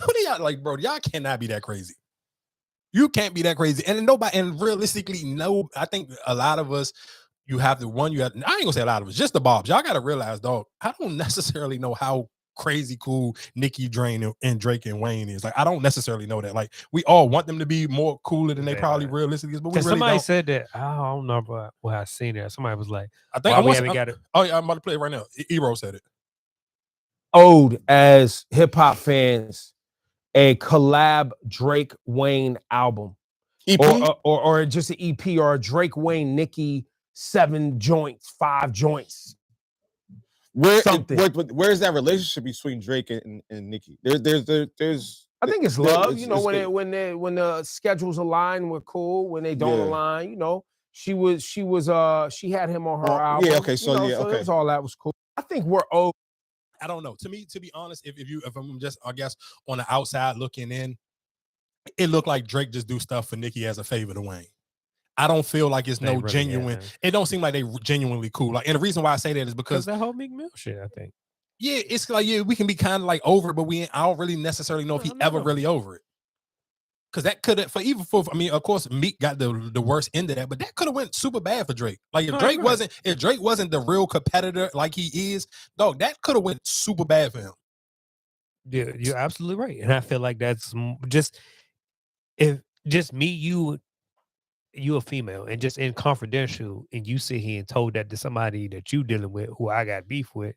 Who do y'all like, bro? Y'all cannot be that crazy. You can't be that crazy. And realistically, no, I think a lot of us, I ain't gonna say a lot of us, just the Bobs. Y'all got to realize, dog, I don't necessarily know how crazy cool Nicki, Drain, and Drake and Wayne is. Like, I don't necessarily know that. Like, we all want them to be more cooler than they probably realistically is, but we really somebody don't. said that. I don't know about what I seen there. Somebody was like, I think oh yeah, I'm about to play it right now. Ebro said it. Owed as hip hop fans a collab Drake Wayne album, EP? or just an EP, or a Drake Wayne Nicki 7 joints, 5 joints. Where's that relationship between Drake and Nicki? There's I think it's love. When the schedules align, we're cool. When they don't align, she had him on her album. Yeah, okay, so it was all that was cool. I think we're owed. I don't know. To be honest, if I'm just, I guess, on the outside looking in, it looked like Drake just do stuff for Nicki as a favor to Wayne. I don't feel like it's no really genuine. It don't seem like they genuinely cool. Like, and the reason why I say that is because that whole Meek Mill shit, I think. Yeah, it's like, we can be kind of like over it, but I don't really necessarily know if he ever really over it. Because that could have, of course, Meek got the worst end of that, but that could have went super bad for Drake. Like, if Drake wasn't the real competitor like he is, dog, that could have went super bad for him. Yeah, you're absolutely right, and I feel like that's just me, you a female, and just in confidential, and you sit here and told that to somebody that you dealing with, who I got beef with.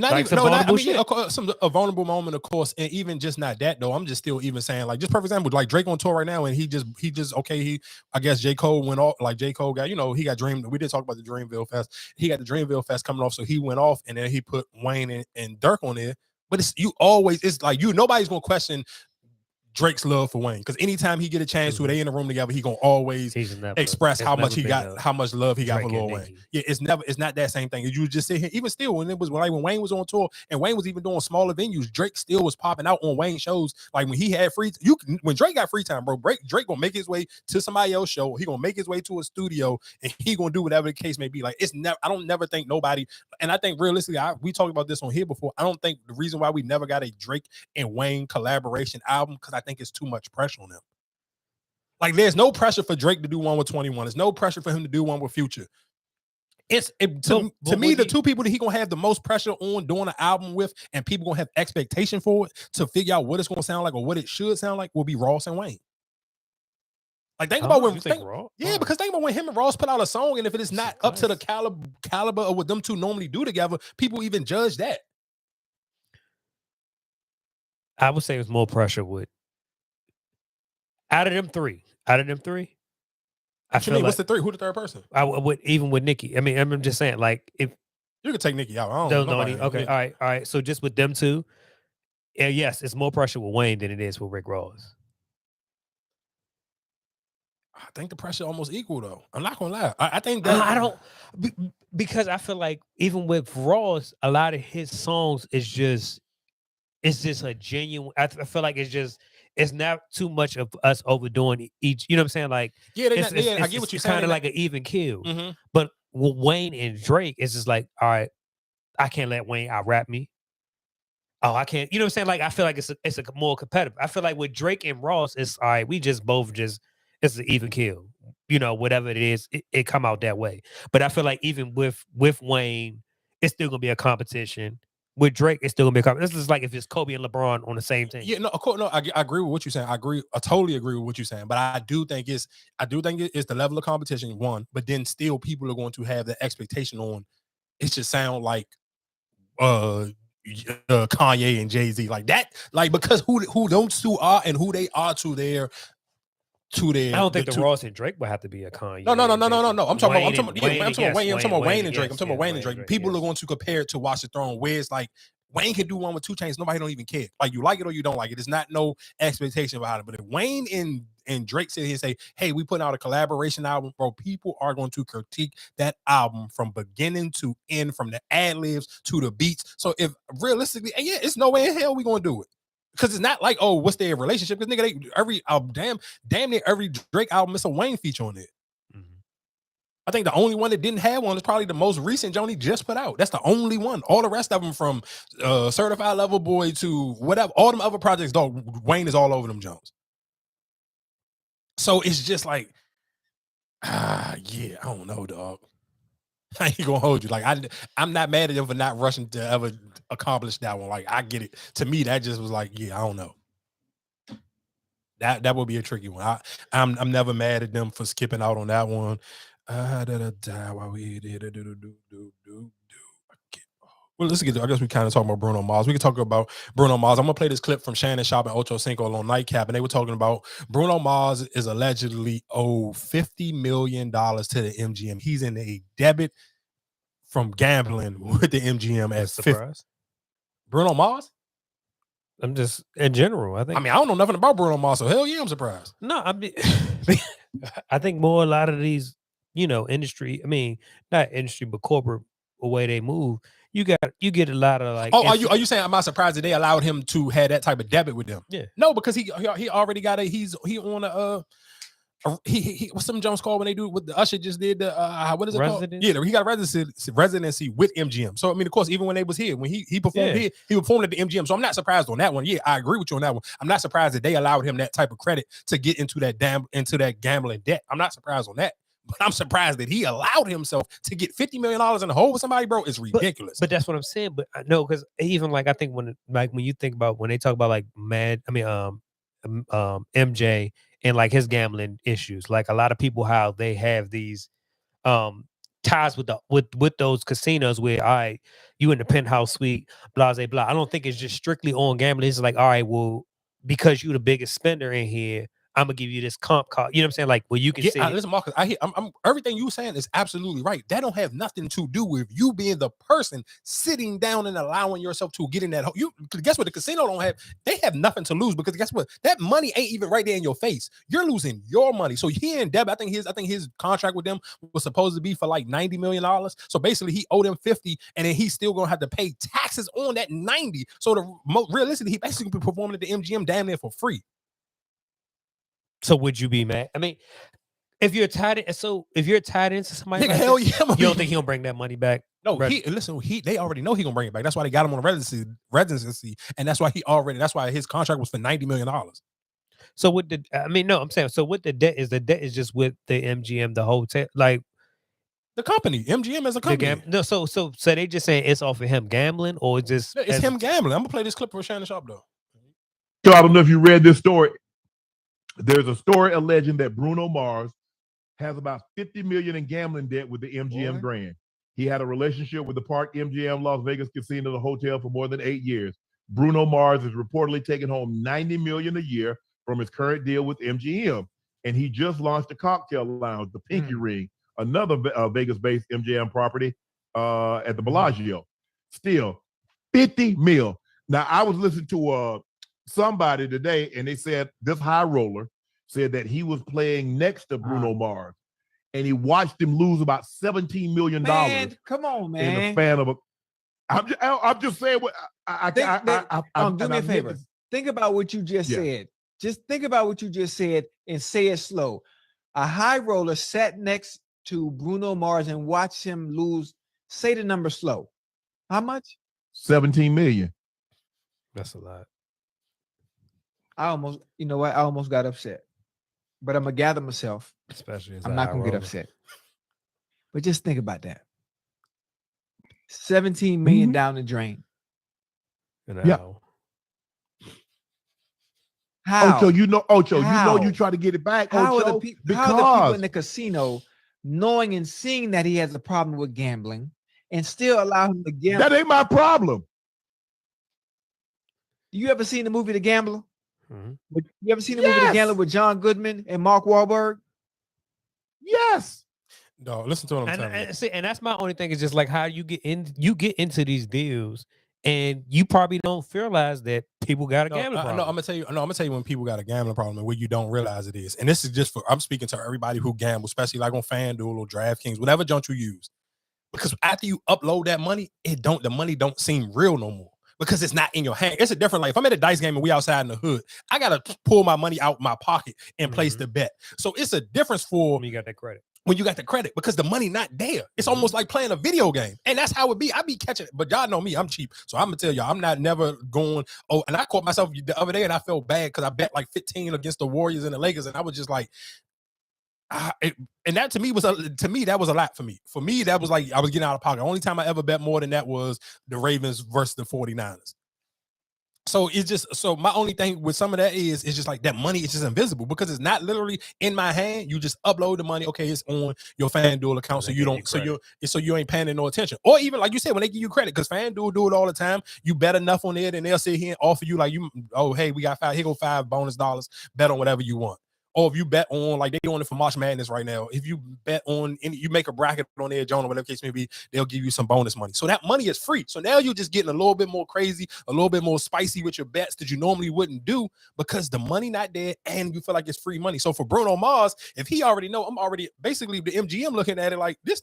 A vulnerable moment, of course, and even just not that though. I'm just still even saying, like, just for example, like Drake on tour right now, and he just I guess J. Cole went off, like J. Cole got, he got we did talk about the Dreamville Fest. He got the Dreamville Fest coming off, so he went off, and then he put Wayne and Dirk on there. But it's like nobody's gonna question Drake's love for Wayne, because anytime he get a chance to, they in the room together, he gonna always express how much love he got for Lil Wayne. Yeah, it's not that same thing. You just sit here, even still, when Wayne was on tour and Wayne was even doing smaller venues, Drake still was popping out on Wayne shows. Like, when he had when Drake got free time, bro, Drake gonna make his way to somebody else's show. He gonna make his way to a studio, and he gonna do whatever the case may be. Like, I don't never think nobody, and I think realistically, we talked about this on here before. I don't think the reason why we never got a Drake and Wayne collaboration album, because I think it's too much pressure on them. Like, there's no pressure for Drake to do one with 21. There's no pressure for him to do one with Future. To me, the two people that he gonna have the most pressure on doing an album with, and people gonna have expectation for it to figure out what it's gonna sound like or what it should sound like, will be Ross and Wayne. Like, think about because think about when him and Ross put out a song, and if it is not up to the caliber of what them two normally do together, people even judge that. I would say it was more pressure with out of them three. I feel like, what's the three? Who the third person? I would, even with Nicki. I mean, I'm just saying, like, if you could take Nicki out, I don't know any. Okay, all right. So just with them two, yes, it's more pressure with Wayne than it is with Rick Ross. I think the pressure almost equal though. I'm not gonna lie. I think that I don't because I feel like even with Ross, a lot of his songs is just a genuine. I feel like it's not too much of us overdoing each. You know what I'm saying? Like I get what you're saying. Kind of like an even kill. Mm-hmm. But with Wayne and Drake, it's just like, all right, I can't let Wayne out rap me. Oh, I can't. You know what I'm saying? Like I feel like it's a more competitive. I feel like with Drake and Ross, it's all right. We just both it's an even kill. You know, whatever it is, it come out that way. But I feel like even with Wayne, it's still gonna be a competition. With Drake, it's still gonna be a competition. This is like if it's Kobe and LeBron on the same team. Yeah, no, of course, no. I agree with what you're saying. I totally agree with what you're saying. But I do think it's the level of competition, one. But then still, people are going to have the expectation on. It should sound like Kanye and Jay-Z, like that, like because who those two are and who they are to their. I don't think the Ross and Drake would have to be a Kanye. No. I'm talking about Wayne and Drake. I'm talking about Wayne and Drake. Drake. People are going to compare it to Watch the Throne, where it's like Wayne can do one with 2 Chainz. Nobody don't even care. Like you like it or you don't like it. It's not no expectation about it. But if Wayne and Drake sit here and say, "Hey, we put out a collaboration album," bro, people are going to critique that album from beginning to end, from the ad libs to the beats. So if realistically, and yeah, it's no way in hell we gonna do it. Because it's not like, oh, what's their relationship? Because nigga, every damn near every Drake album is a Wayne feature on it. Mm-hmm. I think the only one that didn't have one is probably the most recent Johnny just put out. That's the only one. All the rest of them, from Certified Lover Boy to whatever, all them other projects, dog, Wayne is all over them Jones. So it's just like, yeah, I don't know, dog. I ain't gonna hold you. Like I'm not mad at them for not rushing to ever accomplish that one. Like I get it. To me, that just was like, yeah, I don't know. That would be a tricky one. I'm never mad at them for skipping out on that one. While we well, let's get to, I guess we kind of talking about Bruno Mars. We can talk about Bruno Mars. I'm gonna play this clip from Shannon Sharp and Ocho Cinco on Nightcap, and they were talking about Bruno Mars is allegedly owed $50 million to the MGM. He's in a debit from gambling with the MGM as surprise. Bruno Mars? I'm just in general. I think. I mean, I don't know nothing about Bruno Mars, so hell yeah, I'm surprised. No, I mean, I think more a lot of these, industry. I mean, not industry, but corporate, the way they move. You get a lot of like. Oh, are you saying am I surprised that they allowed him to have that type of debit with them? Yeah. No, because he already got he on a he what's some Jones called when they do what the Usher just did, the what is it called? Yeah, he got residency with MGM. So I mean, of course, even when they was here, when he performed here, he performed at the MGM. So I'm not surprised on that one. Yeah, I agree with you on that one. I'm not surprised that they allowed him that type of credit to get into that gambling debt. I'm not surprised on that. But I'm surprised that he allowed himself to get $50 million in the hole with somebody, bro. It's ridiculous. But that's what I'm saying. But no, because even like I think when you think about when they talk about like MJ and like his gambling issues, like a lot of people how they have these ties with those casinos where all right, you in the penthouse suite, blah blah blah. I don't think it's just strictly on gambling. It's like, all right, well, because you're the biggest spender in here, I'm gonna give you this comp card. You know what I'm saying? Like, well, you can see. Listen, Marcus, I'm everything you saying is absolutely right. That don't have nothing to do with you being the person sitting down and allowing yourself to get in that hole. You guess what? The casino don't have. They have nothing to lose because guess what? That money ain't even right there in your face. You're losing your money. So he in debt. I think his contract with them was supposed to be for like $90 million. So basically, he owed them 50, and then he's still gonna have to pay taxes on that 90. So realistically, he basically be performing at the MGM damn near for free. So would you be mad? I mean, if you're tied into somebody, hell yeah, you don't think he'll bring that money back? No, they already know he gonna bring it back. That's why they got him on residency, and that's why his contract was for $90 million. So with the, I'm saying, so with the debt is just with the MGM, the hotel, like the company, MGM as a company. So they just saying it's off of him gambling, or just it's him gambling. I'm gonna play this clip for Shannon Sharp though. So I don't know if you read this story. There's a story alleging that Bruno Mars has about $50 million in gambling debt with the MGM Grand. He had a relationship with the Park MGM Las Vegas Casino, the hotel, for more than 8 years. Bruno Mars is reportedly taking home $90 million a year from his current deal with MGM. And he just launched a cocktail lounge, the Pinky Ring, another Vegas-based MGM property at the Bellagio. Still, $50 million. Now, I was listening to somebody today, and they said this high roller said that he was playing next to Bruno Mars, and he watched him lose about $17 million. Man, come on, man. In the span of a. I'm just saying what do me a favor. Think about what you just said. Just think about what you just said and say it slow. A high roller sat next to Bruno Mars and watched him lose. Say the number slow. How much? 17 million. That's a lot. You know what? I almost got upset. But I'm gonna gather myself. Especially as I'm not gonna get upset. But just think about that. 17 million down the drain. Yeah. How? Ocho, you know you try to get it back. How Ocho, are the people in the casino knowing and seeing that he has a problem with gambling and still allow him to gamble? That ain't my problem. You ever seen the movie The Gambler? Mm-hmm. You ever seen the movie The Gambler with John Goodman and Mark Wahlberg? Yes. No, listen to what I'm telling you. See, and that's my only thing is just like how you get into these deals and you probably don't realize that people got a gambling problem. No, I'm gonna tell you when people got a gambling problem and where you don't realize it is. And this is just I'm speaking to everybody who gambles, especially like on FanDuel or DraftKings, whatever junk you use. Because after you upload that money, the money don't seem real no more. Because it's not in your hand. It's a different life. If I'm at a dice game and we outside in the hood, I gotta pull my money out my pocket and place the bet. So it's a difference for when you got that credit. When you got the credit, because the money not there. It's almost like playing a video game. And that's how it be. I be catching it. But y'all know me, I'm cheap. So I'm gonna tell y'all, I'm not never going, and I caught myself the other day and I felt bad because I bet like 15 against the Warriors and the Lakers, and I was just like, and that to me that was a lot for me. For me, that was like I was getting out of pocket. The only time I ever bet more than that was the Ravens versus the 49ers. So it's just my only thing with some of that is it's just like that money is just invisible because it's not literally in my hand. You just upload the money. Okay, it's on your FanDuel account, so you don't so you ain't paying no attention. Or even like you said, when they give you credit, because FanDuel do it all the time. You bet enough on it, and they'll sit here and offer you like hey, we got here go $5 bonus dollars. Bet on whatever you want. Or if you bet on, like they doing it for March Madness right now, if you bet on, you make a bracket on their John or whatever case may be, they'll give you some bonus money. So that money is free. So now you're just getting a little bit more crazy, a little bit more spicy with your bets that you normally wouldn't do because the money not there and you feel like it's free money. So for Bruno Mars, if he already know, I'm already basically the MGM looking at it like this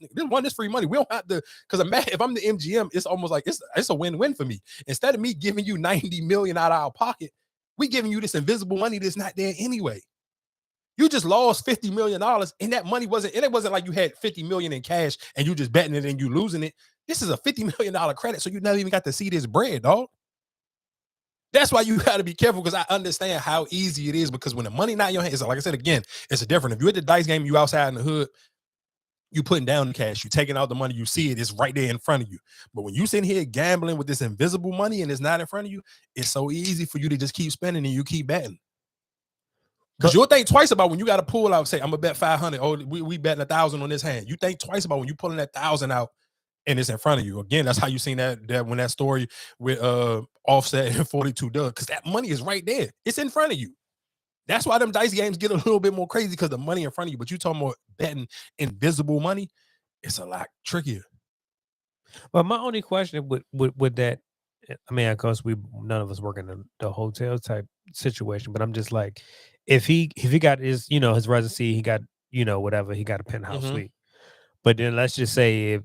free money. We don't have to, because if I'm the MGM, it's almost like it's a win-win for me. Instead of me giving you $90 million out of our pocket, we giving you this invisible money that's not there anyway. You just lost $50 million, and that money wasn't like you had $50 million in cash and you just betting it and you losing it. This is a $50 million credit, so you never even got to see this bread, dog. That's why you got to be careful, because I understand how easy it is, because when the money not in your hands, like I said again, it's a different. If you're at the dice game, you outside in the hood, you putting down the cash, you taking out the money, you see it's right there in front of you. But when you sitting here gambling with this invisible money and it's not in front of you, it's so easy for you to just keep spending and you keep betting. Because you'll think twice about when you got to pull out, say, I'm going to bet 500. Oh, we betting 1,000 on this hand. You think twice about when you pulling that 1,000 out and it's in front of you. Again, that's how you seen that when that story with Offset and 42 Doug, because that money is right there. It's in front of you. That's why them dice games get a little bit more crazy, because the money in front of you. But you talking about betting invisible money, it's a lot trickier. Well, my only question with that, I mean, of course, none of us work in the hotel type situation, but I'm just like, if he got his, his residency, he got, whatever, he got a penthouse suite. But then let's just say if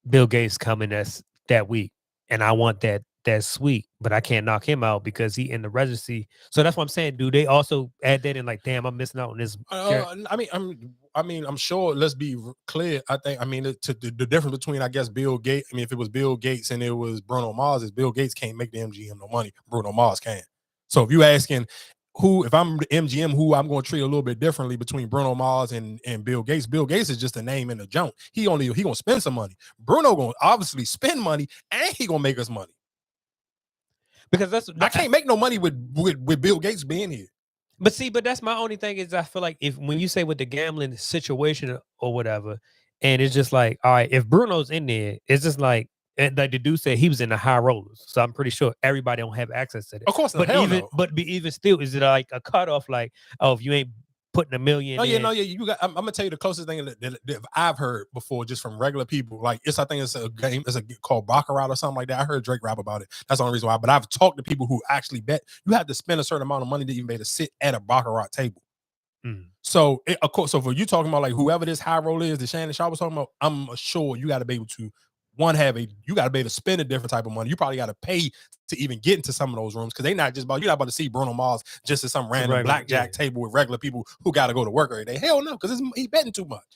Bill Gates coming that week and I want that suite, but I can't knock him out because he in the residency. So that's what I'm saying. Do they also add that in, like, damn, I'm missing out on this? I'm sure, let's be clear. The difference between, I guess, Bill Gates, if it was Bill Gates and it was Bruno Mars, is Bill Gates can't make the MGM no money. Bruno Mars can. So if you asking if I'm the MGM, who I'm going to treat a little bit differently between Bruno Mars and Bill Gates. Bill Gates is just a name in the junk. He going to spend some money. Bruno going to obviously spend money, and he going to make us money. Because I can't make no money with Bill Gates being here. But that's my only thing is I feel like when you say with the gambling situation or whatever, and it's just like, all right, if Bruno's in there, it's just like the dude said he was in the high rollers, so I'm pretty sure everybody don't have access to that. Of course, but even still, is it like a cutoff? Like, oh, if you ain't putting $1 million. No, yeah. You got. I'm gonna tell you the closest thing that I've heard before, just from regular people. Like I think it's a game. It's called Baccarat or something like that. I heard Drake rap about it. That's the only reason why. But I've talked to people who actually bet. You have to spend a certain amount of money to even be able to sit at a Baccarat table. So of course, so for you talking about like whoever this high roller is that Shannon Shaw was talking about, I'm sure you got to be able to you got to be able to spend a different type of money. You probably got to pay to even get into some of those rooms because they not just you're not about to see Bruno Mars just at some random blackjack table with regular people who got to go to work every day. Hell no, because he betting too much.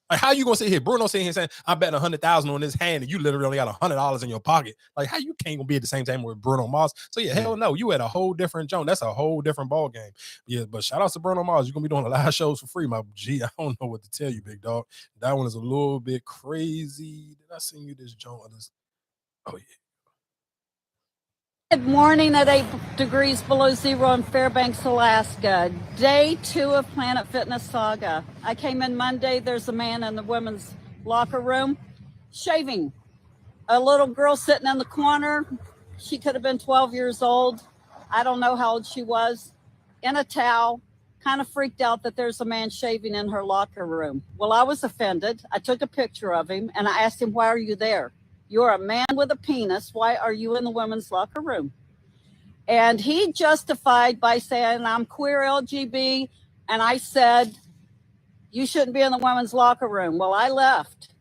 Like, how you gonna sit here? Bruno sitting here saying, I'm betting 100,000 on this hand, and you literally only got $100 in your pocket. Like, how you can't gonna be at the same time with Bruno Mars? So yeah, hell no, you at a whole different zone. That's a whole different ball game. Yeah, but shout out to Bruno Mars. You're gonna be doing a lot of shows for free, my G. I don't know what to tell you, big dog. That one is a little bit crazy. Did I send you this joint? Oh yeah. Good morning at 8 degrees below zero in Fairbanks, Alaska. Day 2 of Planet Fitness Saga. I came in Monday. There's a man in the women's locker room shaving. A little girl sitting in the corner. She could have been 12 years old. I don't know how old she was. In a towel. Kind of freaked out that there's a man shaving in her locker room. Well, I was offended. I took a picture of him and I asked him, why are you there? You're a man with a penis. Why are you in the women's locker room? And he justified by saying, I'm queer LGB. And I said, you shouldn't be in the women's locker room. Well, I left.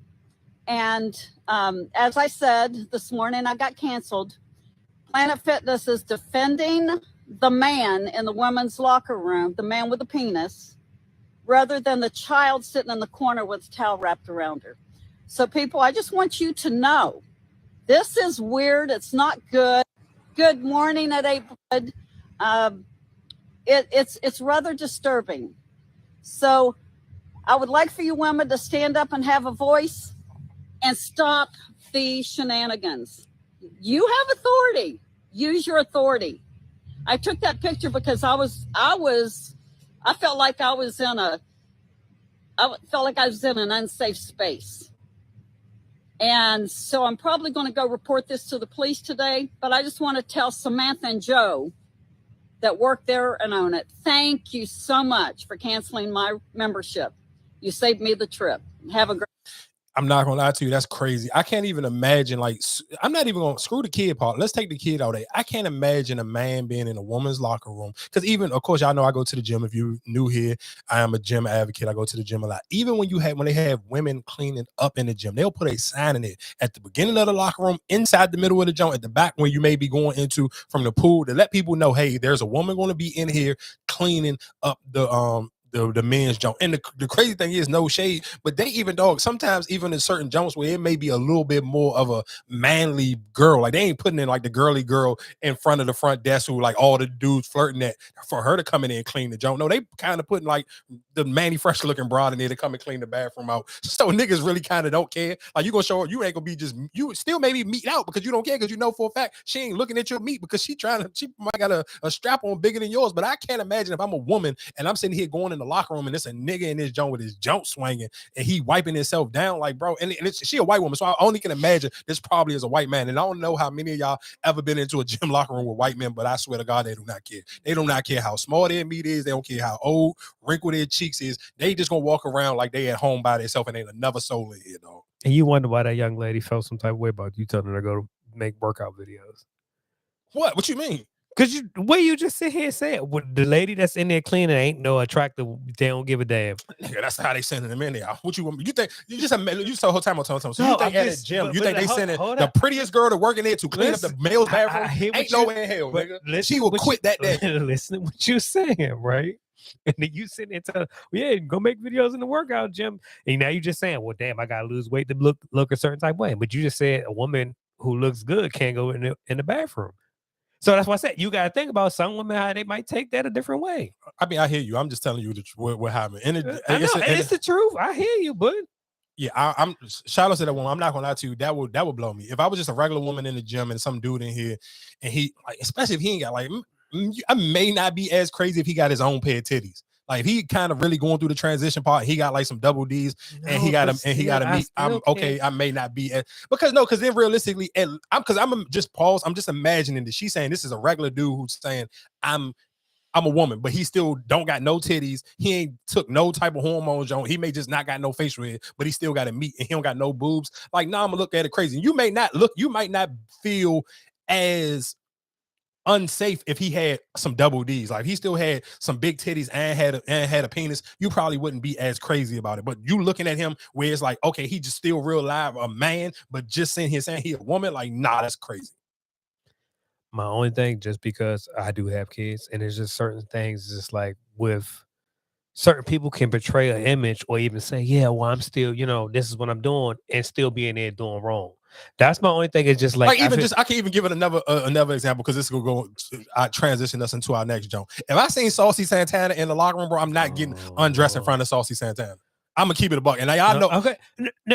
And as I said this morning, I got canceled. Planet Fitness is defending the man in the women's locker room, the man with the penis, rather than the child sitting in the corner with a towel wrapped around her. So people, I just want you to know, this is weird. It's not good. Good morning at 8. It's rather disturbing. So I would like for you women to stand up and have a voice and stop the shenanigans. You have authority. Use your authority. I took that picture because I felt like I was in an unsafe space. And so I'm probably going to go report this to the police today, but I just want to tell Samantha and Joe that work there and own it, thank you so much for canceling my membership. You saved me the trip. Have a great. I'm not gonna lie to you, that's crazy. I can't even imagine, like, I'm not even gonna screw the kid part. Let's take the kid out there. I can't imagine a man being in a woman's locker room. Because even, of course, y'all know I go to the gym. If you're new here, I am a gym advocate. I go to the gym a lot. Even when they have women cleaning up in the gym, they'll put a sign in it at the beginning of the locker room, inside the middle of the gym, at the back where you may be going into from the pool, to let people know, hey, there's a woman gonna be in here cleaning up the men's jump. And the crazy thing is, no shade, but they even, sometimes even in certain jumps where it may be a little bit more of a manly girl, like they ain't putting in like the girly girl in front of the front desk who like all the dudes flirting at for her to come in and clean the jump. No, they kind of putting like the Manny Fresh looking broad in there to come and clean the bathroom out. So niggas really kind of don't care. Like, you gonna show her, you ain't gonna be just, you still maybe meet out because you don't care, because you know for a fact she ain't looking at your meat because she might got a strap on bigger than yours. But I can't imagine if I'm a woman and I'm sitting here going in the locker room and it's a nigga in this joint with his junk swinging and he wiping himself down, like, bro, and she a white woman, so I only can imagine this probably is a white man. And I don't know how many of y'all ever been into a gym locker room with white men, but I swear to God, they do not care. They do not care how small their meat is. They don't care how old, wrinkled their cheeks is. They just gonna walk around like they at home by themselves and ain't another soul in here, dog. And you wonder why that young lady felt some type of way about you telling her to go make workout videos. What you mean? Because you just sit here and say it. Well, the lady that's in there cleaning ain't no attractive. They don't give a damn. Nigga, that's how they sending them in there. What you want? You think you just the whole time. So you think at a gym, you think they sending the prettiest girl to work in there to clean up the male's bathroom? Ain't no way in hell, nigga. She will quit that day. Listen to what you're saying, right? And then you sitting there telling, yeah, go make videos in the workout gym. And now you're just saying, well, damn, I gotta lose weight to look a certain type of way. But you just said a woman who looks good can't go in the bathroom. So that's why I said you got to think about some women, how they might take that a different way. I mean, I hear you. I'm just telling you what happened. It's the truth. I hear you, but yeah, I'm shout out to that woman. I'm not gonna lie to you. That would blow me. If I was just a regular woman in the gym and some dude in here, and he, like, especially if he ain't got, like, I may not be as crazy if he got his own pair of titties. Like, if he kind of really going through the transition part, he got like some double D's, and he got a meet. I'm okay. I may not be because then realistically, I'm just imagining that she's saying this is a regular dude who's saying I'm I'm a woman, but he still don't got no titties. He ain't took no type of hormones on. He may just not got no facial hair, but he still got a meat and he don't got no boobs. Like, nah, I'm gonna look at it crazy. You might not feel as unsafe if he had some double D's. Like, he still had some big titties and had a penis. You probably wouldn't be as crazy about it. But you looking at him where it's like, okay, he just still real live a man, but just sitting here saying he a woman, like, nah, that's crazy. My only thing, just because I do have kids, and there's just certain things, just like with certain people can portray an image or even say, yeah, well, I'm still, this is what I'm doing, and still being there doing wrong. That's my only thing. Is just like I can even give it another example, because this will go transition us into our next joke. If I seen Saucy Santana in the locker room, bro, I'm not getting undressed in front of Saucy Santana. I'm gonna keep it a buck, and y'all know. Okay,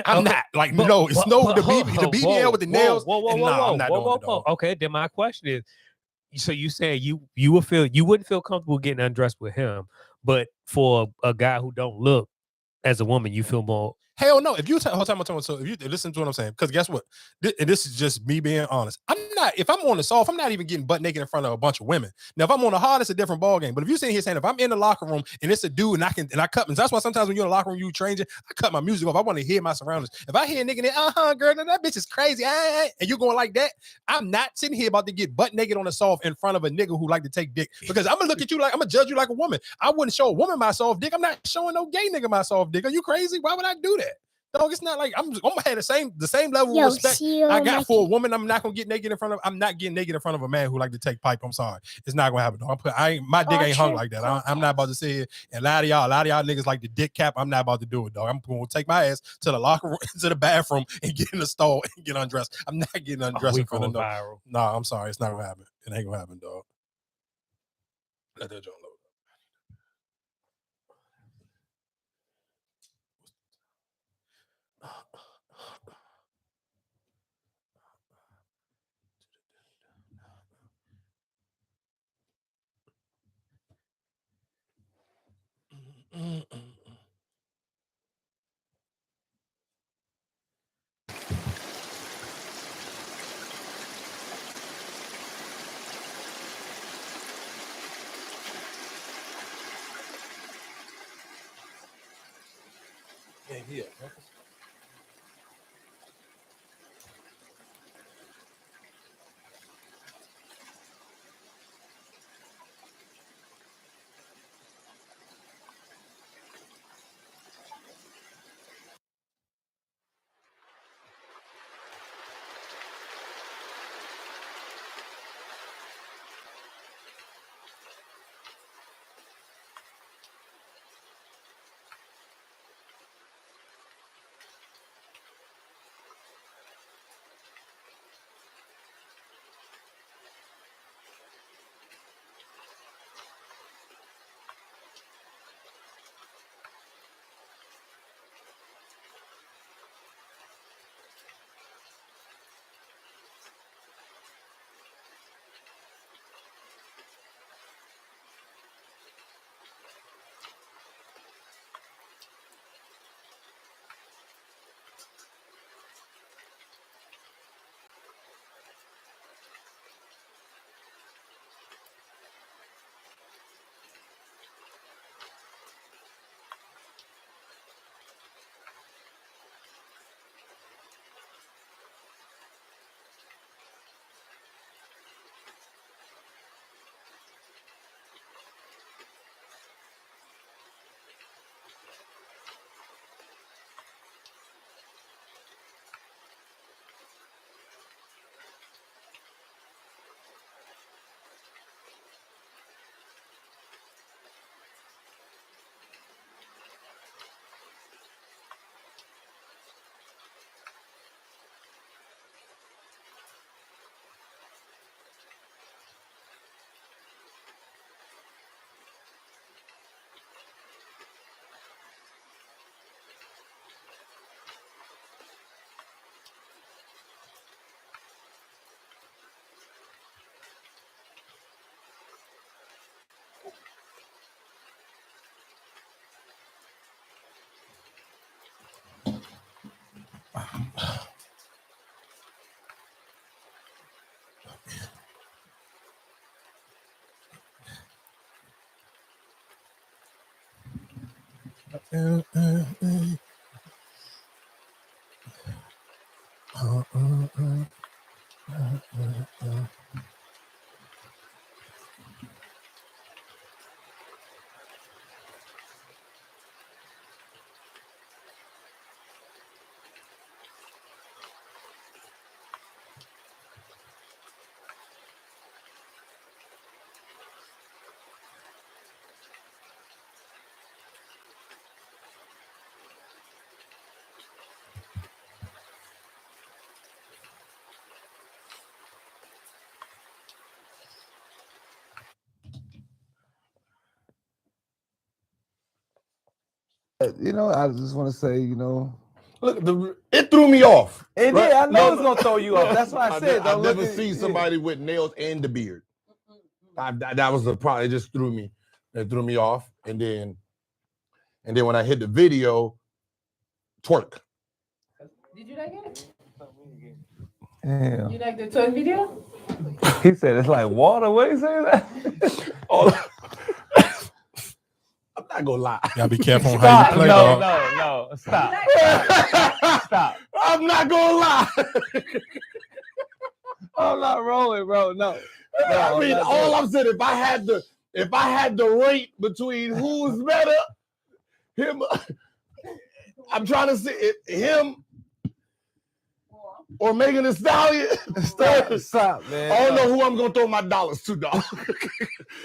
I'm not like the BBL with the nails. I'm not doing it. Okay, then my question is, so you saying you wouldn't feel comfortable getting undressed with him, but for a guy who don't look as a woman, you feel more. Hell no. If you so if you listen to what I'm saying, because guess what? This is just me being honest. If I'm on the soft, I'm not even getting butt naked in front of a bunch of women. Now, if I'm on the hard, it's a different ball game. But if you're sitting here saying, if I'm in the locker room and it's a dude and I cut, that's why sometimes when you're in the locker room, you changing, I cut my music off. I want to hear my surroundings. If I hear a nigga, girl, that bitch is crazy, and you're going like that, I'm not sitting here about to get butt naked on the soft in front of a nigga who like to take dick, because I'm gonna look at you like, I'm gonna judge you like a woman. I wouldn't show a woman my soft dick. I'm not showing no gay nigga my soft dick. Are you crazy? Why would I do that? Dog, it's not like I'm gonna have the same level of respect I got for a woman. I'm not gonna get naked in front of. I'm not getting naked in front of a man who like to take pipe. I'm sorry, it's not gonna happen. Dog. My dick ain't hung like that. I'm not about to sit here and lie to y'all. A lot of y'all niggas like the dick cap. I'm not about to do it, dog. I'm gonna take my ass to the locker room, to the bathroom, and get in the stall and get undressed. I'm not getting undressed in front of no. Nah, I'm sorry, it's not gonna happen. It ain't gonna happen, dog. Let that joke load. Yeah. You know, I just want to say, you know, Look, it threw me off. It right? did. I know it's gonna throw you off. That's why I said. I've never seen somebody with nails and the beard. That was the problem. It just threw me. It threw me off. And then when I hit the video, twerk. Did you not get it? Damn. You like the twerk video? He said it's like water. What he say that? I'm not gonna lie. Gotta be careful on how you play, dog. No. Stop. Stop. I'm not gonna lie. I'm not rolling, bro. No. I mean, all I'm saying, if I had the rate between who's better, him. I'm trying to say him or Megan Thee Stallion. Stop, man. I don't know who I'm gonna throw my dollars to, dog.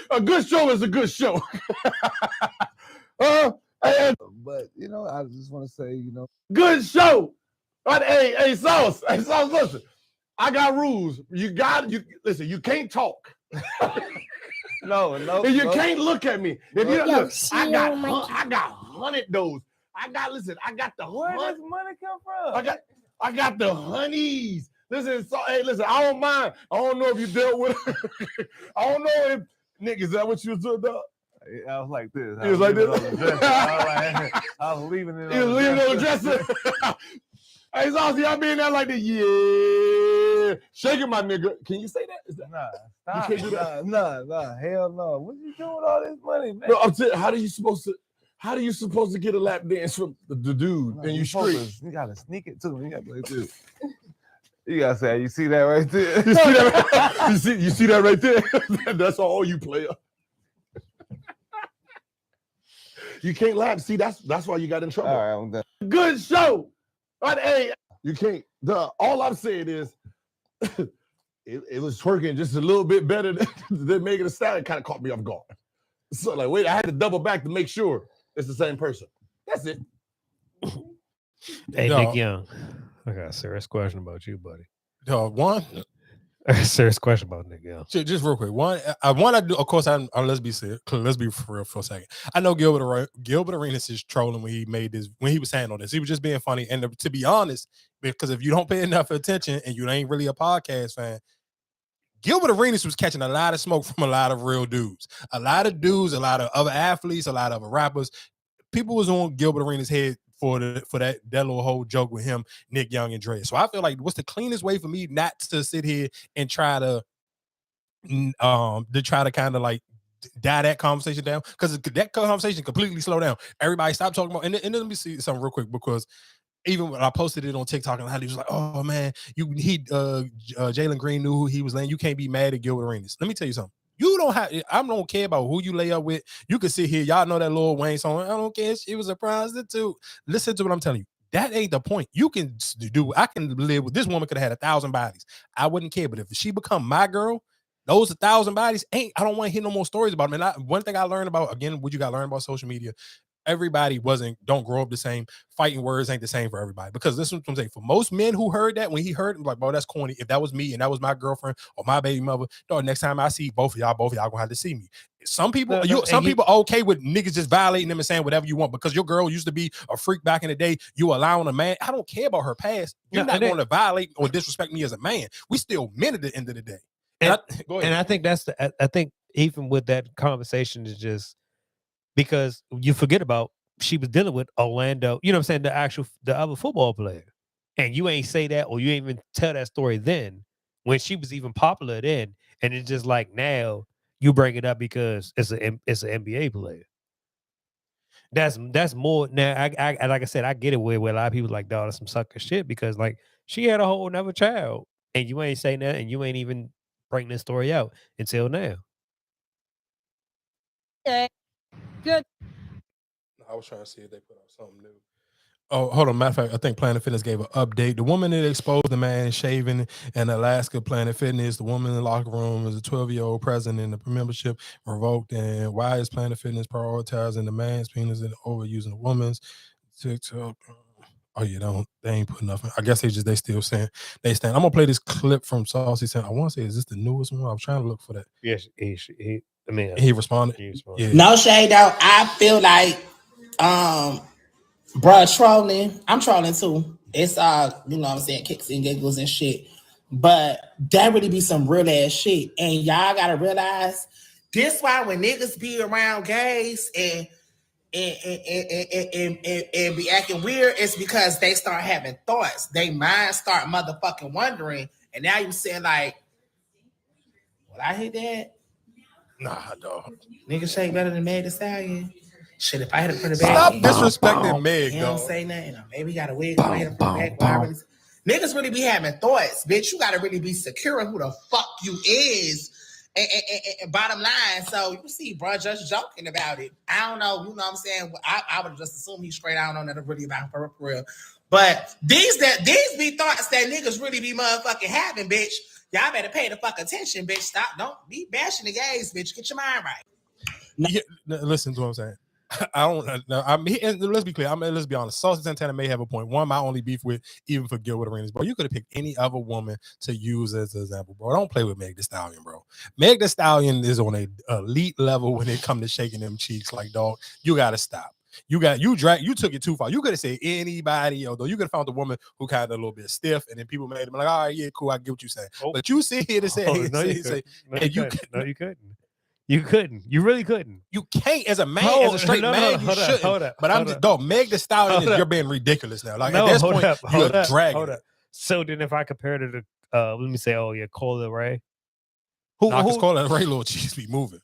A good show is a good show. But you know, I just want to say, you know, good show. But hey, Sauce, listen. I got rules. You listen. You can't talk. No. And you can't look at me. If you look, I got 100 those. I got the where does money come from? I got the honeys. Listen, listen, I don't mind. I don't know if you dealt with it. I don't know if Nick, is that what you was doing, dog? I was like this. He was like this. I was leaving it. He was leaving it on the dresser. Hey, Sauce, y'all being there like this? Yeah. Shaking my nigga. Can you say that? Nah, stop. You can't do that? Nah, hell no. What you doing with all this money, man? No, I'm saying, how are you supposed to get a lap dance from the dude and you street? You gotta sneak it to him. You gotta play this. You gotta say, you see that right there? You see that right, you see that right there? That's all you player. You can't laugh. See, that's why you got in trouble. All right, I'm done. Good show. But hey, you can't. All I'm saying is it was twerking just a little bit better than Megan Thee Stallion. Kind of caught me off guard. So like, wait, I had to double back to make sure it's the same person. That's it. Hey, Nick Young, I got a serious question about you, buddy. One. Serious question about Nick Young. Just real quick. I do. Of course, let's be serious. Let's be for real for a second. I know Gilbert Arenas is trolling when he was saying all this. He was just being funny. And to be honest, because if you don't pay enough attention and you ain't really a podcast fan, Gilbert Arenas was catching a lot of smoke from a lot of real dudes. A lot of dudes, a lot of other athletes, a lot of other rappers. People was on Gilbert Arenas' head for that little whole joke with him, Nick Young, and Dre. So I feel like what's the cleanest way for me not to sit here and try to kind of like die that conversation down, because that conversation completely slow down. Everybody stop talking about and let me see something real quick, because even when I posted it on TikTok and he was like, "Oh man, Jalen Green knew who he was laying. You can't be mad at Gilbert Arenas." Let me tell you something. I don't care about who you lay up with. You can sit here. Y'all know that Lil Wayne song. I don't care. It was a prostitute. Listen to what I'm telling you. That ain't the point. I can live with this woman. Could have had 1,000 bodies. I wouldn't care. But if she become my girl, those 1,000 bodies I don't want to hear no more stories about them. And one thing I learned about, again, what you got to learn about social media, everybody don't grow up the same. Fighting words ain't the same for everybody. Because this is what I'm saying. For most men who heard that, when he heard it, like, bro, that's corny. If that was me and that was my girlfriend or my baby mother, dog, next time I see both of y'all gonna have to see me. Some people are okay with niggas just violating them and saying whatever you want because your girl used to be a freak back in the day. You allowing a man. I don't care about her past. You're not going to violate or disrespect me as a man. We still men at the end of the day. And I think I think even with that conversation is just because you forget about she was dealing with Orlando, you know what I'm saying, the other football player. And you ain't say that, or you ain't even tell that story then when she was even popular then. And it's just like now you bring it up because it's an NBA player. That's more now. I like I said, I get it where a lot of people like, dog, that's some sucker shit because like she had a whole another child and you ain't saying that and you ain't even bring this story out until now. Okay. Good. I was trying to see if they put out something new. Oh, hold on. Matter of fact, I think Planet Fitness gave an update. The woman that exposed the man shaving in Alaska Planet Fitness, the woman in the locker room is a 12-year-old president and the membership revoked. And why is Planet Fitness prioritizing the man's penis and overusing the woman's? TikTok. Oh, you don't. They ain't put nothing. I guess they still saying they stand. I'm gonna play this clip from Saucy saying, I want to say, is this the newest one? I was trying to look for that. Yes, he He responded. Yeah. No shade out. I feel like bruh trolling. I'm trolling too. It's you know what I'm saying, kicks and giggles and shit. But that really be some real ass shit. And y'all gotta realize this why when niggas be around gays and be acting weird, it's because they start having thoughts. They mind start motherfucking wondering. And now you saying like, well, I hit that. Nah, dog. Nigga shake better than Meg Thee Stallion. Shit, if I had to put it Stop back. disrespecting Meg, He dog. don't say nothing. Maybe he got a wig. Niggas really be having thoughts, bitch. You gotta really be secure in who the fuck you is. And bottom line, so you see, bro, just joking about it. I don't know, you know what I'm saying? I would just assume he's straight. I don't know nothing really about for real. But these be thoughts that niggas really be motherfucking having, bitch. Y'all better pay the fuck attention, bitch. Stop, don't be bashing the gays, bitch. Get your mind right. Yeah, listen to what I'm saying. I don't know. Let's be clear. Let's be honest. Saucy Santana may have a point. One, my only beef with, even for Gilbert Arenas, bro, you could have picked any other woman to use as an example, bro. Don't play with Meg Thee Stallion, bro. Meg Thee Stallion is on a elite level when it comes to shaking them cheeks. Like, dog, you gotta stop. You took it too far. You could have said anybody, although you could have found the woman who kind of a little bit stiff, and then people made them like, all right, yeah, cool, I get what you're saying. But you sit here to say, you couldn't. You couldn't. You really couldn't. You can't as a man, as a straight man. You shouldn't. Hold up. But I'm just, dog, Meg Thee Stallion, you're being ridiculous now. Like at this point, you're dragging it. So then, if I compare it to, let me say, oh yeah, Cola Ray. Who's Cola Ray? Little cheese be moving.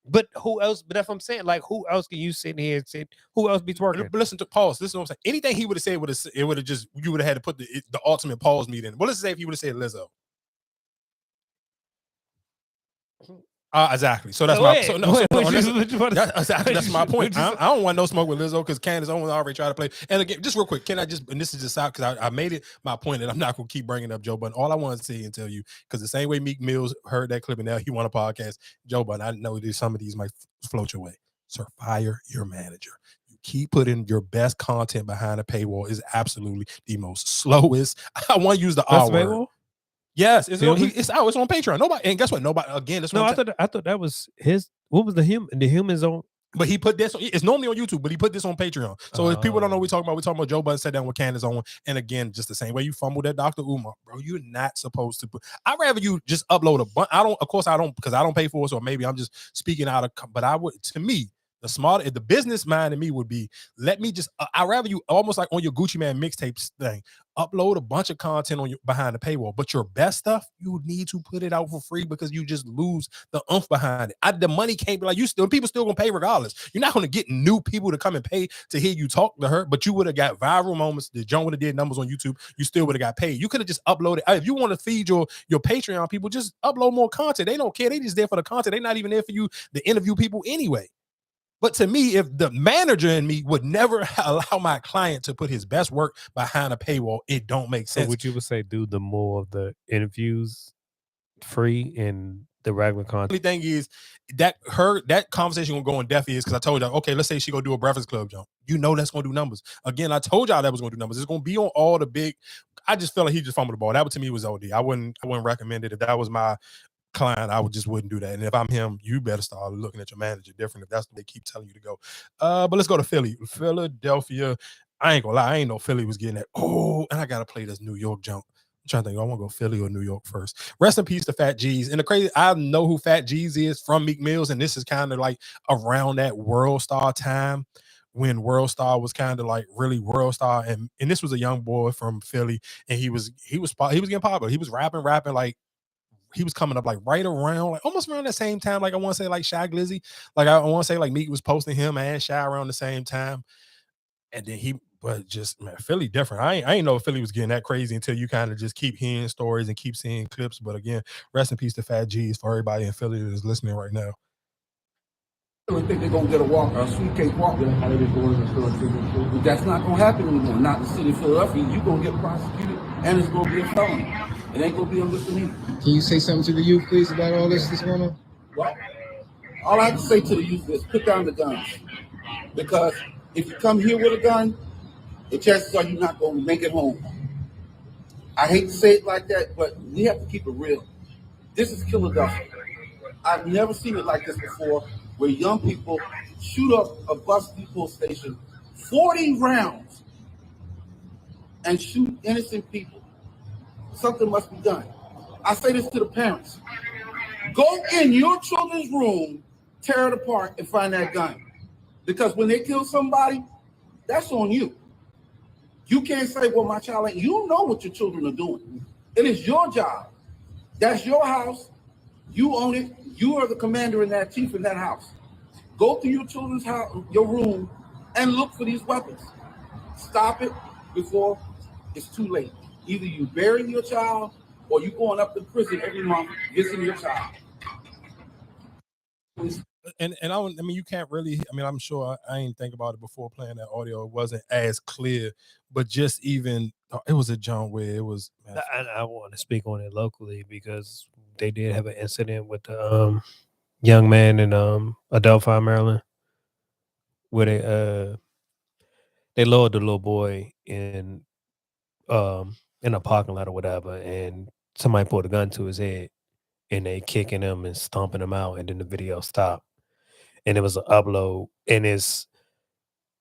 But who else? But that's what I'm saying. Like, who else can you sit here and say? Who else be twerking? But listen to pause. This is what I'm saying. Anything he would have said it would have just, you would have had to put the ultimate pause meet in. Well, let's say if he would have said Lizzo. Exactly. So that's that's my point. I don't want no smoke with Lizzo because Candace Owens already tried to play. And again, just real quick, and this is just out because I made it my point, and I'm not gonna keep bringing up Joe Budden. All I want to say and tell you, because the same way Meek Mills heard that clip and now he want a podcast, Joe Budden, I know that some of these might float your way. Sir, fire your manager. You keep putting your best content behind a paywall is absolutely the most slowest. I want to use the R word. Paywall? Yes, it's out. It's on Patreon. Nobody, and guess what? Nobody again. That's no, I thought that was his. What was the humans on? But he put this. It's normally on YouTube, but he put this on Patreon. So if people don't know what we're talking about Joe Budden sat down with Candace Owens, and again, just the same way you fumbled at Dr. Umar, bro. You're not supposed to put. I'd rather you just upload a bunch. Of course, I don't because I don't pay for it. So maybe I'm just speaking out of. But I would, to me, the business mind in me would be, let me just. I'd rather you almost like on your Gucci Man mixtapes thing. Upload a bunch of content on behind the paywall, but your best stuff you need to put it out for free because you just lose the oomph behind it. The money can't be like people still gonna pay regardless. You're not gonna get new people to come and pay to hear you talk to her, but you would have got viral moments. The John would have did numbers on YouTube. You still would have got paid. You could have just uploaded. If you want to feed your Patreon people, just upload more content. They don't care. They just there for the content. They're not even there for you to interview people anyway. But to me, if the manager in me would never allow my client to put his best work behind a paywall, it don't make sense. So what you would say, do the more of the interviews free and the regular content? The thing is that conversation will go on deaf ears because I told y'all, okay, let's say she go do a Breakfast Club jump. You know that's gonna do numbers. Again, I told y'all that was gonna do numbers. It's gonna be on all the big. I just felt like he just fumbled the ball. That to me was OD. I wouldn't recommend it if that was my client. I wouldn't do that. And if I'm him, you better start looking at your manager different if that's what they keep telling you to go. But let's go to Philadelphia. I ain't gonna lie, I ain't know Philly was getting that. Oh, and I gotta play this New York jump. I'm trying to think, I want to go Philly or New York first. Rest in peace to Fat G's. And the crazy, I know who Fat G's is from Meek Mills, and this is kind of like around that World Star time when World Star was kind of like really World Star, and this was a young boy from Philly, and he was getting popular. He was rapping like he was coming up like right around, like almost around the same time. Like I want to say like Shy Glizzy, like I want to say like Meek was posting him and Shy around the same time, and then but just man, Philly different. I ain't know if Philly was getting that crazy until you kind of just keep hearing stories and keep seeing clips. But again, rest in peace to Phat G's for everybody in Philly that is listening right now. I don't think they're gonna get a suitcase walk. But that's not gonna happen anymore. Not in the city of Philadelphia. You're gonna get prosecuted, and it's gonna be a felony. It ain't gonna be a misdemeanor. Can you say something to the youth, please, about all this that's going on? Well, all I have to say to the youth is put down the guns, because if you come here with a gun, the chances are you're not gonna make it home. I hate to say it like that, but we have to keep it real. This is Philadelphia. I've never seen it like this before, where young people shoot up a bus depot station 40 rounds and shoot innocent people. Something must be done. I say this to the parents. Go in your children's room, tear it apart, and find that gun. Because when they kill somebody, that's on you. You can't say, well, my child ain't. You know what your children are doing. It is your job. That's your house. You own it. You are the commander in that, chief in that house. Go to your children's house, your room, and look for these weapons. Stop it before it's too late. Either you bury your child or you going up to prison every month visiting your child. And I mean, you can't really. I mean, I'm sure I ain't think about it before playing that audio. It wasn't as clear, but just even it was a jump where it was. Man, I want to speak on it locally because they did have an incident with the young man in Adelphi, Maryland, where they lowered the little boy in a parking lot or whatever, and somebody pulled a gun to his head, and they kicking him and stomping him out, and then the video stopped, and it was an upload, and it's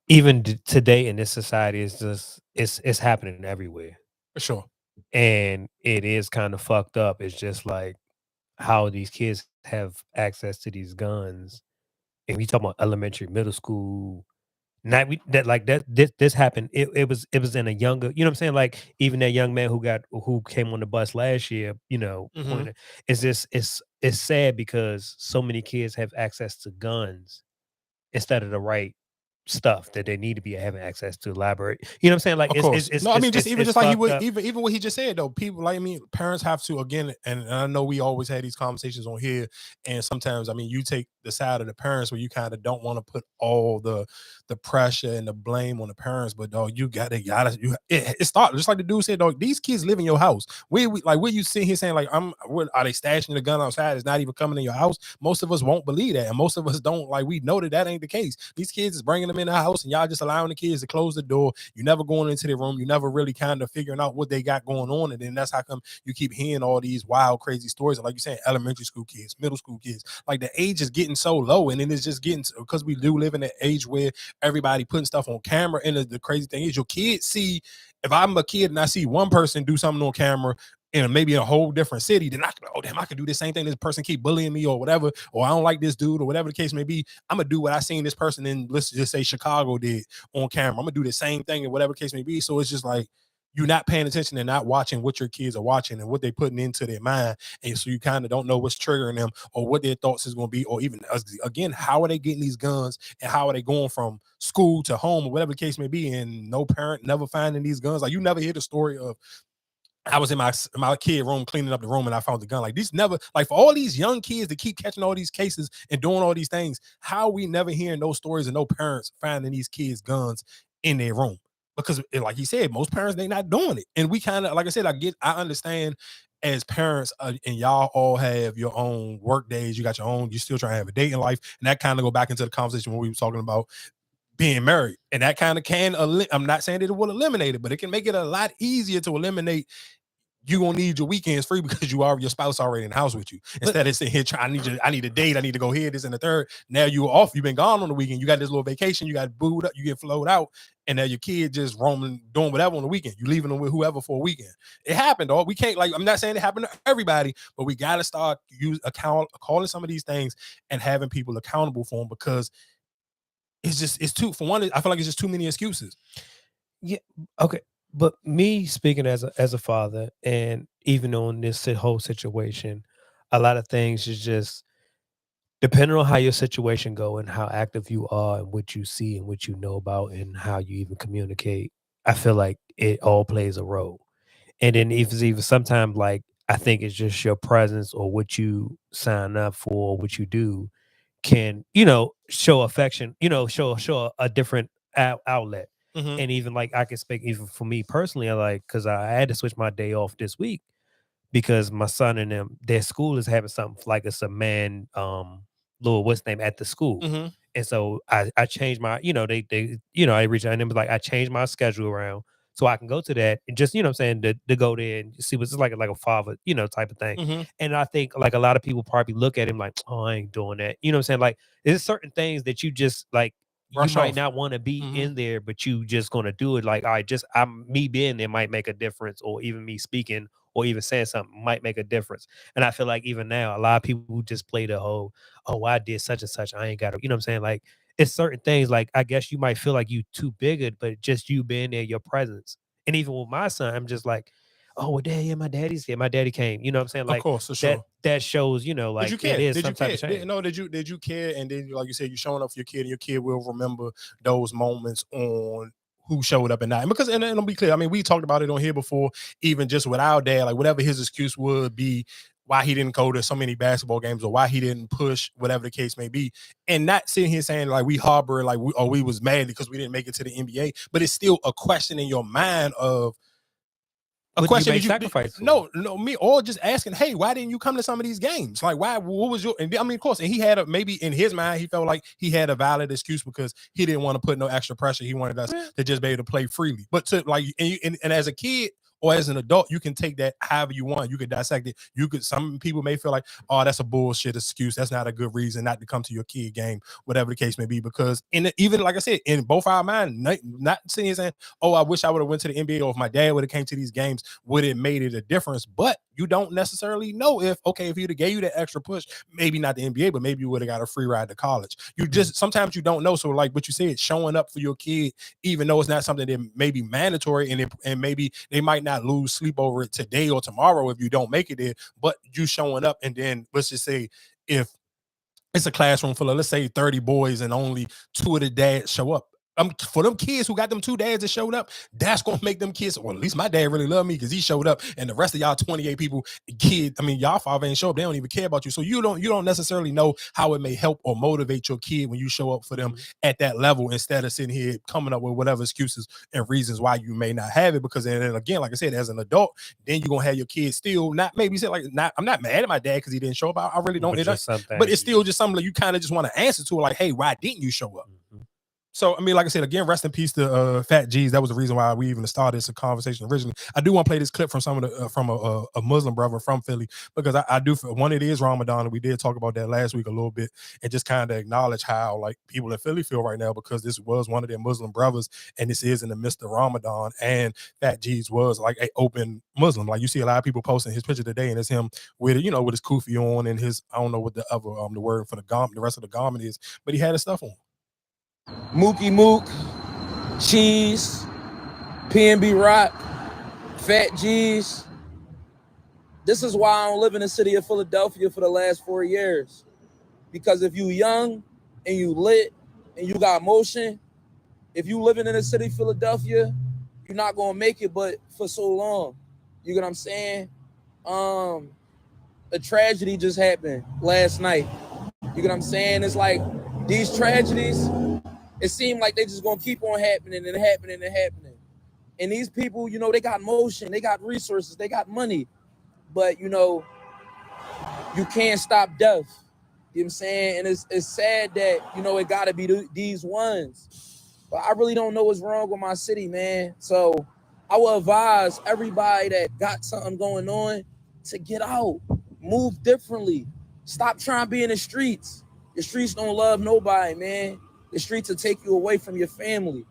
even today in this society, it's just it's happening everywhere for sure, and it is kind of fucked up. It's just like how these kids have access to these guns, and we talk about elementary, middle school. Not this happened. It was in a younger, you know what I'm saying? Like even that young man who came on the bus last year, you know, pointed, it's sad because so many kids have access to guns instead of the right stuff that they need to be having access to. Library, you know what I'm saying? Like of course. I mean, just like he would, even what he just said though. People, like, I mean, parents have to again, and I know we always had these conversations on here, and sometimes I mean, you take the side of the parents where you kind of don't want to put all the pressure and the blame on the parents, but dog, it starts just like the dude said, dog. These kids live in your house. We like where you sit here saying like, are they stashing the gun outside? It's not even coming in your house. Most of us won't believe that, and most of us don't. Like we know that ain't the case. These kids is bringing them in the house, and y'all just allowing the kids to close the door. You never going into their room. You never really kind of figuring out what they got going on, and then that's how come you keep hearing all these wild, crazy stories. And like you saying, elementary school kids, middle school kids, like the age is getting so low, and then it's just getting because we do live in an age where everybody putting stuff on camera. And the crazy thing is, your kids see. If I'm a kid and I see one person do something on camera in maybe a whole different city, then I can, oh damn, I can do the same thing. This person keep bullying me or whatever, or I don't like this dude or whatever the case may be. I'm gonna do what I seen this person in, let's just say Chicago did on camera. I'm gonna do the same thing and whatever the case may be. So it's just like you're not paying attention and not watching what your kids are watching and what they're putting into their mind. And so you kind of don't know what's triggering them or what their thoughts is going to be, or even again, how are they getting these guns and how are they going from school to home or whatever the case may be. And no parent never finding these guns. Like you never hear the story of, I was in my kid room cleaning up the room and I found the gun. Like these never, like for all these young kids that keep catching all these cases and doing all these things, how we never hearing those stories and no parents finding these kids guns in their room? Because like he said, most parents, they not doing it. And we kind of, like I said, I understand as parents and y'all all have your own work days. You got your own, you still trying to have a dating life. And that kind of go back into the conversation when we were talking about being married. And that kind of can, I'm not saying that it will eliminate it, but it can make it a lot easier to eliminate. You gonna need your weekends free because your spouse already in the house with you. Instead of sitting here trying, I need a date, I need to go here, this and the third. Now you off, you've been gone on the weekend. You got this little vacation, you got booed up, you get flowed out, and now your kid just roaming, doing whatever on the weekend. You leaving them with whoever for a weekend. It happened, dog. We can't, like, I'm not saying it happened to everybody, but we gotta start calling some of these things and having people accountable for them, because it's too, for one, I feel like it's just too many excuses. Yeah. Okay. But me speaking as a father, and even on this whole situation, a lot of things is just depending on how your situation go and how active you are and what you see and what you know about and how you even communicate. I feel like it all plays a role. And then if it's even sometimes like I think it's just your presence or what you sign up for, what you do can, show affection, show a different outlet. Mhm. And even like I can speak even for me personally, because I had to switch my day off this week because my son and them, their school is having something like it's a man little what's name at the school. Mhm. And so I changed my, they I reached out and them was like I changed my schedule around so I can go to that and just, I'm saying to go there and see what's like a father, type of thing. Mhm. And I think like a lot of people probably look at him like, oh, I ain't doing that. You know what I'm saying? Like there's certain things that you just like Brush you might off. not want to be Mhm. in there, but you just gonna do it. Like, all right, I'm me being there might make a difference, or even me speaking or even saying something might make a difference. And I feel like even now, a lot of people who just play the whole, oh, I did such and such, I ain't got to, you know what I'm saying? Like it's certain things, like I guess you might feel like you too big, but just you being there, your presence. And even with my son, I'm just like, oh, well, dad, yeah, my daddy's here. My daddy came. You know what I'm saying? Of Like course, for sure. that shows, Did like you care? it is Did you some type care? of change. Did you care? And then, like you said, you showing up for your kid, and your kid will remember those moments on who showed up and not. And because, and it'll be clear. I mean, we talked about it on here before, even just with our dad, like whatever his excuse would be, why he didn't go to so many basketball games or why he didn't push, whatever the case may be, and not sitting here saying like we harbor like we was mad because we didn't make it to the NBA, but it's still a question in your mind of. A What question did you that make sacrifice for? no, me or just asking, hey, why didn't you come to some of these games? Like, why? What was your? And I mean, of course, and he had maybe in his mind, he felt like he had a valid excuse because he didn't want to put no extra pressure. He wanted us to just be able to play freely. But to like, and as a kid or as an adult, you can take that however you want. You could dissect it. Some people may feel like, oh, that's a bullshit excuse. That's not a good reason not to come to your kid game, whatever the case may be. Because even like I said, in both our minds, not sitting here saying, oh, I wish I would have went to the NBA, or if my dad would have came to these games, would it made it a difference? But you don't necessarily know if he'd have gave you that extra push, maybe not the NBA, but maybe you would have got a free ride to college. You just sometimes you don't know. So like what you said, showing up for your kid, even though it's not something that may be mandatory, and maybe they might not lose sleep over it today or tomorrow if you don't make it there, but you showing up, and then let's just say if it's a classroom full of, let's say 30 boys and only 2 of the dads show up. For them kids who got them 2 dads that showed up, that's gonna make them kids. Well, at least my dad really loved me because he showed up, and the rest of y'all 28 people, kid. I mean, y'all father ain't show up. They don't even care about you. So you don't necessarily know how it may help or motivate your kid when you show up for them at that level, instead of sitting here coming up with whatever excuses and reasons why you may not have it. Because then again, like I said, as an adult, then you're gonna have your kids still not maybe say like, I'm not mad at my dad because he didn't show up. I really don't. But it's still just something that you kind of just want to answer to, like, hey, why didn't you show up? So, I mean, like I said, again, rest in peace to Phat G's. That was the reason why we even started this conversation originally. I do want to play this clip from from a Muslim brother from Philly, because I do, one, it is Ramadan, and we did talk about that last week a little bit, and just kind of acknowledge how like people in Philly feel right now, because this was one of their Muslim brothers, and this is in the midst of Ramadan, and Phat G's was like an open Muslim. Like you see a lot of people posting his picture today, and it's him with with his kufi on and his, I don't know what the other the word for the rest of the garment is, but he had his stuff on. Mookie Mook, Cheese, PNB Rock, Phat G's. This is why I don't live in the city of Philadelphia for the last 4 years. Because if you young and you lit and you got motion, if you living in the city of Philadelphia, you're not gonna make it but for so long. You get what I'm saying? A tragedy just happened last night. You get what I'm saying? It's like these tragedies, it seemed like they just gonna keep on happening and happening and happening. And these people, they got motion, they got resources, they got money, but you can't stop death. You know what I'm saying? And it's sad that, it gotta be these ones. But I really don't know what's wrong with my city, man. So I will advise everybody that got something going on to get out, move differently. Stop trying to be in the streets. The streets don't love nobody, man. The streets will take you away from your family.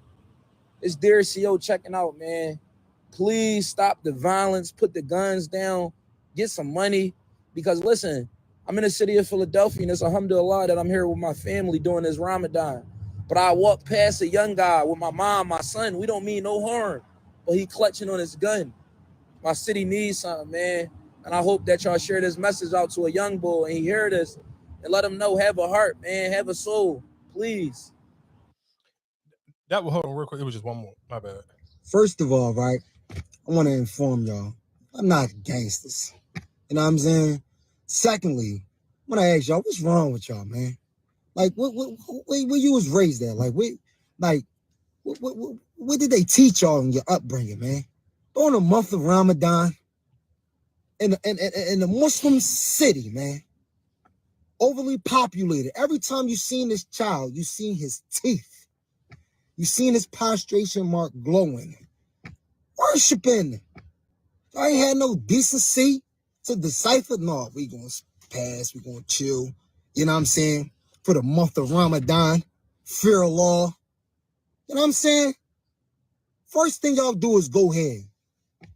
It's Dear CO checking out, man. Please stop the violence. Put the guns down. Get some money. Because listen, I'm in the city of Philadelphia, and it's alhamdulillah that I'm here with my family doing this Ramadan. But I walk past a young guy with my mom, my son. We don't mean no harm, but he clutching on his gun. My city needs something, man. And I hope that y'all share this message out to a young bull and he hear this and let him know, have a heart, man, have a soul, please. That will hold on real quick. It was just one more. My bad. First of all, right, I want to inform y'all, I'm not gangsters. You know what I'm saying? Secondly, I want to ask y'all, what's wrong with y'all, man? Like, where you was raised at? Like, what did they teach y'all in your upbringing, man? During the month of Ramadan, in a Muslim city, man, overly populated. Every time you seen this child, you seen his teeth. You seen his prostration mark glowing. Worshiping. I ain't had no decency to decipher. No, we gonna pass, we gonna chill. You know what I'm saying? For the month of Ramadan, fear Allah. You know what I'm saying? First thing y'all do is go ahead.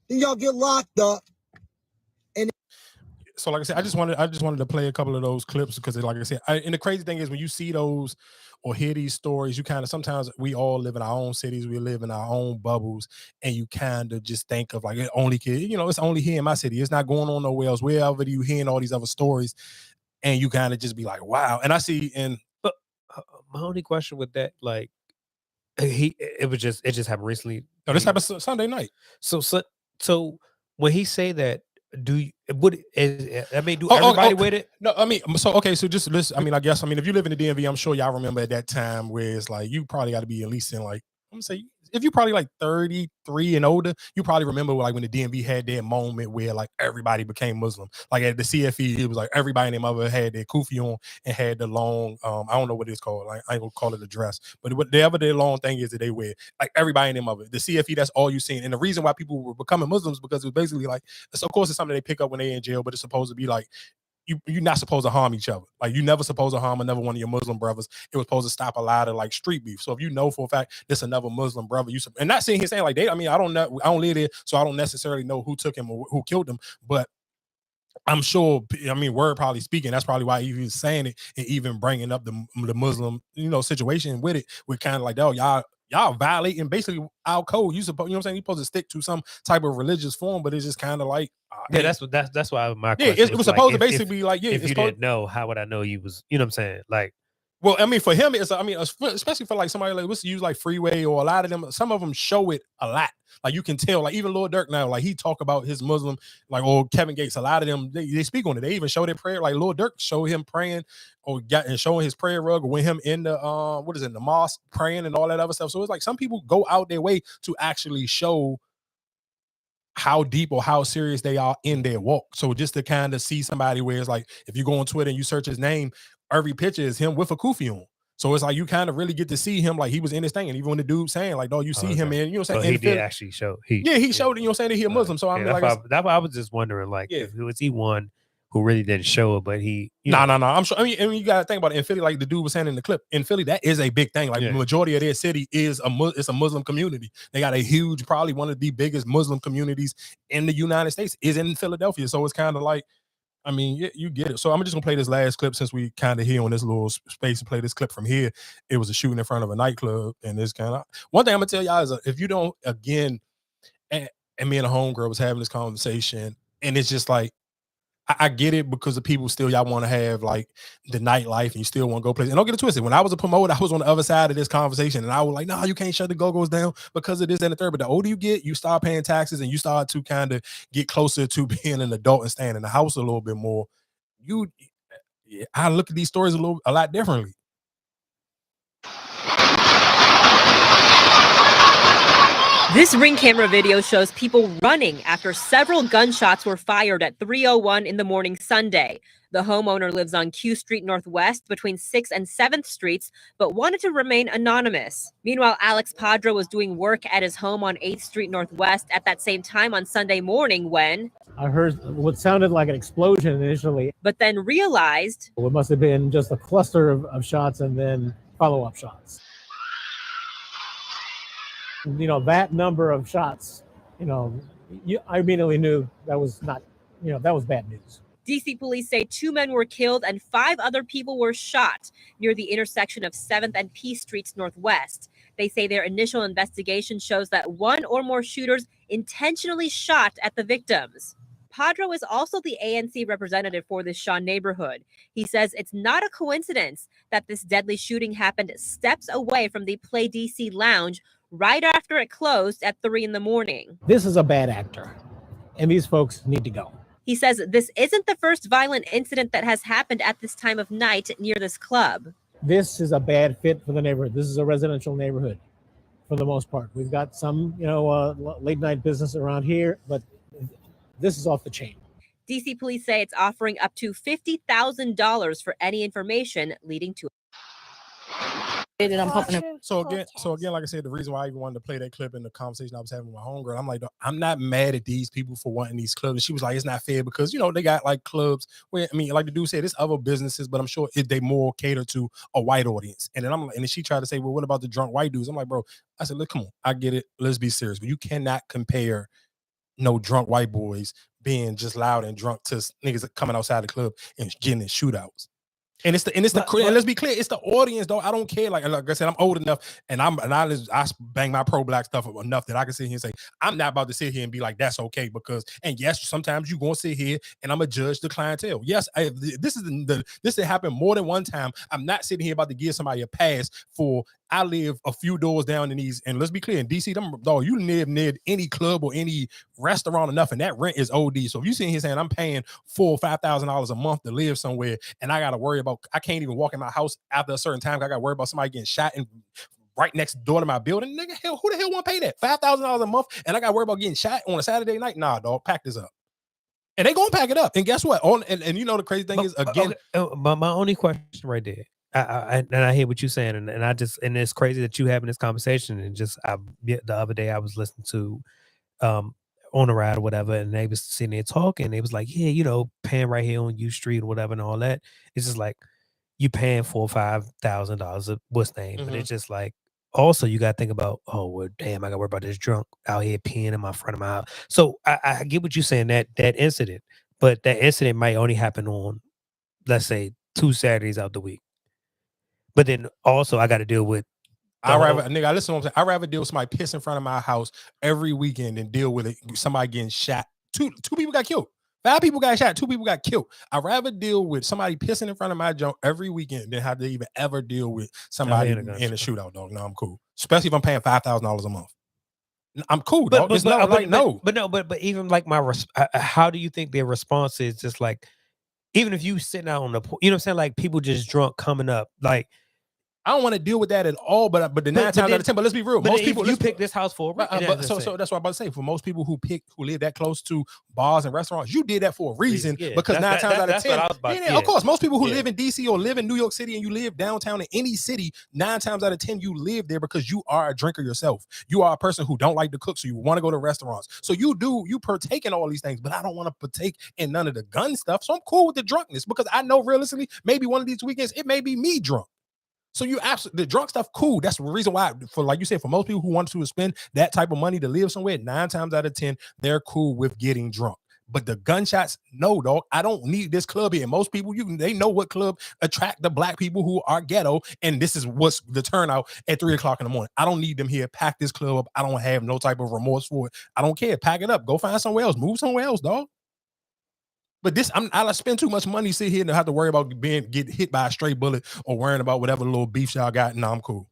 Then y'all get locked up. And so like I said, I just wanted to play a couple of those clips because like I said, and the crazy thing is when you see those or hear these stories, you kind of sometimes we all live in our own cities, we live in our own bubbles, and you kind of just think of like it's only here in my city. It's not going on nowhere else. Wherever you hearing all these other stories, and you kind of just be like, wow. And I see but my only question with that, like it just happened recently. No, this happened Sunday night. So when he say that, do everybody with it? No, I mean, so just listen. I mean, if you live in the DMV, I'm sure y'all remember at that time where it's like you probably got to be at least in like, I'm gonna say, if you're probably like 33 and older, you probably remember like when the DMV had that moment where like everybody became Muslim. Like at the CFE, it was like everybody and their mother had their kufi on and had the long, I don't know what it's called. Like, I ain't gonna call it a dress, but whatever their long thing is that they wear, like everybody and their mother. The CFE, that's all you seen. And the reason why people were becoming Muslims because it was basically like, of course it's something they pick up when they're in jail, but it's supposed to be like, you're not supposed to harm each other. Like you never supposed to harm another one of your Muslim brothers. It was supposed to stop a lot of like street beef. So if you know for a fact this another Muslim brother, and not saying like I don't know, I don't live there, so I don't necessarily know who took him or who killed him, but I'm sure, word probably speaking, that's probably why he was saying it and even bringing up the Muslim, situation with it. We're kind of like, oh, y'all violating basically our code. You're supposed to stick to some type of religious form, but it's just kind of like, that's why my question it was supposed to basically be like, if you didn't know, how would I know you was, you know what I'm saying? Like, well, for him, it's especially for like somebody like let's use like Freeway or a lot of them. Some of them show it a lot. Like you can tell, like even Lil Durk now, like he talk about his Muslim, like or Kevin Gates. A lot of them they speak on it. They even show their prayer. Like Lil Durk showed him praying and showing his prayer rug with him in the the mosque praying and all that other stuff. So it's like some people go out their way to actually show how deep or how serious they are in their walk. So just to kind of see somebody where it's like, if you go on Twitter and you search his name, every picture is him with a kufi on. So it's like you kind of really get to see him like he was in his thing. And even when the dude saying like, you see him, man, so he did actually show. He showed it, saying that he a Muslim. So that's why I was just wondering, like, if was he one who really didn't show it, but he no. I'm sure. You gotta think about it. In Philly, like the dude was saying in the clip, in Philly, that is a big thing. Like the majority of their city is it's a Muslim community. They got a huge, probably one of the biggest Muslim communities in the United States is in Philadelphia. So it's kind of like, you get it. So I'm just gonna play this last clip since we kind of here on this little space and play this clip from here. It was a shooting in front of a nightclub, and this kind of one thing I'm gonna tell y'all is if you don't again, and me and a homegirl was having this conversation, and it's just like. I get it because the people still y'all want to have like the nightlife and you still want to go places. And don't get it twisted. When I was a promoter, I was on the other side of this conversation and I was like, no, you can't shut the go-go's down because of this and the third. But the older you get, you start paying taxes and you start to kind of get closer to being an adult and staying in the house a little bit more. I look at these stories a lot differently. This Ring camera video shows people running after several gunshots were fired at 3:01 in the morning Sunday. The homeowner lives on Q Street Northwest between 6th and 7th Streets, but wanted to remain anonymous. Meanwhile, Alex Padra was doing work at his home on 8th Street Northwest at that same time on Sunday morning when I heard what sounded like an explosion initially, but then realized it must have been just a cluster of shots and then follow-up shots. That number of shots, I immediately knew that was not, that was bad news. DC police say 2 men were killed and 5 other people were shot near the intersection of 7th and P Streets Northwest. They say their initial investigation shows that 1 or more shooters intentionally shot at the victims. Padro is also the ANC representative for the Shaw neighborhood. He says it's not a coincidence that this deadly shooting happened steps away from the Play DC lounge right after it closed at 3 a.m. This is a bad actor, and these folks need to go. He says this isn't the first violent incident that has happened at this time of night near this club. This is a bad fit for the neighborhood. This is a residential neighborhood for the most part. We've got some, late night business around here, but this is off the chain. DC police say it's offering up to $50,000 for any information leading to So again, like I said, the reason why I even wanted to play that clip in the conversation I was having with my homegirl, I'm like, I'm not mad at these people for wanting these clubs. And she was like, it's not fair because they got like clubs where like the dude said, there's other businesses, but I'm sure they more cater to a white audience. And then and then she tried to say, well, what about the drunk white dudes? I'm like, bro, I said, look, come on, I get it. Let's be serious, but you cannot compare no drunk white boys being just loud and drunk to niggas coming outside the club and getting in shootouts. And let's be clear, it's the audience though. I don't care. Like I said, I'm old enough, and I bang my pro black stuff enough that I can sit here and say I'm not about to sit here and be like that's okay because. And yes, sometimes you gonna sit here and I'm gonna judge the clientele. Yes, this has happened more than one time. I'm not sitting here about to give somebody a pass for. I live a few doors down in these, and let's be clear, in DC, you live near any club or any restaurant enough, and that rent is OD. So if you sitting here saying I'm paying $4,000 or $5,000 a month to live somewhere, and I gotta worry about, I can't even walk in my house after a certain time. I gotta worry about somebody getting shot and right next door to my building. Nigga, who the hell want to pay that $5,000 a month? And I gotta worry about getting shot on a Saturday night. Nah, dog, pack this up. And they gonna pack it up. And guess what? And the crazy thing is again. But my only question right there. I hear what you're saying, and it's crazy that you having this conversation. And the other day I was listening to on the ride or whatever, and they was sitting there talking. They was like, yeah, paying right here on U Street or whatever and all that. It's just like you paying $4,000 or $5,000 of what's name, but it's just like also you got to think about, oh well, damn, I got to worry about this drunk out here peeing in my front of my house. So I get what you're saying that incident, but that incident might only happen on, let's say, 2 Saturdays out the week. But then also I got to deal with. Listen to what I'm saying. I'd rather deal with somebody piss in front of my house every weekend than deal with somebody getting shot. Two people got killed. 5 people got shot. 2 people got killed. I'd rather deal with somebody pissing in front of my junk every weekend than have to even ever deal with somebody in a shootout, dog. No, I'm cool. Especially if I'm paying $5,000 a month. I'm cool, dog. But even like how do you think their response is? Just like, even if you sitting out on the, you know what I'm saying? Like people just drunk coming up, like. I don't want to deal with that at all, but the 9 times out of 10. But let's be real. Most people you pick this house for. So that's what I'm about to say. For most people who live that close to bars and restaurants, you did that for a reason. Because 9 times out of 10, of course, most people who live in DC or live in New York City and you live downtown in any city, 9 times out of 10 you live there because you are a drinker yourself. You are a person who don't like to cook, so you want to go to restaurants. So you partake in all these things, but I don't want to partake in none of the gun stuff. So I'm cool with the drunkenness because I know realistically, maybe one of these weekends it may be me drunk. So you absolutely, the drunk stuff, cool. That's the reason why, for like you said, for most people who want to spend that type of money to live somewhere, 9 times out of 10, they're cool with getting drunk. But the gunshots, no, dog. I don't need this club here. Most people, they know what club attract the black people who are ghetto, and this is what's the turnout at 3 o'clock in the morning. I don't need them here. Pack this club up. I don't have no type of remorse for it. I don't care. Pack it up. Go find somewhere else. Move somewhere else, dog. But I spend too much money sit here and have to worry about get hit by a stray bullet or worrying about whatever little beef y'all got. No, I'm cool.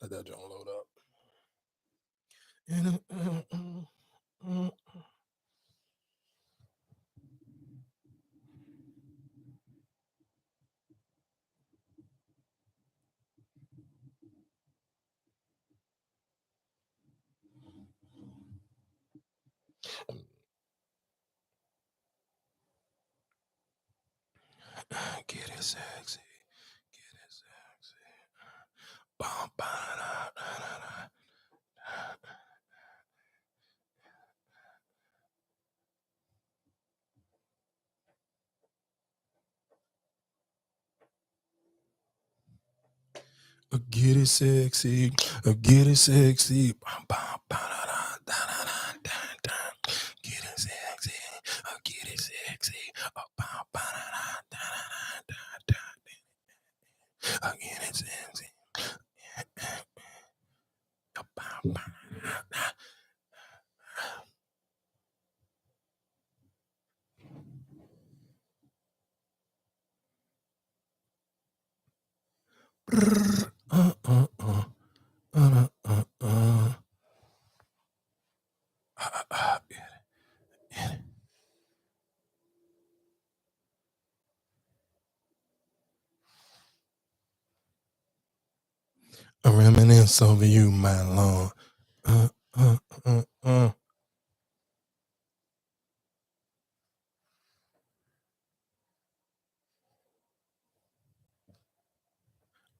Let that joint load up. Get it sexy. Get it sexy. Get it sexy. Get it sexy. Get it sexy. Get it sexy. Again, it's sexy. A reminiscence over you, my Lord.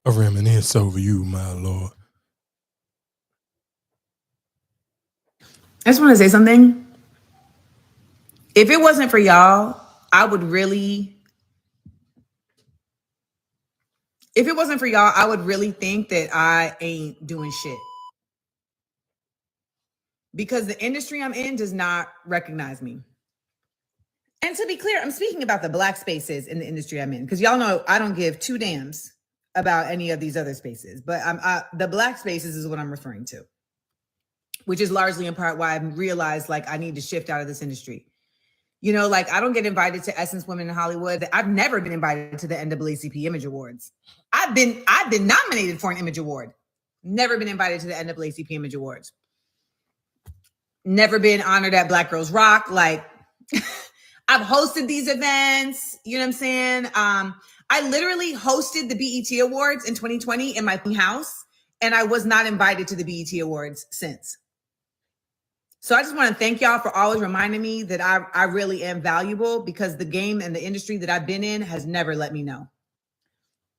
A reminiscence over you, my Lord. I just want to say something. If it wasn't for y'all, I would really think that I ain't doing shit. Because the industry I'm in does not recognize me. And to be clear, I'm speaking about the Black spaces in the industry I'm in, because y'all know I don't give two damns about any of these other spaces, but the Black spaces is what I'm referring to, which is largely in part why I've realized like I need to shift out of this industry. You know, like I don't get invited to Essence Women in Hollywood. I've never been invited to the NAACP Image Awards. I've been nominated for an Image Award. Never been invited to the NAACP Image Awards. Never been honored at Black Girls Rock. Like I've hosted these events, you know what I'm saying? I literally hosted the BET Awards in 2020 in my house, and I was not invited to the BET Awards since. So I just want to thank y'all for always reminding me that I really am valuable, because the game and the industry that I've been in has never let me know.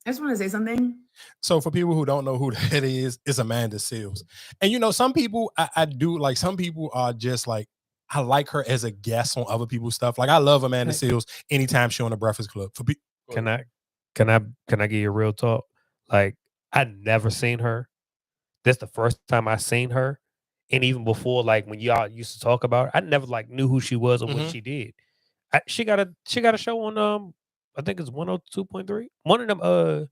I just want to say something. So for people who don't know who that is, it's Amanda Seales. And you know, some people I do like, some people are just like, I like her as a guest on other people's stuff. Like I love Amanda Seales anytime she's on the Breakfast Club. Can I give you a real talk? Like I never seen her. This the first time I seen her. And even before, like when y'all used to talk about her, I never like knew who she was or what she did. She got a show on I think it's 102.3. One of them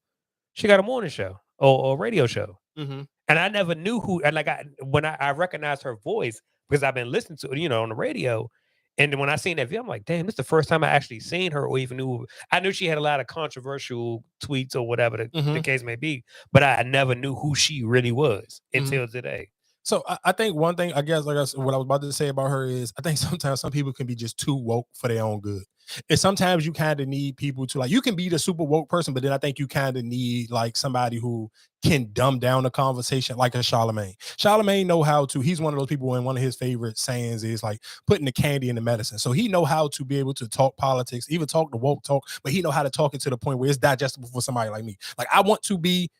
she got a morning show or a radio show. Mm-hmm. And I never knew who, and like when I recognized her voice because I've been listening to it, you know, on the radio. And then when I seen that video, I'm like, damn, this is the first time I actually seen her or even knew. I knew she had a lot of controversial tweets or whatever the case may be, but I never knew who she really was until today. So I think one thing, I guess what I was about to say about her is, I think sometimes some people can be just too woke for their own good. And sometimes you kind of need people to, like, you can be the super woke person, but then I think you kind of need like somebody who can dumb down the conversation, like a Charlamagne. Charlamagne know how to, he's one of those people, and one of his favorite sayings is like putting the candy in the medicine. So he know how to be able to talk politics, even talk the woke talk, but he know how to talk it to the point where it's digestible for somebody like me. Like I want to be,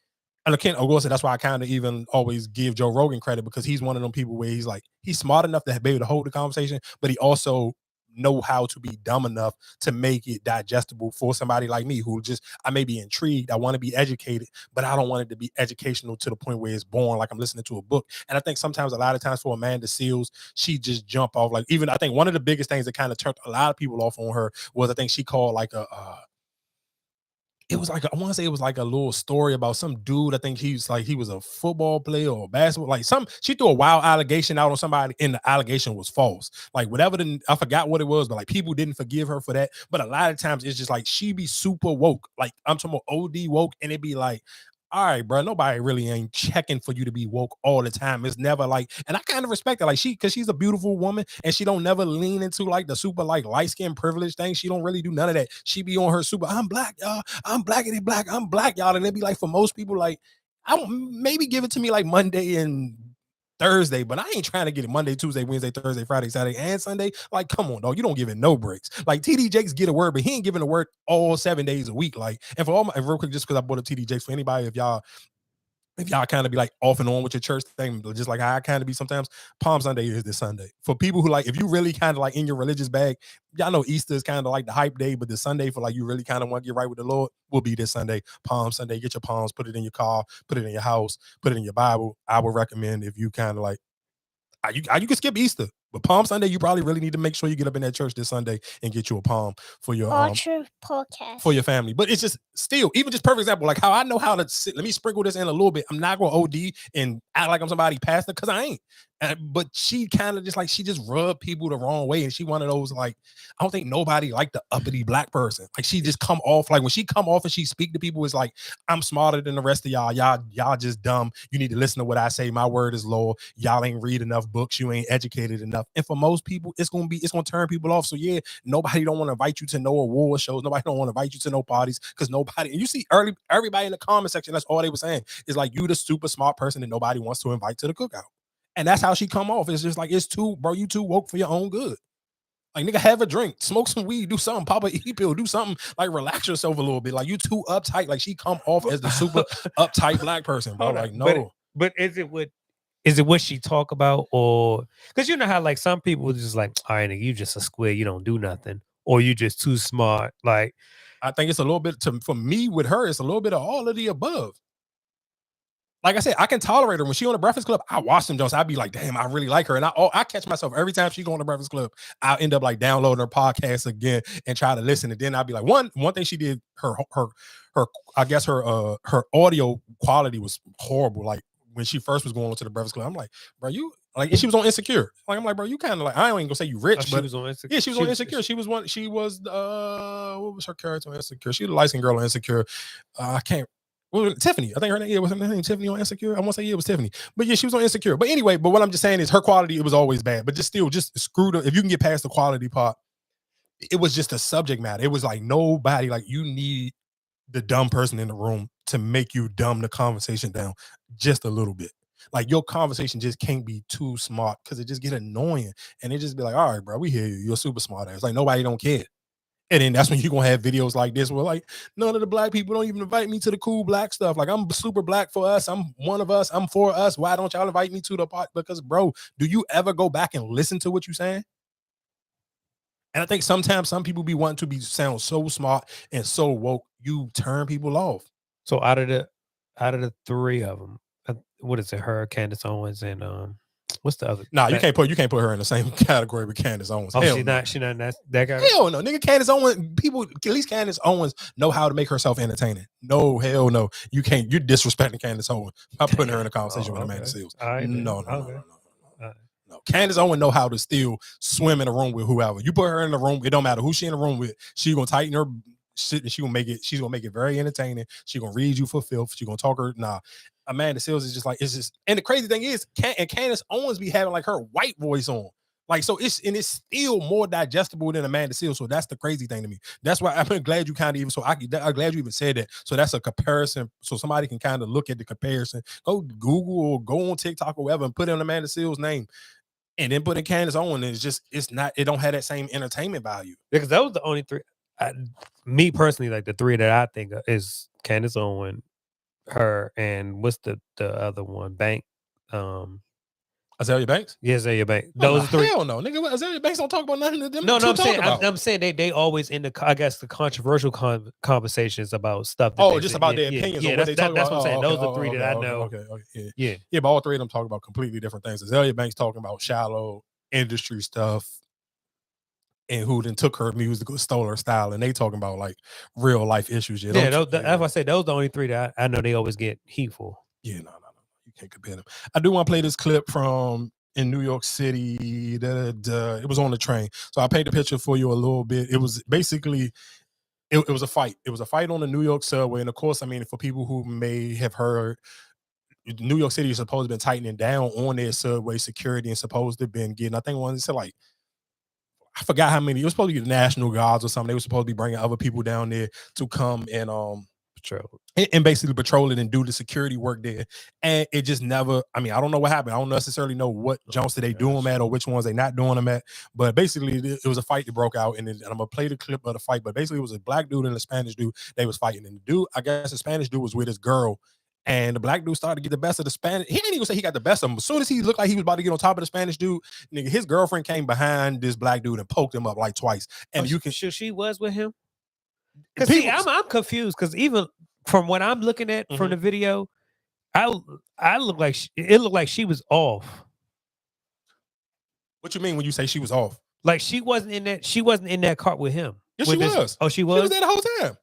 and that's why I kind of even always give Joe Rogan credit, because he's one of them people where he's like, he's smart enough to be able to hold the conversation, but he also know how to be dumb enough to make it digestible for somebody like me who just, I may be intrigued, I want to be educated, but I don't want it to be educational to the point where it's boring, like I'm listening to a book. And I think sometimes, a lot of times for Amanda Seales, she just jump off. Like even I think one of the biggest things that kind of turned a lot of people off on her was, I think she called like it was like, I want to say it was like a little story about some dude. I think he was a football player or basketball. Like she threw a wild allegation out on somebody, and the allegation was false. Like whatever, I forgot what it was, but like people didn't forgive her for that. But a lot of times it's just like, she be super woke. Like I'm talking about OD woke, and it be like, all right, bro, nobody really ain't checking for you to be woke all the time. It's never like, and I kind of respect it. Like because she's a beautiful woman, and she don't never lean into like the super like light skin privilege thing. She don't really do none of that. She be on her super, I'm black, y'all. I'm blackity black. I'm black, y'all. And it be like, for most people, like, I don't, maybe give it to me like Monday and Thursday, but I ain't trying to get it Monday, Tuesday, Wednesday, Thursday, Friday, Saturday, and Sunday. Like, come on, dog. You don't give it no breaks. Like TD Jakes get a word, but he ain't giving a word all 7 days a week. Like, and for all my, real quick, just because I brought up TD Jakes, for anybody, if y'all kind of be like off and on with your church thing, just like how I kind of be sometimes, Palm Sunday is this Sunday. For people who like, if you really kind of like in your religious bag, y'all know Easter is kind of like the hype day, but the Sunday for like, you really kind of want to get right with the Lord, will be this Sunday, Palm Sunday. Get your palms, put it in your car, put it in your house, put it in your Bible. I would recommend, if you kind of like, you can skip Easter, but Palm Sunday, you probably really need to make sure you get up in that church this Sunday and get you a palm for your podcast for your family. But it's just still, even just perfect example, like how I know how to sit. Let me sprinkle this in a little bit. I'm not going to OD and act like I'm somebody pastor, because I ain't. But she kind of just like, she just rubbed people the wrong way. And she one of those, like, I don't think nobody like the uppity black person. Like, she just come off, like when she come off and she speak to people, it's like, I'm smarter than the rest of y'all. Y'all just dumb. You need to listen to what I say. My word is law. Y'all ain't read enough books. You ain't educated enough. And for most people, it's gonna turn people off. So yeah, nobody don't want to invite you to no award shows. Nobody don't want to invite you to no parties because nobody, and you see everybody in the comment section, that's all they were saying. Is like, you the super smart person that nobody wants to invite to the cookout. And that's how she come off. It's just like, it's too, bro, you too woke for your own good. Like, nigga, have a drink, smoke some weed, do something, pop a E-pill, do something, like relax yourself a little bit. Like, you too uptight. Like, she come off as the super uptight black person, bro. Like, no. But is it what she talk about? Or because you know how like some people just like, all right, nigga, you just a square, you don't do nothing, or you just too smart. Like, I think it's a little bit for me with her, it's a little bit of all of the above. Like I said, I can tolerate her. When she on the Breakfast Club, I watch them Jones. I'd be like, damn, I really like her. And I catch myself every time she go on the Breakfast Club, I'll end up like downloading her podcast again and try to listen. And then I'll be like, one thing she did, her I guess her audio quality was horrible. Like when she first was going to the Breakfast Club, I'm like, bro, you like, and she was on Insecure. Like, I'm like, bro, you kind of like, I ain't gonna say you rich, but she was on Insecure. Yeah, she was on Insecure. She was what was her character on Insecure? She was a light-skinned girl on Insecure. I can't. Well, Tiffany, I think her name was her name Tiffany on Insecure. I want to say it was Tiffany, but yeah, she was on Insecure. But anyway, but what I'm just saying is her quality, it was always bad, but just screwed up. If you can get past the quality part, it was just a subject matter. It was like nobody, like you need the dumb person in the room to make you dumb the conversation down just a little bit. Like your conversation just can't be too smart because it just get annoying, and it just be like, all right, bro, we hear you. You're super smart ass. Like nobody don't care. And then that's when you're going to have videos like this where like, none of the black people don't even invite me to the cool black stuff. Like, I'm super black for us. I'm one of us. I'm for us. Why don't y'all invite me to the part? Because, bro, do you ever go back and listen to what you're saying? And I think sometimes some people be wanting to sound so smart and so woke, you turn people off. So out of the three of them, what is it? Her, Candace Owens, and what's the other? Nah, you can't put her in the same category with Candace Owens. Oh, she's not that guy. Hell no, nigga. Candace Owens, people, at least Candace Owens know how to make herself entertaining. No, hell no. You can't. You're disrespecting Candace Owens by putting her in a conversation with Amanda Seales. No. Candace Owens know how to still swim in a room with whoever. You put her in the room, it don't matter who she in the room with. She gonna tighten her shit and she's gonna make it very entertaining. She gonna read you for filth. She gonna talk her. Nah. Amanda Seales is just like, it's just, and the crazy thing is, Candace Owens be having like her white voice on. Like, so it's still more digestible than Amanda Seales. So that's the crazy thing to me. That's why I'm glad you kind of even, I'm glad you even said that. So that's a comparison. So somebody can kind of look at the comparison, go Google or go on TikTok or whatever and put in Amanda Seales' name. And then put in Candace Owens, it don't have that same entertainment value. Because that was the only three. Me personally, like the three that I think of is Candace Owens, her, and what's the other one? Azalea Banks? Yeah, Azalea Banks. Those three. Hell no, nigga. Azalea Banks don't talk about nothing of them. No, I'm saying they always in the, I guess, the controversial conversations about stuff. Just about their opinions. Yeah, that's what I'm saying. Those are the three that I know. Okay. Yeah, but all three of them talk about completely different things. Azalea Banks talking about shallow industry stuff, and who then took her music, stole her style, and they talking about like real life issues. That's why I say those are the only three that I know they always get heat for. Yeah, no. You can't compare them. I do want to play this clip from in New York City. It was on the train. So I paint the picture for you a little bit. It was basically, it was a fight. It was a fight on the New York subway. And of course, I mean, for people who may have heard, New York City is supposed to have been tightening down on their subway security and supposed to have been getting, I think one said like, I forgot how many, it was supposed to be the National Guards or something. They were supposed to be bringing other people down there to come and patrol and basically patrol it and do the security work there. And it just never, I mean, I don't know what happened. I don't necessarily know what jumps they do them at or which ones they not doing them at. But basically, it was a fight that broke out. And I'm going to play the clip of the fight. But basically, it was a black dude and a Spanish dude. They was fighting. And the dude, I guess the Spanish dude was with his girl. And the black dude started to get the best of the Spanish. He didn't even say he got the best of him. As soon as he looked like he was about to get on top of the Spanish dude, nigga, his girlfriend came behind this black dude and poked him up like twice. And you can... Sure she was with him? Because see, I'm confused. Because even from what I'm looking at from the video, I look like it looked like she was off. What you mean when you say she was off? Like she wasn't in that car with him. Yes, she was. Oh, she was? She was there the whole time.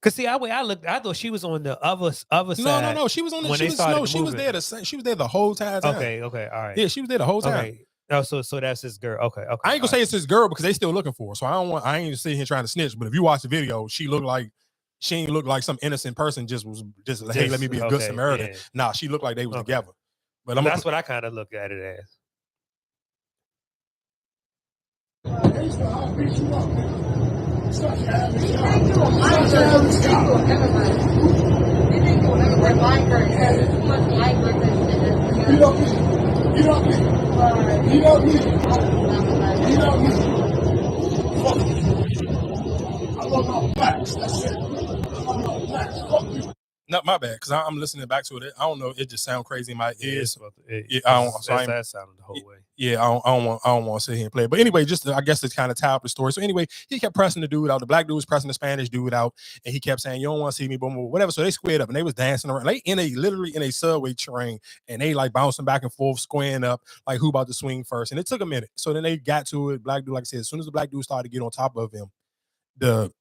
Cause see, I looked, I thought she was on the other side. No. She was on the. When She they was started she was moving. there. She was there the whole time. Okay, all right. Yeah, she was there the whole time. Okay. Oh, so that's his girl. Okay. I ain't gonna say it's his girl because they still looking for her. So I ain't sitting here trying to snitch. But if you watch the video, she ain't look like some innocent person. Just like, hey, let me be a good Samaritan. Yeah. Nah, she looked like they was together. But that's what I kind of look at it as. Not my bad, because I'm listening back to it. I don't know. It just sounds crazy in my ears. That sounded the whole way. Yeah, I don't want to sit here and play. But anyway, I guess it's kind of tie up the story. So anyway, he kept pressing the dude out. The black dude was pressing the Spanish dude out, and he kept saying, "You don't want to see me, boom, whatever." So they squared up and they was dancing around. They literally in a subway train, and they like bouncing back and forth, squaring up, like who about to swing first. And it took a minute. So then they got to it. Black dude, like I said, as soon as the black dude started to get on top of him, the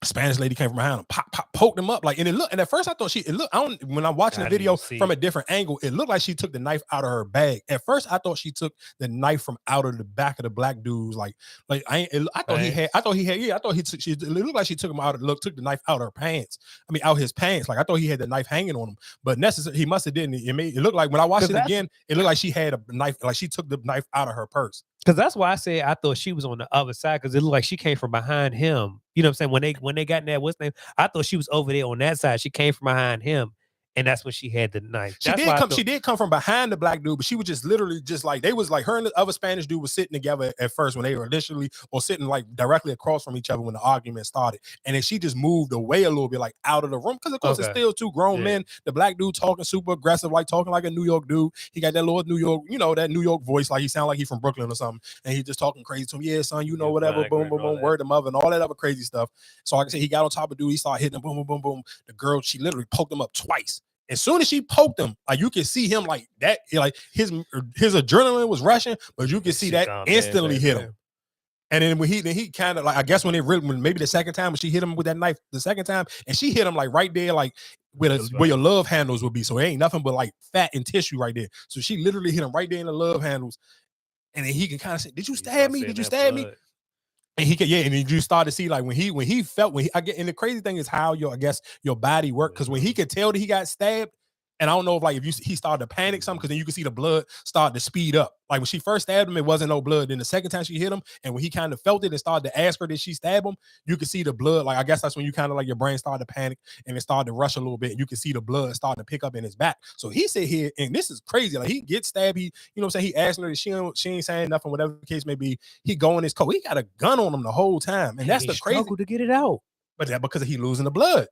Spanish lady came from behind him, poked him up, like, and at first I thought when I'm watching the video from a different angle, it looked like she took the knife out of her bag. At first I thought she took the knife from out of the back of the black dude's, it looked like she took him out took the knife out of her pants. I mean, out his pants. Like I thought he had the knife hanging on him, but he must have didn't. It looked like when I watched it again, it looked like she had a knife, like she took the knife out of her purse. Because that's why I said I thought she was on the other side, because it looked like she came from behind him. You know what I'm saying? When they got in that, what's name? I thought she was over there on that side. She came from behind him, and that's when she had the knife. She did come from behind the black dude, but she was just literally just like, they was like, her and the other Spanish dude was sitting together at first when they were initially, or sitting like directly across from each other when the argument started. And then she just moved away a little bit, like out of the room, because of course it's still two grown men. The black dude talking super aggressive, like talking like a New York dude. He got that little New York, that New York voice, like he sound like he from Brooklyn or something. And he just talking crazy to him. Yeah, son, whatever, boom, boom, boom, word to mother, and all that other crazy stuff. So like I said, he got on top of dude, he started hitting him, boom, boom, boom, boom. The girl, she literally poked him up twice. As soon as she poked him, like you can see him like that, like his adrenaline was rushing, but you can see that instantly hit him. And then when he kind of like, I guess when maybe the second time when she hit him with that knife the second time, and she hit him like right there, like where your love handles would be. So it ain't nothing but like fat and tissue right there. So she literally hit him right there in the love handles, and then he can kind of say, "Did you stab me? Did you stab me?" And he could, and then you start to see like and the crazy thing is how your body worked, because when he could tell that he got stabbed, and I don't know if he started to panic something, because then you can see the blood start to speed up. Like when she first stabbed him, it wasn't no blood. Then the second time she hit him, and when he kind of felt it and started to ask her did she stab him, you could see the blood. Like I guess that's when you kind of like your brain started to panic and it started to rush a little bit, and you can see the blood starting to pick up in his back. So he sit here, and this is crazy. Like he gets stabbed. He, he asking her, she ain't saying nothing, whatever the case may be. He go in his coat. He got a gun on him the whole time, and that's the crazy to get it out. But that because he losing the blood.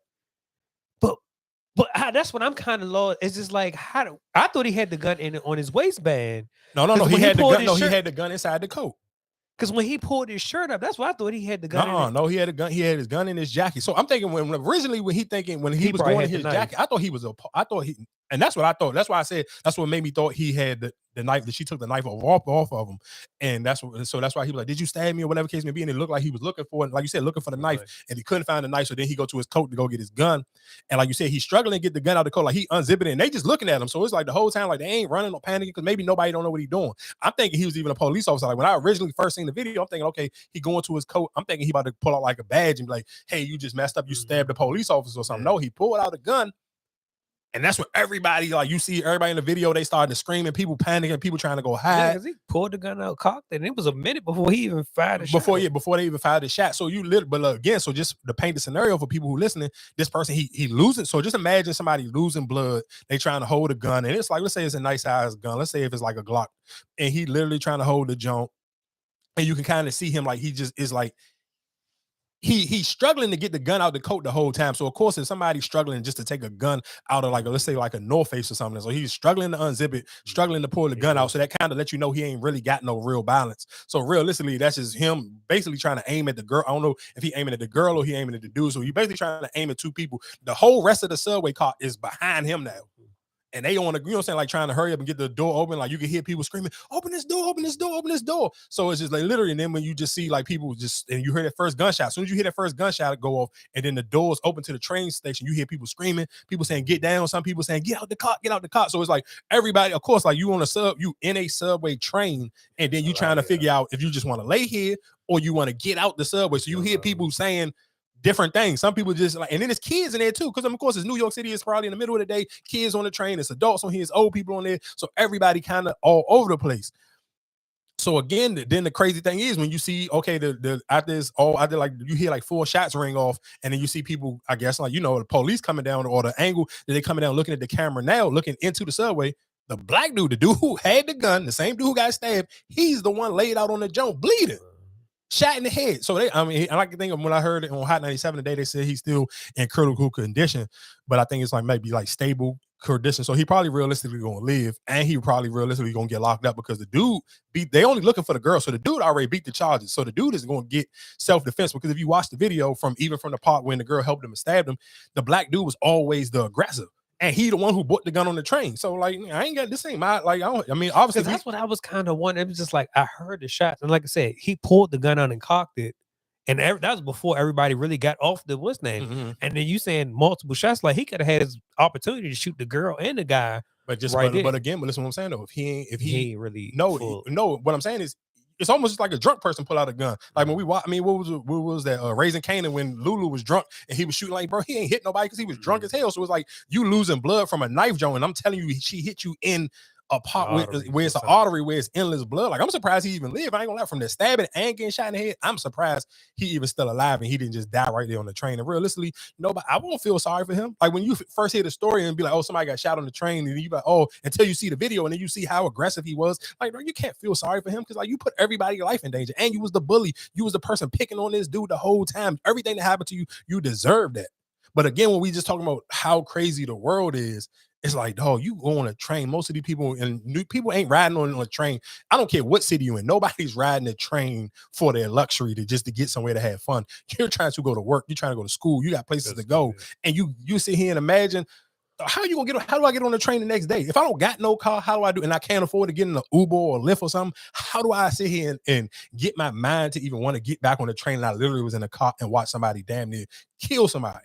But that's what I'm kind of lost. It's just like, I thought he had the gun on his waistband. No. He had the gun. No, he had the gun inside the coat. Because when he pulled his shirt up, that's why I thought he had the gun. No, he had a gun. He had his gun in his jacket. So I'm thinking when he was going in his jacket, I thought he was and that's what I thought. That's why I said that's what made me thought he had the knife, that she took the knife off of him. And that's why he was like, "Did you stab me?" or whatever case may be. And it looked like he was looking for it, like you said, looking for the knife, and he couldn't find the knife. So then he go to his coat to go get his gun. And like you said, he's struggling to get the gun out of the coat. Like he unzipping it, and they just looking at him. So it's like the whole time, like they ain't running or panicking because maybe nobody don't know what he's doing. I'm thinking he was even a police officer. Like when I originally first seen the video, I'm thinking, okay, he going to his coat. I'm thinking he about to pull out like a badge and be like, "Hey, you just messed up. You stabbed a police officer or something." No, he pulled out a gun. And that's when everybody, like you see everybody in the video, they started to scream and people panicking, people trying to go hide. Because he pulled the gun out, cocked it, and it was a minute before he even fired a shot. Before they even fired the shot. So again, so just to paint the scenario for people who listening, this person, he losing. So just imagine somebody losing blood. They trying to hold a gun. And it's like, let's say it's a nice size gun. Let's say if it's like a Glock. And he literally trying to hold the jump. And you can kind of see him like he just is like, he's struggling to get the gun out the coat the whole time. So of course, if somebody's struggling just to take a gun out of like, let's say like a North Face or something, so he's struggling to unzip it, struggling to pull the gun out. So that kind of lets you know he ain't really got no real balance. So realistically, that's just him basically trying to aim at the girl. I don't know if he aiming at the girl or he aiming at the dude. So he basically trying to aim at two people. The whole rest of the subway car is behind him now. and they on the, you know what I'm saying, like trying to hurry up and get the door open. Like you can hear people screaming, open this door, open this door, open this door. So it's just like literally, and then when you just see like people just, and you hear that first gunshot, as soon as you hear that first gunshot go off, and then the doors open to the train station, you hear people screaming, people saying, get down, some people saying, get out the car, get out the car. So it's like everybody, of course, like you on a you in a subway train, and then you trying to figure out if you just want to lay here or you want to get out the subway. So you hear people saying different things. Some people just like, and then there's kids in there too, because of course it's New York City. It's probably in the middle of the day. Kids on the train. It's adults on here. It's old people on there. So everybody kind of all over the place. So again, then the crazy thing is when you see, okay, after this, after like you hear like 4 shots ring off, and then you see people, I guess, like, you know, the police coming down, or the angle that they coming down looking at the camera now, looking into the subway. The black dude, the dude who had the gun, the same dude who got stabbed, he's the one laid out on the joint bleeding. Shot in the head. So I like to think of when I heard it on Hot 97 today, they said he's still in critical condition, but I think it's like maybe like stable condition. So he probably realistically gonna live, and he probably realistically gonna get locked up because the dude they only looking for the girl. So the dude already beat the charges. So the dude is gonna get self-defense, because if you watch the video from the part when the girl helped him and stabbed him, the black dude was always the aggressor. And he the one who bought the gun on the train. So like, I ain't got this ain't my like. I mean, obviously that's what I was kind of wondering. It was just like I heard the shots, and like I said, he pulled the gun out and cocked it, and that was before everybody really got off the what's name. Mm-hmm. And then you saying multiple shots, like he could have had his opportunity to shoot the girl and the guy. But just right but again, but listen what I'm saying though. If he ain't really no, what I'm saying is, it's almost like a drunk person pull out a gun. Like when we watch, I mean, what was that? Raising Kanan, when Lulu was drunk and he was shooting, like, bro, he ain't hit nobody because he was drunk as hell. So it's like you losing blood from a knife joint. And I'm telling you, she hit you in a part where it's an artery where it's endless blood. Like, I'm surprised he even lived. I ain't gonna lie, from the stabbing and getting shot in the head, I'm surprised he even still alive and he didn't just die right there on the train. And realistically, nobody, I won't feel sorry for him. Like when you first hear the story and be like, oh, somebody got shot on the train, and you be like, oh, until you see the video and then you see how aggressive he was. Like, bro, you can't feel sorry for him because like you put everybody's life in danger, and you was the bully. You was the person picking on this dude the whole time. Everything that happened to you, you deserve that. But again, when we just talking about how crazy the world is, it's like, dog, you go on a train. Most of these people and new people ain't riding on a train. I don't care what city you in. Nobody's riding a train for their luxury to get somewhere to have fun. You're trying to go to work. You're trying to go to school. You got places to go. And you sit here and imagine, how do I get on the train the next day? If I don't got no car, how do I do? And I can't afford to get in an Uber or Lyft or something. How do I sit here and get my mind to even want to get back on the train? And I literally was in a car and watch somebody damn near kill somebody.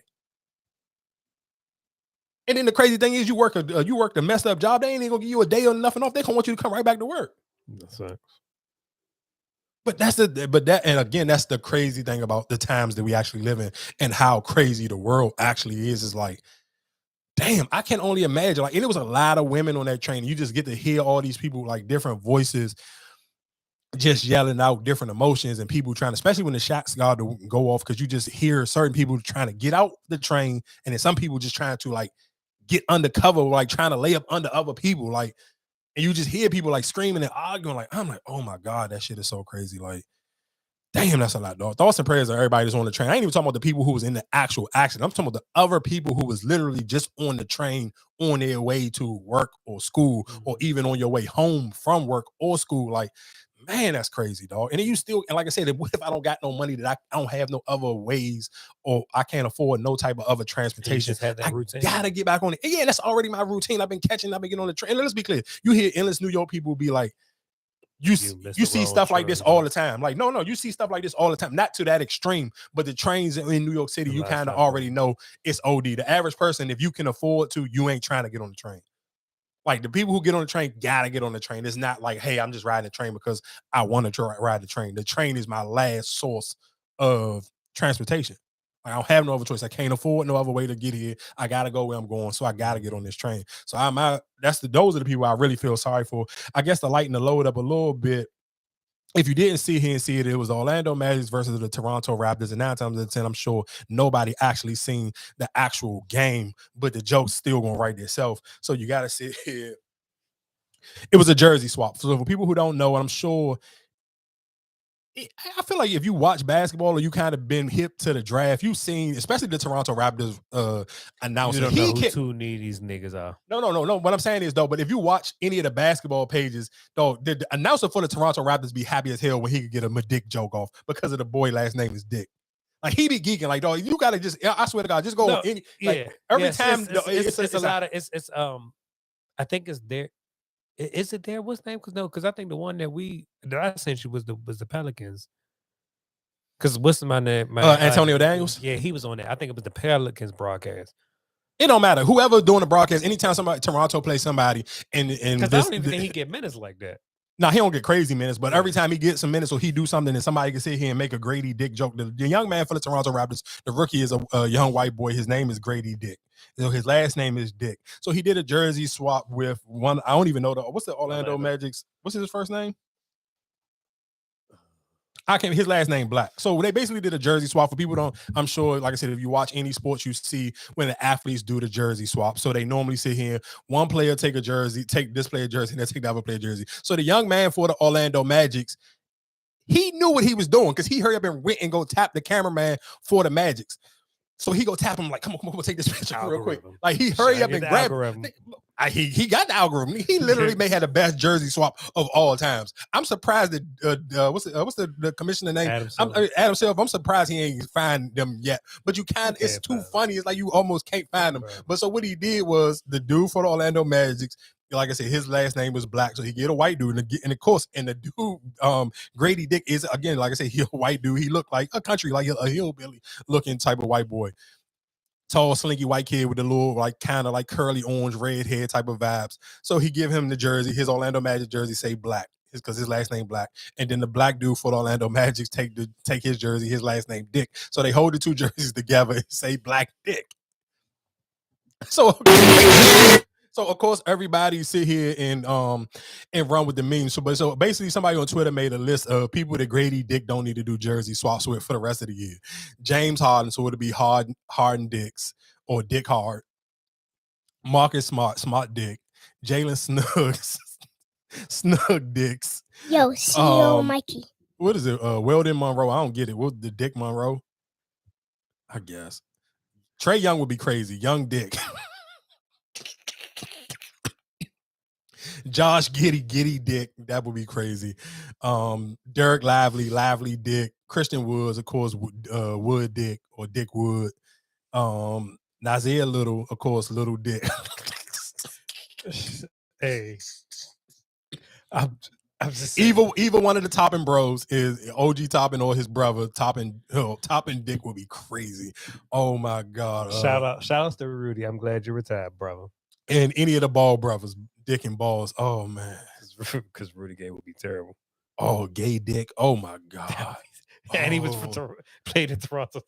And then the crazy thing is, you work a messed up job. They ain't even gonna give you a day or nothing off. They gonna want you to come right back to work. That's right. But that's the crazy thing about the times that we actually live in and how crazy the world actually is like, damn, I can only imagine. Like, and it was a lot of women on that train. You just get to hear all these people, like different voices, just yelling out different emotions, and people trying to, especially when the shots got to go off, because you just hear certain people trying to get out the train, and then some people just trying to like get undercover, like trying to lay up under other people, like, and you just hear people like screaming and arguing. Like, I'm like, oh my God, that shit is so crazy. Like, damn, that's a lot, dog. Thoughts and prayers of everybody that's on the train. I ain't even talking about the people who was in the actual accident. I'm talking about the other people who was literally just on the train on their way to work or school, or even on your way home from work or school. Like, man, that's crazy, dog. And then you still, and like I said, what if I don't got no money, that I don't have no other ways, or I can't afford no type of other transportation? Just have that routine. Gotta get back on it. Yeah, that's already my routine. I've been getting on the train. And let's be clear. You hear endless New York people be like, you see stuff like this all the time. Like, no, you see stuff like this all the time. Not to that extreme, but the trains in New York City, you kind of already know it's OD. The average person, if you can afford to, you ain't trying to get on the train. Like, the people who get on the train gotta get on the train. It's not like, hey, I'm just riding the train because I want to ride the train. The train is my last source of transportation. Like, I don't have no other choice. I can't afford no other way to get here. I gotta go where I'm going, so I gotta get on this train. So those are the people I really feel sorry for. I guess to lighten the load up a little bit, if you didn't see it, it was Orlando Magic versus the Toronto Raptors. And 9 times out of 10, I'm sure nobody actually seen the actual game, but the joke's still gonna write itself. So you gotta sit here. It was a jersey swap. So for people who don't know, I'm sure, I feel like if you watch basketball or you kind of been hip to the draft, you've seen, especially the Toronto Raptors announcer. You don't know who need these niggas are. No. What I'm saying is, though, but if you watch any of the basketball pages, though, the announcer for the Toronto Raptors be happy as hell when he could get a Dick joke off because of the boy last name is Dick. Like, he be geeking. Like, dog, you gotta just, I swear to God, just go on any, like, every time. It's a lot of I think it's there. Is it there? What's the name? Because I think the one that I sent you was the Pelicans. Because what's my name? Antonio Daniels? Yeah, he was on there. I think it was the Pelicans broadcast. It don't matter. Whoever doing the broadcast, anytime Toronto plays somebody, and Because I don't even think he get minutes like that. Nah, he don't get crazy minutes, but every time he gets some minutes or he do something and somebody can sit here and make a Grady Dick joke. The young man for the Toronto Raptors, the rookie is a young white boy. His name is Grady Dick. So his last name is Dick. So he did a jersey swap with one. I don't even know what's the Orlando Magic's. What's his first name? His last name Black. So they basically did a jersey swap. For people I'm sure, like I said, if you watch any sports, you see when the athletes do the jersey swap. So they normally sit here, one player take a jersey, take this player jersey, and then take the other player jersey. So the young man for the Orlando Magics, he knew what he was doing because he hurried up and went and go tap the cameraman for the Magics. So he go tap him like, come on, take this picture real quick. Like he hurry up and grab. He got the algorithm. He literally may have the best jersey swap of all times. I'm surprised that what's the commissioner name? Adam Silver. I'm surprised he ain't find them yet. But you it's too funny. It's like you almost can't find them. But so what he did was the dude for the Orlando Magic. Like I said, his last name was Black, so he get a white dude, and of course, and the dude, Grady Dick is again, like I said, he a white dude. He looked like a country, like a hillbilly looking type of white boy, tall, slinky white kid with a little like kind of like curly orange red hair type of vibes. So he give him the jersey, his Orlando Magic jersey say Black, because his last name Black, and then the Black dude for the Orlando Magic take his jersey, his last name Dick. So they hold the two jerseys together and say Black Dick. So of course everybody sit here and run with the memes. So basically somebody on Twitter made a list of people that Grady Dick don't need to do jersey swaps with for the rest of the year. James Harden, so it'll be Harden Dicks or Dick Hard. Marcus Smart Dick. Jalen Snugs, Snug Dicks. Yo, CEO Mikey. What is it? Weldon Monroe. I don't get it. What the Dick Monroe? I guess. Trey Young would be crazy. Young Dick. Josh Giddy Dick, that would be crazy. Derek Lively Dick. Christian Woods, of course, Wood Dick or Dick Wood. Nazir Little, of course, Little Dick. Hey, I'm just either one of the Toppin bros is OG Toppin or his brother Toppin. Toppin Dick would be crazy. Oh my God! Shout outs to Rudy. I'm glad you retired, brother. And any of the Ball brothers, Dick and Balls. Oh man, because Rudy Gay would be terrible. Oh, Gay Dick. Oh my God. And he was played in Toronto.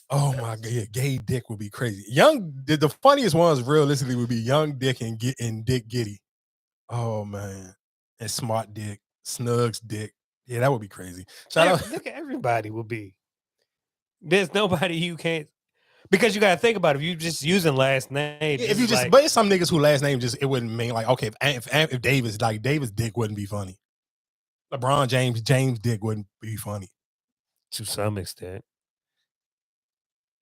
Oh my God, yeah, Gay Dick would be crazy. The funniest ones realistically would be Young Dick and Dick Giddy. Oh man, and Smart Dick, Snugs Dick. Yeah, that would be crazy. Shout out. Look at everybody will be. There's nobody you can't. Because you gotta think about it. If you just using last name, if you just, but it's some niggas who last name just it wouldn't mean like okay. If Davis Davis Dick wouldn't be funny. LeBron James Dick wouldn't be funny to some extent.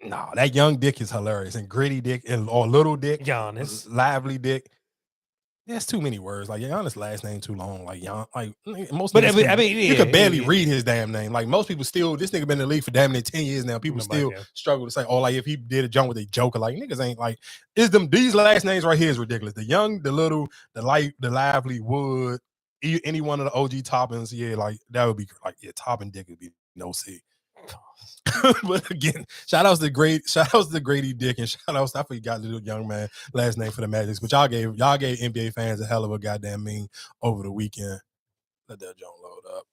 No, that Young Dick is hilarious, and Gritty Dick or Little Dick, Giannis, Lively Dick. That's too many words. Like Giannis' last name too long. Like most. But I mean, you could barely read his damn name. Like most people still, this nigga been in the league for damn near 10 years now. People still struggle to say, oh, like if he did a jump with a joker, like niggas ain't like. These last names right here is ridiculous. The Young, the Little, the Light, the Lively, Wood, any one of the OG Toppins, yeah, like that would be like Toppin Dick would be no C. But again, shout outs to Grady Dick, and shout outs, I forgot the little young man last name for the Magic. But y'all gave NBA fans a hell of a goddamn meme over the weekend. Let that joint load up.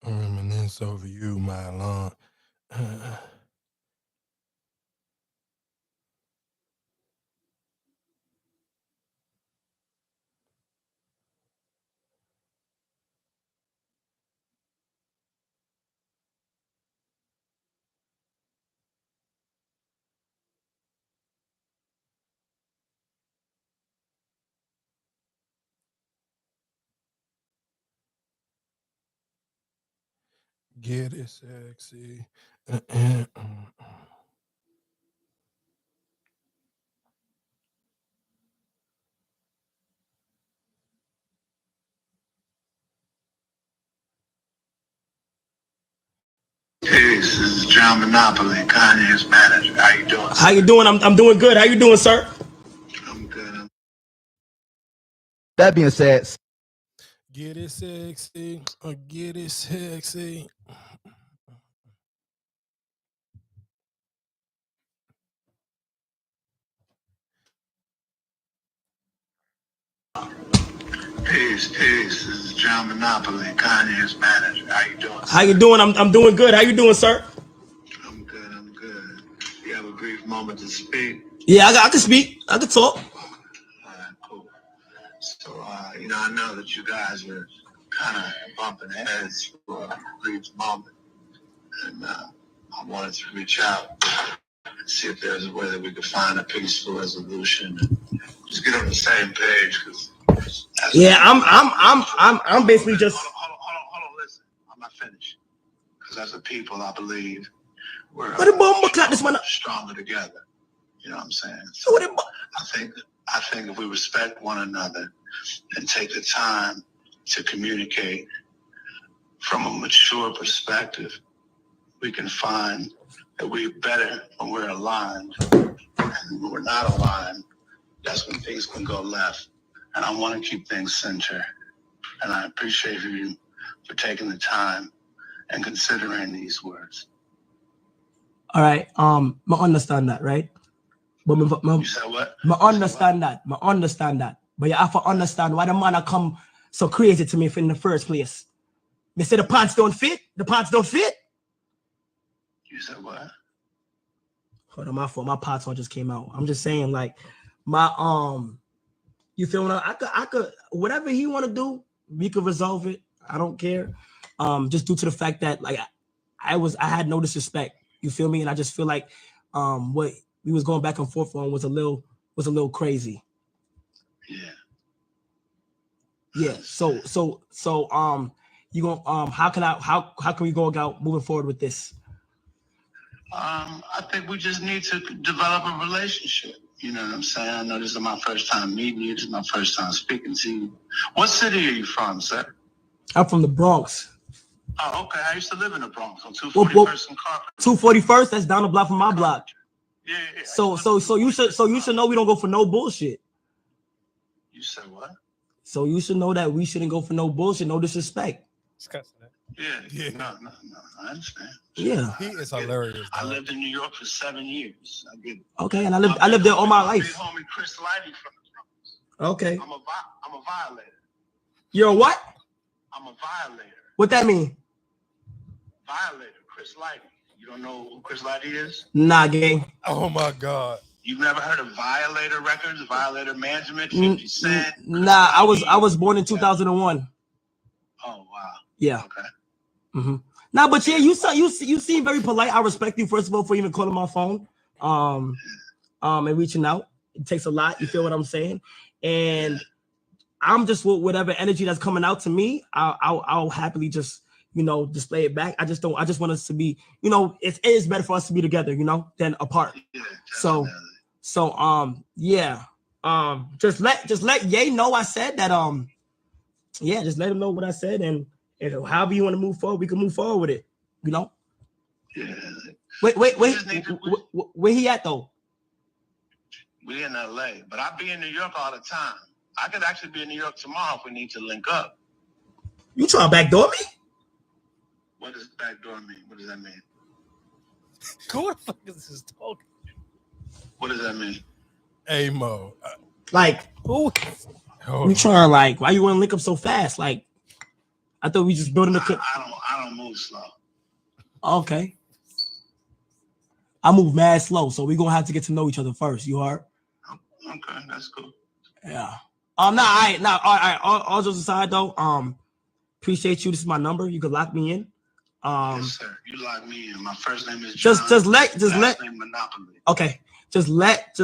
Reminisce over you, my lawn. Get it sexy. Hey, this is John Monopoly, Kanye's manager. How you doing? How you doing? I'm doing good. How you doing, sir? I'm good. That being said, Get it sexy. Get it sexy. Peace. This is John Monopoly, Kanye's manager. How you doing? how you doing? I'm doing good. How you doing, sir? I'm good. You have a brief moment to speak? Yeah, I can speak. I can talk. All right, cool. So, I know that you guys are kind of bumping heads for a brief moment. And I wanted to reach out and see if there's a way that we could find a peaceful resolution and just get on the same page. Because yeah, I'm basically just. Hold on, listen. I'm not finished. Because as a people, I believe we're stronger together. You know what I'm saying? So I think if we respect one another and take the time to communicate from a mature perspective, we can find that we're better when we're aligned. And when we're not aligned, that's when things can go left. And I want to keep things center. And I appreciate you for taking the time and considering these words. All right. I understand that, right? But You said what? I understand that. But you have to understand why the man come so crazy to me in the first place. They say the pants don't fit. The pants don't fit. You said what? Hold on, my fault. My pants one just came out. I'm just saying, like, you feel me? I could whatever he want to do, we could resolve it. I don't care. Just due to the fact that like I had no disrespect. You feel me? And I just feel like what we was going back and forth on was a little crazy. Yeah. So you gonna how can we go about moving forward with this? I think we just need to develop a relationship. You know what I'm saying? I know this is my first time meeting you. This is my first time speaking to you. What city are you from, sir? I'm from the Bronx. Oh, okay. I used to live in the Bronx on 241st and Carti. 241st. That's down the block from my block. Yeah. So you should know we don't go for no bullshit. You said what? So you should know that we shouldn't go for no bullshit, no disrespect. Yeah. No. I understand. Yeah. He is hilarious. I lived in New York for 7 years. I get it. Okay, and I lived there all my life. Big homie Chris Lighty from the Bronx. Okay. I'm a violator. You're a what? I'm a violator. What that mean? Violator, Chris Lighty. You don't know who Chris Lighty is? Nah, gang. Oh my God. You've never heard of Violator Records, Violator Management, 50 Cent? Nah, I was born in 2001. Oh wow. Yeah. Okay. Mm-hmm. Nah, but yeah, you seem very polite. I respect you first of all for even calling my phone, and reaching out. It takes a lot. You feel what I'm saying? And I'm just with whatever energy that's coming out to me. I'll happily just display it back. I just want us to be, it is better for us to be together, than apart. Yeah, yeah. Just let Ye know I said that. Yeah, just let him know what I said, and however you want to move forward, we can move forward with it. Yeah. Wait, where he at though? We in LA, but I be in New York all the time. I could actually be in New York tomorrow if we need to link up. You trying to backdoor me? What does backdoor mean? What does that mean? Who the fuck is this talking? What does that mean? Hey Mo. Like who? You trying like why you want to link up so fast? Like I thought we just building a. I don't move slow. Okay. I move mad slow, so we're gonna have to get to know each other first. You heard? Okay, that's cool. Yeah. All right. All jokes aside though, appreciate you. This is my number. You can lock me in. Yes, sir. You lock me in. My first name is John. Just let name Monopoly. Okay. Just let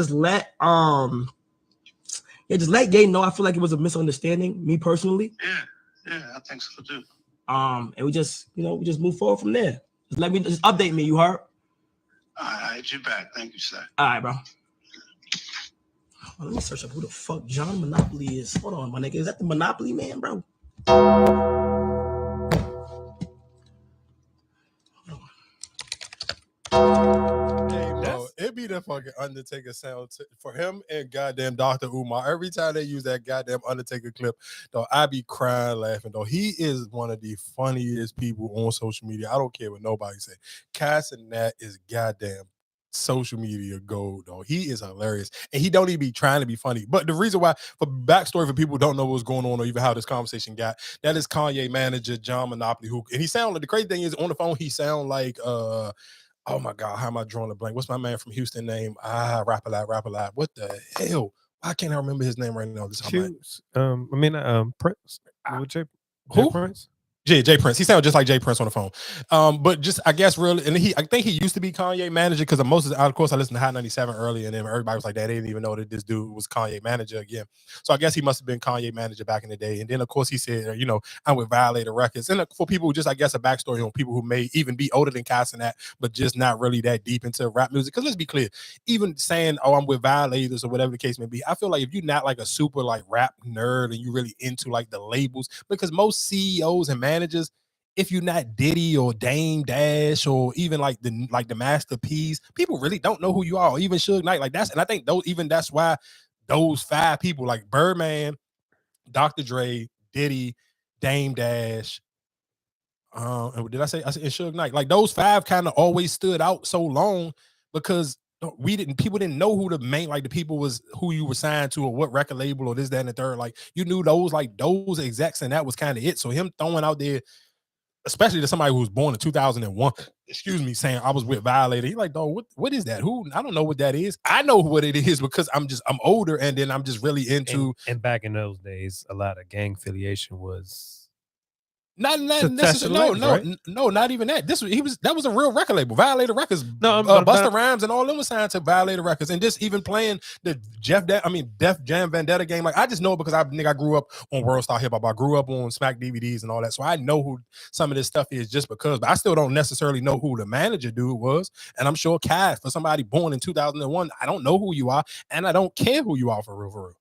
Gay know. I feel like it was a misunderstanding, me personally. Yeah, I think so too. And we just move forward from there. Just update me. You heard? All right, you back. Thank you, sir. All right, bro. Let me search up who the fuck John Monopoly is. Hold on, my nigga. Is that the Monopoly man, bro? It be the fucking Undertaker sound for him and goddamn Dr. Umar. Every time they use that goddamn Undertaker clip, though, I be crying laughing. Though he is one of the funniest people on social media. I don't care what nobody say. Cass and that is goddamn social media gold, though. He is hilarious, and he don't even be trying to be funny. But the reason why, for backstory for people who don't know what's going on or even how this conversation got, that is Kanye manager John Monopoly, and he sound like, the crazy thing is, on the phone he sound like oh my God, how am I drawing a blank? What's my man from Houston name? Rap a lot. What the hell? Why can't I remember his name right now? Prince. Who? Prince? Jay Prince. He sounded just like Jay Prince on the phone. But just, I guess, really, and I think he used to be Kanye manager, because of course I listened to Hot 97 early, and then everybody was like, they didn't even know that this dude was Kanye manager again. So I guess he must have been Kanye manager back in the day. And then of course he said, I'm with Violator Records. And for people who just, I guess, a backstory on people who may even be older than Cass and that, but just not really that deep into rap music. Because let's be clear, even saying, oh, I'm with Violators or whatever the case may be, I feel like if you're not like a super like rap nerd and you really into like the labels, because most CEOs and managers, if you're not Diddy or Dame Dash or even like the Master P's, people really don't know who you are. Or even Suge Knight, and I think that's why those 5 people like Birdman, Dr. Dre, Diddy, Dame Dash, and did I said Suge Knight, like those 5 kind of always stood out so long, because people didn't know who the people was, who you were signed to or what record label or this, that, and the third. Like you knew those execs, and that was kind of it. So him throwing out there, especially to somebody who was born in 2001, saying I was with Violator. He's like, dog, what is that? Who? I don't know what that is. I know what it is because I'm older, and then I'm just really into. And back in those days, a lot of gang affiliation was not necessarily. No, not even that. That was a real record label. Violator Records. Busta Rhymes and all them was signed to Violator Records, and just even playing the Def Jam Vendetta game. Like I just know it because I grew up on World Star Hip Hop. I grew up on Smack DVDs and all that, so I know who some of this stuff is just because. But I still don't necessarily know who the manager dude was, and I'm sure Cass, for somebody born in 2001, I don't know who you are, and I don't care who you are for real.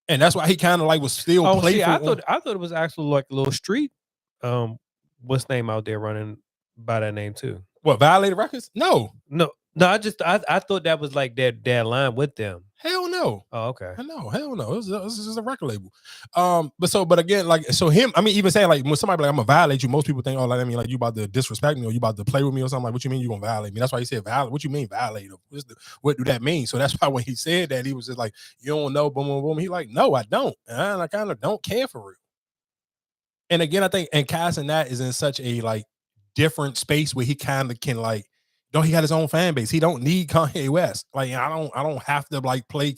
And that's why he kind of like was still playful. I thought it was actually like a little street. What's name out there running by that name too? What, Violator Records? No. I thought that was like their line with them. Hell no. Oh, okay. No, hell no. It was just a record label. But again, like, so him, even saying like when somebody like I'm gonna violate you, most people think, oh, like, like you about to disrespect me or you about to play with me or something. Like, what you mean you gonna violate me? That's why he said violate. What you mean violate? What do that mean? So that's why when he said that, he was just like, you don't know, boom, boom, boom. He like, no, I don't. And I kind of don't care for real. And again, I think, and Cass and that is in such a like different space where he kind of can like, he got his own fan base. He don't need Kanye West. Like I don't have to like play.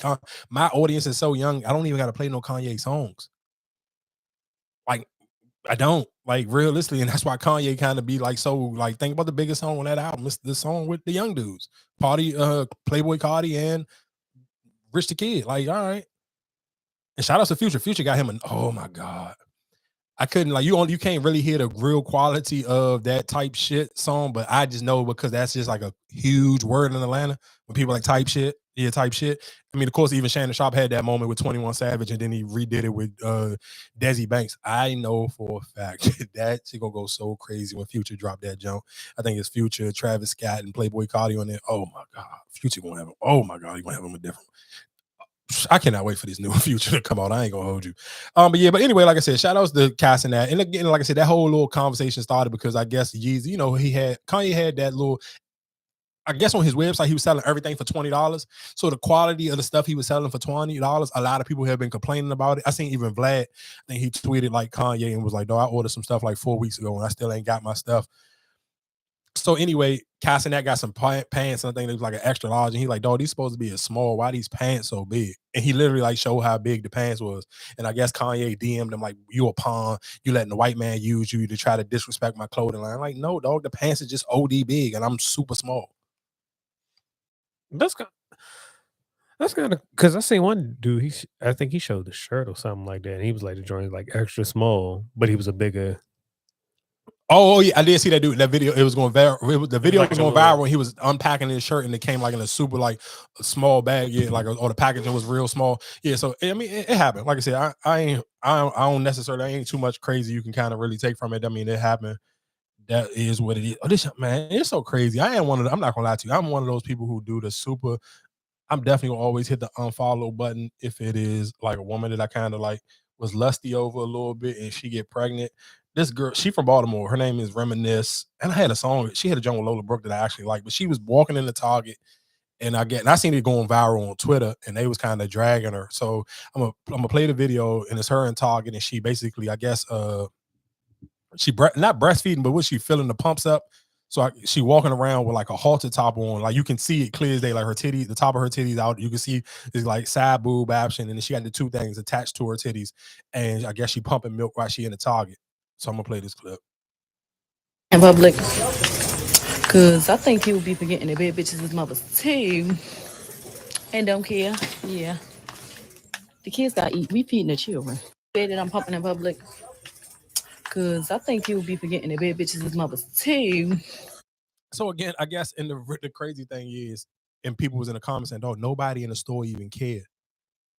My audience is so young. I don't even got to play no Kanye songs. Like I don't, like, realistically, and that's why Kanye kind of be like, so like, think about the biggest song on that album. It's the song with the young dudes, Playboi Carti and Rich the Kid. Like, all right. And shout out to Future. Future got him oh my God. I couldn't, like, you can't really hear the real quality of that type shit song, but I just know because that's just like a huge word in Atlanta when people like type shit. Of course, even Shannon Sharp had that moment with 21 Savage, and then he redid it with Desi Banks. I know for a fact that shit gonna go so crazy when Future dropped that jump. I think it's Future, Travis Scott, and Playboi Carti on there. Oh my God, Future gonna have him. Oh my God, he's gonna have him a different. I cannot wait for this new Future to come out. I ain't gonna hold you. But anyway, like I said, shout outs to Cass and that. And again, like I said, that whole little conversation started because I guess Yeezy, Kanye had that little, I guess on his website, he was selling everything for $20. So the quality of the stuff he was selling for $20, a lot of people have been complaining about it. I seen even Vlad, I think he tweeted like Kanye and was like, I ordered some stuff like 4 weeks ago and I still ain't got my stuff. So anyway, Cass and that got some pants, and I think it was like an extra large. And he like, these supposed to be a small. Why these pants so big? And he literally like showed how big the pants was. And I guess Kanye DM'd him like, you a pawn. You letting the white man use you to try to disrespect my clothing line. I'm like, no, dog, the pants is just OD big, and I'm super small. That's kind of, because I seen one dude. I think he showed the shirt or something like that, and he was like, the joint like extra small, but he was a bigger. Oh yeah, I did see that dude. That video, it was going viral. The video like was a going little- viral. And he was unpacking his shirt, and it came like in a super like a small bag. Yeah, like or the packaging was real small. Yeah, so I mean, it happened. Like I said, I don't necessarily. I ain't too much crazy you can kind of really take from it. I mean, it happened. That is what it is. Oh, this man, it's so crazy. I ain't one of the, I'm not gonna lie to you. I'm one of those people who do the super. I'm definitely gonna always hit the unfollow button if it is like a woman that I kind of like was lusty over a little bit and she get pregnant. This girl, she from Baltimore. Her name is Reminisce. And I had a song. She had a joint with Lola Brooke that I actually like, but she was walking in the Target and I seen it going viral on Twitter and they was kind of dragging her. So I'm gonna play the video and it's her in Target and she basically, I guess, she not breastfeeding, but was she filling the pumps up? So she walking around with like a halter top on, like you can see it clear as day, like her titties, the top of her titties out. You can see it's like side boob option, and then she got the two things attached to her titties, and I guess she pumping milk while she in the Target. So I'm gonna play this clip. In public, cause I think he would be forgetting that bad bitches is mothers too, and don't care. Yeah, the kids gotta eat. We feeding the children. That I'm pumping in public. Cause I think he would be forgetting that bad bitches is mothers too. So again, I guess and the crazy thing is, and people was in the comments saying, "Oh, nobody in the store even care."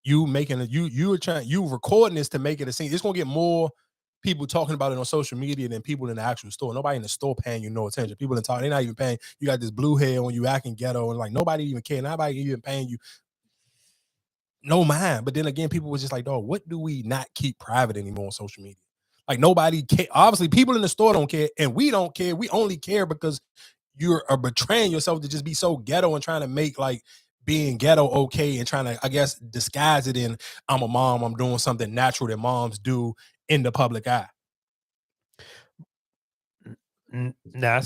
You making you recording this to make it a scene. It's gonna get more people talking about it on social media than people in the actual store. Nobody in the store paying you no attention. People in talk, they're not even paying. You got this blue hair on you acting ghetto, and like nobody even care. Nobody even paying you no mind. But then again, people was just like, "Dog, what do we not keep private anymore on social media?" Like nobody care. Obviously, people in the store don't care, and we don't care. We only care because you are betraying yourself to just be so ghetto and trying to make like being ghetto okay and trying to, I guess, disguise it in I'm a mom, I'm doing something natural that moms do in the public eye. Now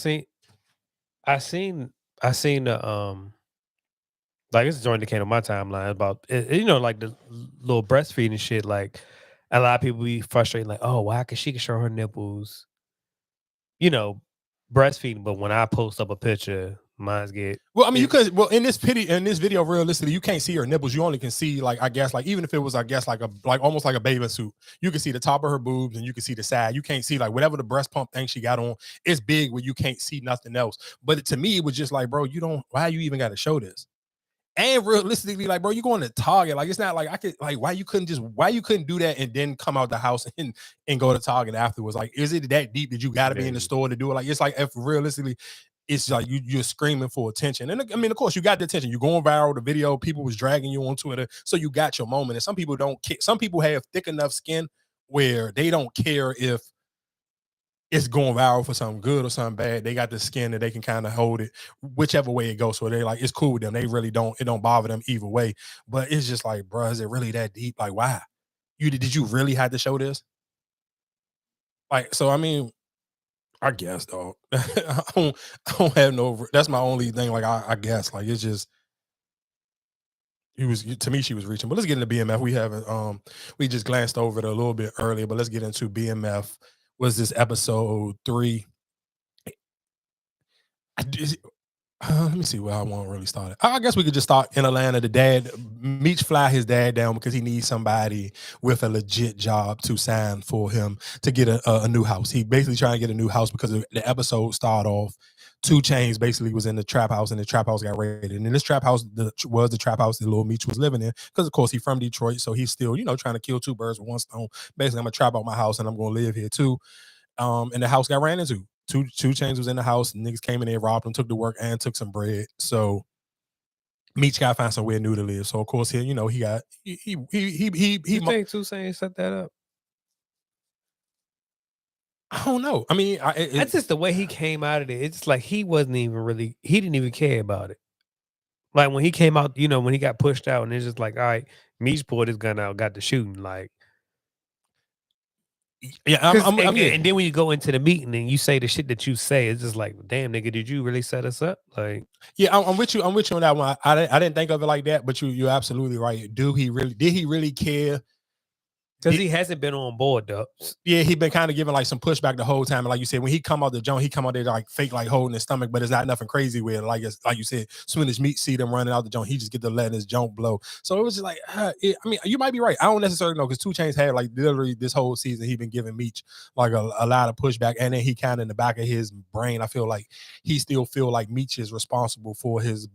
I seen the like it's a joint that came on my timeline about you know, like the little breastfeeding shit. Like a lot of people be frustrated, like, oh, why could she can show her nipples, you know, breastfeeding, but when I post up a picture, mine's get Well, I mean, you could. Well, in this video, realistically, you can't see her nipples. You only can see, like, I guess, like, even if it was, I guess, like almost like a bathing suit, you can see the top of her boobs and you can see the side. You can't see like whatever the breast pump thing she got on. It's big where you can't see nothing else. But to me, it was just like, bro, you don't. Why you even got to show this? And realistically, like, bro, you going to Target. Like, it's not like I could, like, why you couldn't do that and then come out the house and go to Target afterwards? Like, is it that deep that you got to be in the store to do it? Like, it's like, if realistically, it's like you're screaming for attention. And I mean, of course, you got the attention. You're going viral. The video, people was dragging you on Twitter. So you got your moment. And some people don't care. Some people have thick enough skin where they don't care if it's going viral for something good or something bad. They got the skin that they can kind of hold it whichever way it goes. So they like, it's cool with them. They really don't, it don't bother them either way. But it's just like, bro, is it really that deep? Like, why? Did you really have to show this? Like, so I mean, I guess though. I don't have no, that's my only thing. Like, I guess, like, it's just, to me, she was reaching. But let's get into BMF. We haven't we just glanced over it a little bit earlier, but let's get into BMF. Was this episode 3? Let me see where I want to really start it. I guess we could just start in Atlanta. The dad, Meech fly his dad down because he needs somebody with a legit job to sign for him to get a new house. He basically trying to get a new house because the episode started off 2 Chainz basically was in the trap house and the trap house got raided. And in this trap house was the trap house that Lil Meech was living in because, of course, he's from Detroit. So he's still, trying to kill 2 birds with 1 stone. Basically, I'm going to trap out my house and I'm going to live here too. And the house got ran into. 2 Chainz was in the house. Niggas came in there, robbed him, took the work, and took some bread. So Meech got to find somewhere new to live. So of course here, he got he You think 2 Chainz set that up? I don't know. I mean, that's just the way he came out of it. It's just like he didn't even care about it. Like when he came out, when he got pushed out, and it's just like, all right, Meech pulled his gun out, got the shooting, like. Yeah, and then when you go into the meeting and you say the shit that you say, it's just like, damn, nigga, did you really set us up? Like, yeah, I'm with you. I'm with you on that one. I didn't think of it like that, but you're absolutely right. Did he really care Because he hasn't been on board though. Yeah, he been kind of giving like some pushback the whole time. And like you said, when he come out the joint, he come out there like fake, like holding his stomach, but it's not nothing crazy with it. Like you said, as soon as Meek see them running out the joint, he just get to letting his joint blow. So it was just like, I mean, you might be right. I don't necessarily know because 2 Chainz had like literally this whole season he been giving Meek like a lot of pushback, and then he kind of in the back of his brain, I feel like he still feel like Meek is responsible for his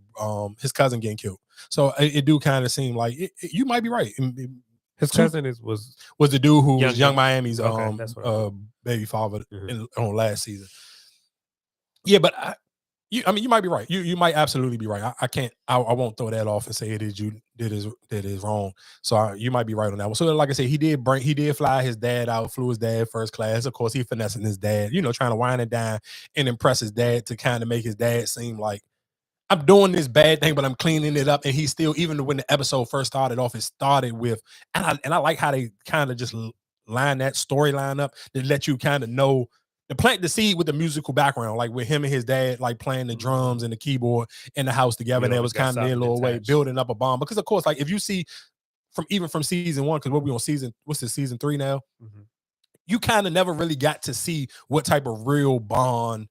cousin getting killed. So it do kind of seem like you might be right. His cousin was the dude who was Young Miami's baby father on last season. Yeah, but you might be right. You might absolutely be right. I won't throw that off and say it is wrong. So you might be right on that one. So like I said, he did fly his dad out, flew his dad first class. Of course, he finessing his dad, trying to wind it down and impress his dad to kind of make his dad seem like I'm doing this bad thing, but I'm cleaning it up. And he still, even when the episode first started off, it started with, and I like how they kind of just line that storyline up to let you kind of know, to plant the seed with the musical background, like with him and his dad, like playing the drums and the keyboard in the house together. And it was kind of their little way building up a bond. Because of course, like if you see from season 1, because we're on season 3 now, you kind of never really got to see what type of real bond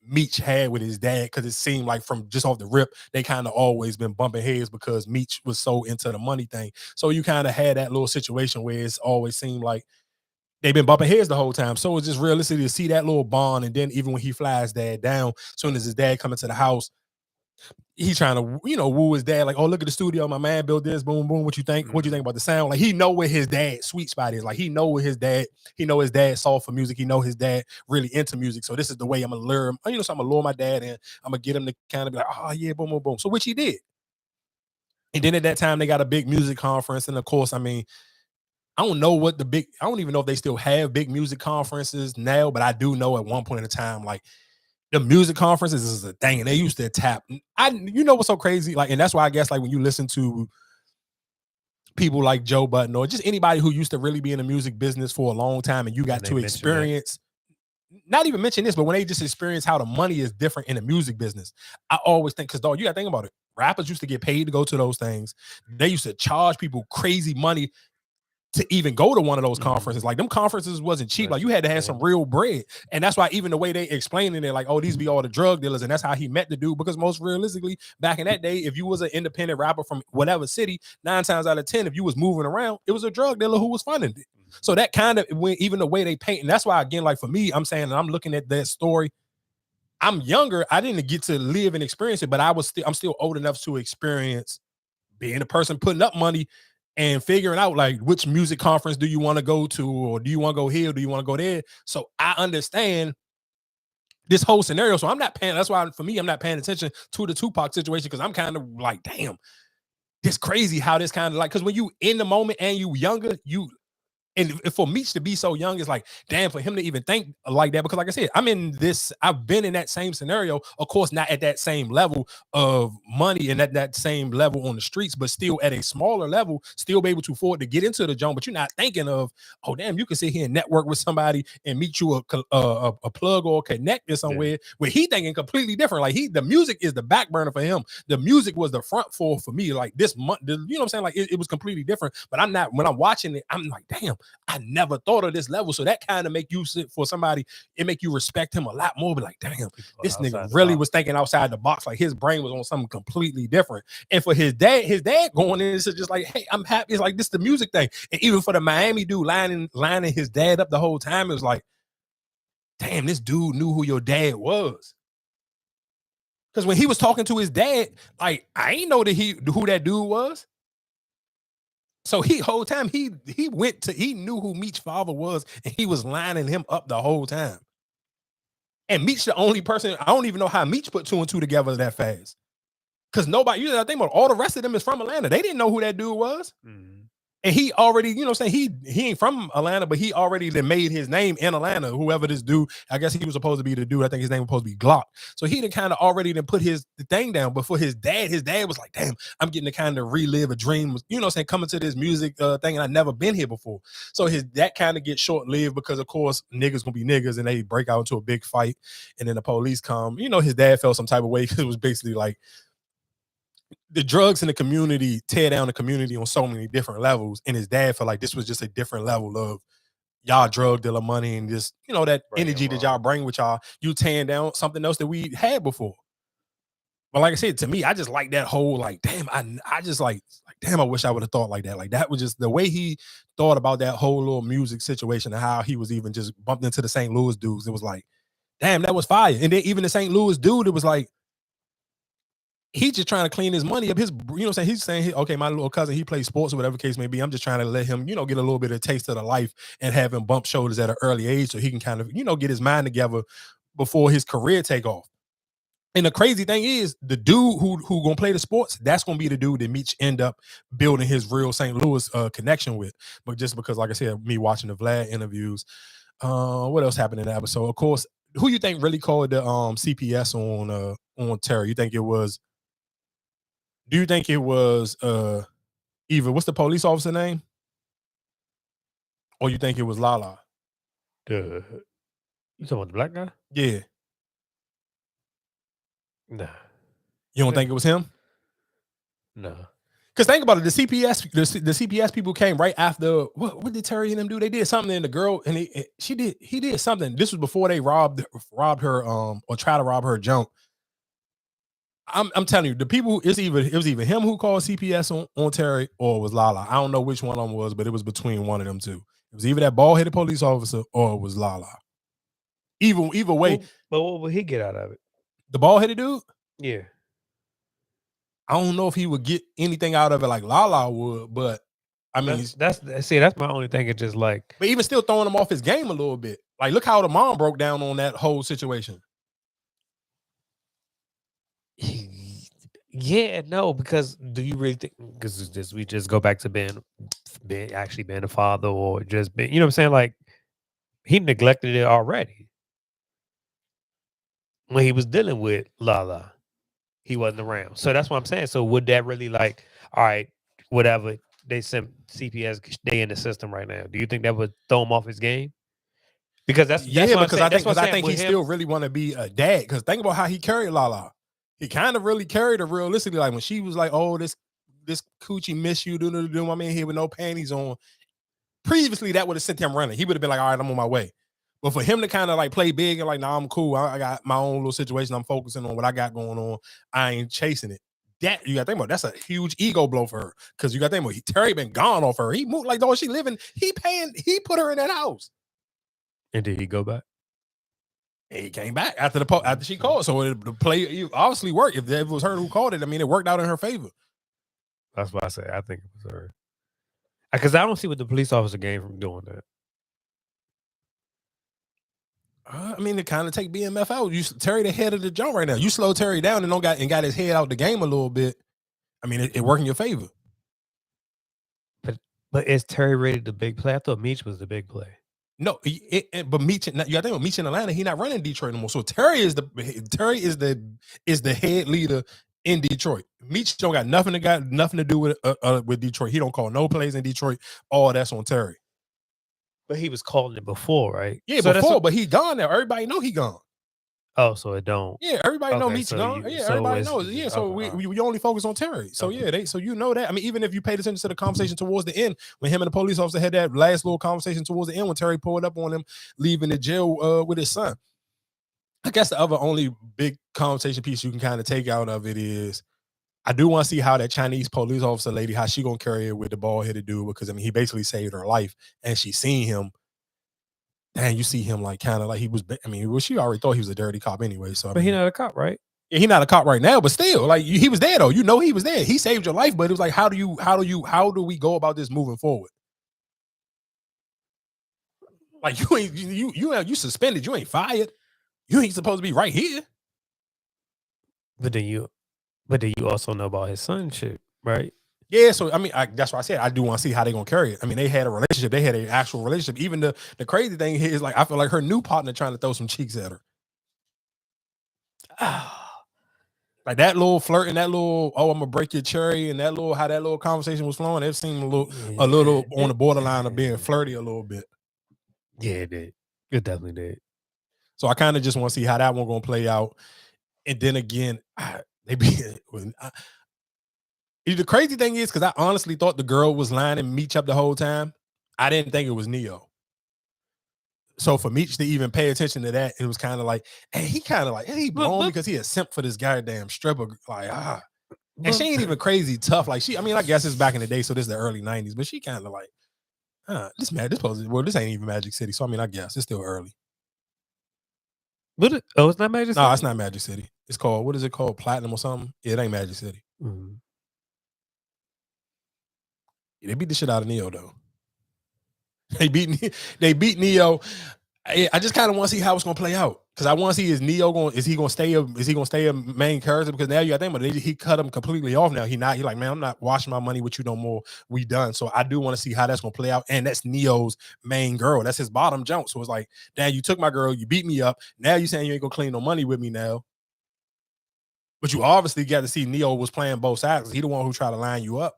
Meech had with his dad, because it seemed like from just off the rip, they kind of always been bumping heads because Meech was so into the money thing. So you kind of had that little situation where it's always seemed like they've been bumping heads the whole time. So it's just realistic to see that little bond. And then even when he flies dad down, as soon as his dad comes into the house, he's trying to, woo his dad, like, oh, look at the studio, my man built this, boom, boom. What you think? What you think about the sound? Like, he know where his dad's sweet spot is. Like, he know his dad soft for music. He know his dad really into music. So this is the way I'm gonna lure him. So I'm gonna lure my dad in. I'm gonna get him to kind of be like, oh yeah, boom, boom, boom. So which he did. And then at that time they got a big music conference. And of course, I mean, I don't even know if they still have big music conferences now, but I do know at one point in time, like, the music conferences is a thing, and they used to tap. What's so crazy? Like, and that's why I guess like when you listen to people like Joe Budden or just anybody who used to really be in the music business for a long time, and you got to experience, not even mention this, but when they just experience how the money is different in the music business, I always think, because dog, you got to think about it. Rappers used to get paid to go to those things. They used to charge people crazy money to even go to one of those conferences. Like, them conferences wasn't cheap. Like, you had to have some real bread. And that's why even the way they explain it, like, oh, these be all the drug dealers. And that's how he met the dude. Because most realistically, back in that day, if you was an independent rapper from whatever city, 9 times out of 10, if you was moving around, it was a drug dealer who was funding it. So that kind of, even the way they paint, and that's why, again, like for me, I'm saying, and I'm looking at that story, I'm younger. I didn't get to live and experience it, but I'm still old enough to experience being a person putting up money and figuring out like which music conference do you want to go to, or do you want to go here, or do you want to go there? So I understand this whole scenario. So I'm not paying. That's why for me, I'm not paying attention to the Tupac situation, because I'm kind of like, damn, it's crazy how this kind of like, because when you in the moment and you younger, and for Meech to be so young, it's like, damn, for him to even think like that. Because like I said, I've been in that same scenario, of course, not at that same level of money and at that same level on the streets, but still at a smaller level, still be able to afford to get into the joint. But you're not thinking of, oh, damn, you can sit here and network with somebody and meet you a plug or connect or somewhere where he thinking completely different. Like the music is the back burner for him. The music was the front for me. Like this month, you know what I'm saying? Like it was completely different. But when I'm watching it, I'm like, damn, I never thought of this level. So that kind of make you sit for somebody, it make you respect him a lot more. But like, damn, this nigga really was thinking outside the box. Like his brain was on something completely different. And for his dad going in, it's just like, hey, I'm happy. It's like this the music thing. And even for the Miami dude lining his dad up the whole time, it was like, damn, this dude knew who your dad was. Because when he was talking to his dad, like I ain't know who that dude was. So whole time he knew who Meech's father was, and he was lining him up the whole time. And Meech the only person, I don't even know how Meech put 2 and 2 together that fast. Because nobody, I think about all the rest of them is from Atlanta. They didn't know who that dude was. Mm-hmm. And he already, you know what I'm saying? He ain't from Atlanta, but he already made his name in Atlanta. Whoever this dude, I guess he was supposed to be the dude. I think his name was supposed to be Glock. So he done kind of already put the thing down. But for his dad was like, damn, I'm getting to kind of relive a dream, you know what I'm saying, coming to this music thing, and I've never been here before. So that kind of gets short-lived because, of course, niggas gonna be niggas, and they break out into a big fight, and then the police come. You know, his dad felt some type of way because it was basically like, the drugs in the community tear down the community on so many different levels. And his dad felt like this was just a different level of y'all drug dealer money and just, you know, that energy that y'all bring with y'all. You tearing down something else that we had before. But like I said, to me, I just like that whole, like, damn, I just like, damn, I wish I would have thought like that. Like, that was just the way he thought about that whole little music situation and how he was even just bumped into the St. Louis dudes. It was like, damn, that was fire. And then even the St. Louis dude, it was like, he's just trying to clean his money up. His, you know what I'm saying? He's saying, okay, my little cousin, he plays sports or whatever case may be. I'm just trying to let him, you know, get a little bit of taste of the life and have him bump shoulders at an early age so he can kind of, you know, get his mind together before his career take off. And the crazy thing is, the dude who gonna play the sports, that's gonna be the dude that Meech end up building his real St. Louis connection with. But just because, like I said, me watching the Vlad interviews, what else happened in the episode? Of course, who you think really called the CPS on Terry? You think it was? Do you think it was either what's the police officer name, or you think it was Lala? You talking about the black guy? Yeah. Nah. You don't think it was him? No. Because think about it, the CPS people came right after. What did Terry and them do? They did something, and the girl and he did something. This was before they robbed her or try to rob her junk. I'm telling you, the people, it was either him who called CPS on Terry or it was Lala. I don't know which one of them was, but it was between one of them two. It was either that bald-headed police officer or it was Lala. Either way. But what would he get out of it? The bald-headed dude? Yeah. I don't know if he would get anything out of it like Lala would, but I mean, that's my only thing. It's just like, but even still throwing him off his game a little bit. Like, look how the mom broke down on that whole situation. Yeah, no, because do you really think? Because we just go back to being a father, or just being, you know what I'm saying? Like, he neglected it already when he was dealing with Lala. He wasn't around, so that's what I'm saying. So would that really, like, all right, whatever they sent CPS, they in the system right now? Do you think that would throw him off his game? Because that's because I think he still really want to be a dad. Because think about how he carried Lala. He kind of really carried her realistically. Like when she was like, "Oh, this coochie miss you, do my man here with no panties on." Previously, that would have sent him running. He would have been like, "All right, I'm on my way." But for him to kind of like play big and like, "Nah, I'm cool. I got my own little situation. I'm focusing on what I got going on. I ain't chasing it." That you got to think about. That's a huge ego blow for her because you got to think about. Terry been gone off her. He moved like, "Oh, she living." He put her in that house. And did he go back? He came back after she called. So the play obviously worked. If it was her who called it, I mean, it worked out in her favor. That's why I say I think it was her. Because I don't see what the police officer gained from doing that. I mean, to kind of take BMF out. You Terry the head of the jump right now. You slow Terry down and got his head out the game a little bit. I mean, it worked in your favor. But is Terry ready the big play? I thought Meech was the big play. No, but Meech, you got to think Meech in Atlanta. He not running Detroit no more. So Terry is the head leader in Detroit. Meech don't got nothing to do with Detroit. He don't call no plays in Detroit. All that's on Terry. But he was calling it before, right? Yeah, so before, but he gone now. Everybody know he gone. Oh, so it don't. Yeah, everybody know Meech gone. Yeah, everybody knows. Yeah, so we only focus on Terry. So yeah, so you know that. I mean, even if you paid attention to the conversation towards the end, when him and the police officer had that last little conversation towards the end, when Terry pulled up on him leaving the jail with his son. I guess the other only big conversation piece you can kind of take out of it is, I do want to see how that Chinese police officer lady, how she gonna carry it with the bald-headed dude, because I mean, he basically saved her life, and she seen him. Damn, you see him like kind of like he was. I mean, well, she already thought he was a dirty cop anyway. So, but he's not a cop, right? Yeah, he's not a cop right now, but still, like he was there though. You know, he was there. He saved your life, but it was like, how do we go about this moving forward? Like you suspended. You ain't fired. You ain't supposed to be right here. But then you also know about his son shit, right? Yeah, so I mean, that's why I said I do want to see how they're gonna carry it. I mean, they had a relationship, they had an actual relationship. Even the crazy thing here is like I feel like her new partner trying to throw some cheeks at her. Like that little flirt and that little, oh, I'm gonna break your cherry, and that little how that little conversation was flowing, it seemed a little on the borderline of being flirty a little bit. Yeah, it did. It definitely did. So I kind of just want to see how that one gonna play out. And then again, The crazy thing is, because I honestly thought the girl was lining Meech up the whole time. I didn't think it was Neo. So for Meech to even pay attention to that, it was kind of like, and he kind of like, he blown because he a simp for this goddamn stripper. Like, and she ain't even crazy tough. Like I mean, I guess it's back in the day, so this is the early 90s, but she kind of like, this ain't even Magic City. So I mean, I guess it's still early. It's not Magic City? No, it's not Magic City. It's called, what is it called? Platinum or something? Yeah, it ain't Magic City. Mm-hmm. Yeah, they beat the shit out of Neo though. They beat Neo. I just kind of want to see how it's gonna play out, because I want to see is he gonna stay a main character, because now you got to think about it, he cut him completely off now. He like, man, I'm not washing my money with you no more. We done. So I do want to see how that's gonna play out, and that's Neo's main girl. That's his bottom jump. So it's like, damn, you took my girl, you beat me up. Now you saying you ain't gonna clean no money with me now. But you obviously got to see Neo was playing both sides. He the one who tried to line you up.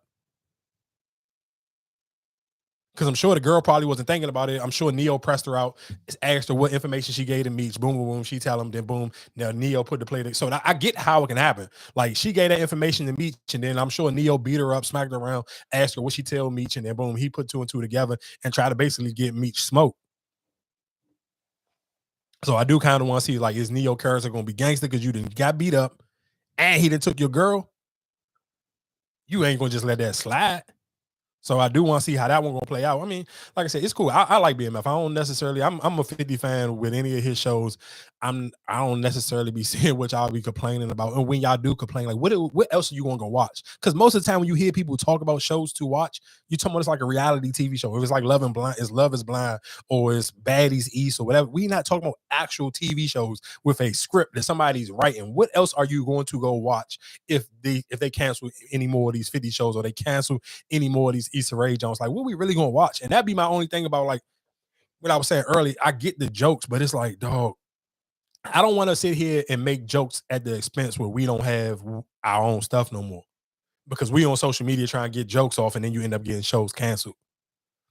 Because I'm sure the girl probably wasn't thinking about it. I'm sure Neo pressed her out, asked her what information she gave to Meech. Boom, boom, boom. She tell him, then boom. Now Neo put the play. So I get how it can happen. Like, she gave that information to Meech, and then I'm sure Neo beat her up, smacked her around, asked her what she tell Meech, and then boom, he put two and two together and tried to basically get Meech smoked. So I do kind of want to see, like, is Neo character going to be gangster because you didn't got beat up and he done took your girl? You ain't going to just let that slide. So I do want to see how that one gonna play out. I mean, like I said, it's cool. I like BMF. I don't necessarily. I'm a 50 fan with any of his shows. I don't necessarily be seeing what y'all be complaining about. And when y'all do complain, like, what else are you gonna go watch? Because most of the time when you hear people talk about shows to watch, you talking about it's like a reality TV show. If it's like Love is Blind, or it's Baddies East, or whatever. We not talking about actual TV shows with a script that somebody's writing. What else are you going to go watch if they cancel any more of these 50 shows, or they cancel any more of these Easter egg Jones? Like, what we really gonna watch? And that'd be my only thing about, like, what I was saying earlier. I get the jokes, but it's like, dog, I don't want to sit here and make jokes at the expense where we don't have our own stuff no more, because we on social media trying to get jokes off, and then you end up getting shows canceled.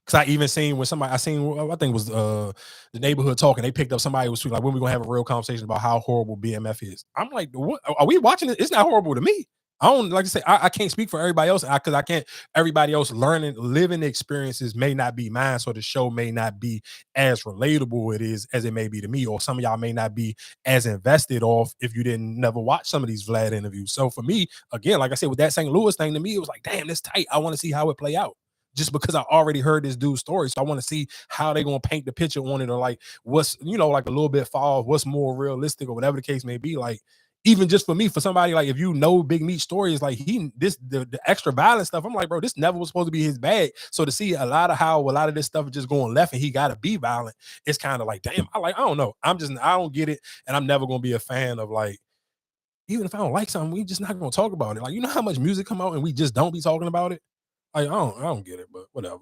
Because I even seen when I think it was the Neighborhood Talking, they picked up somebody who was like, when we gonna have a real conversation about how horrible BMF is. I'm like, what are we watching it? It's not horrible to me. I don't, like I say, I can't speak for everybody else, because I can't. Everybody else living experiences may not be mine, so the show may not be as relatable as it may be to me, or some of y'all may not be as invested off if you didn't never watch some of these Vlad interviews. So for me, again, like I said, with that St. Louis thing, to me, it was like, damn, this tight. I want to see how it play out, just because I already heard this dude's story. So I want to see how they're going to paint the picture on it, or like what's, like a little bit far off, what's more realistic, or whatever the case may be. Like, even just for me, for somebody, like, if you know Big Meech's story, is like the extra violent stuff. I'm like, bro, this never was supposed to be his bag. So to see a lot of this stuff is just going left and he got to be violent, it's kind of like, damn, I don't know. I don't get it. And I'm never going to be a fan of, like, even if I don't like something, we just not going to talk about it. Like, you know how much music come out and we just don't be talking about it? Like, I don't get it, but whatever.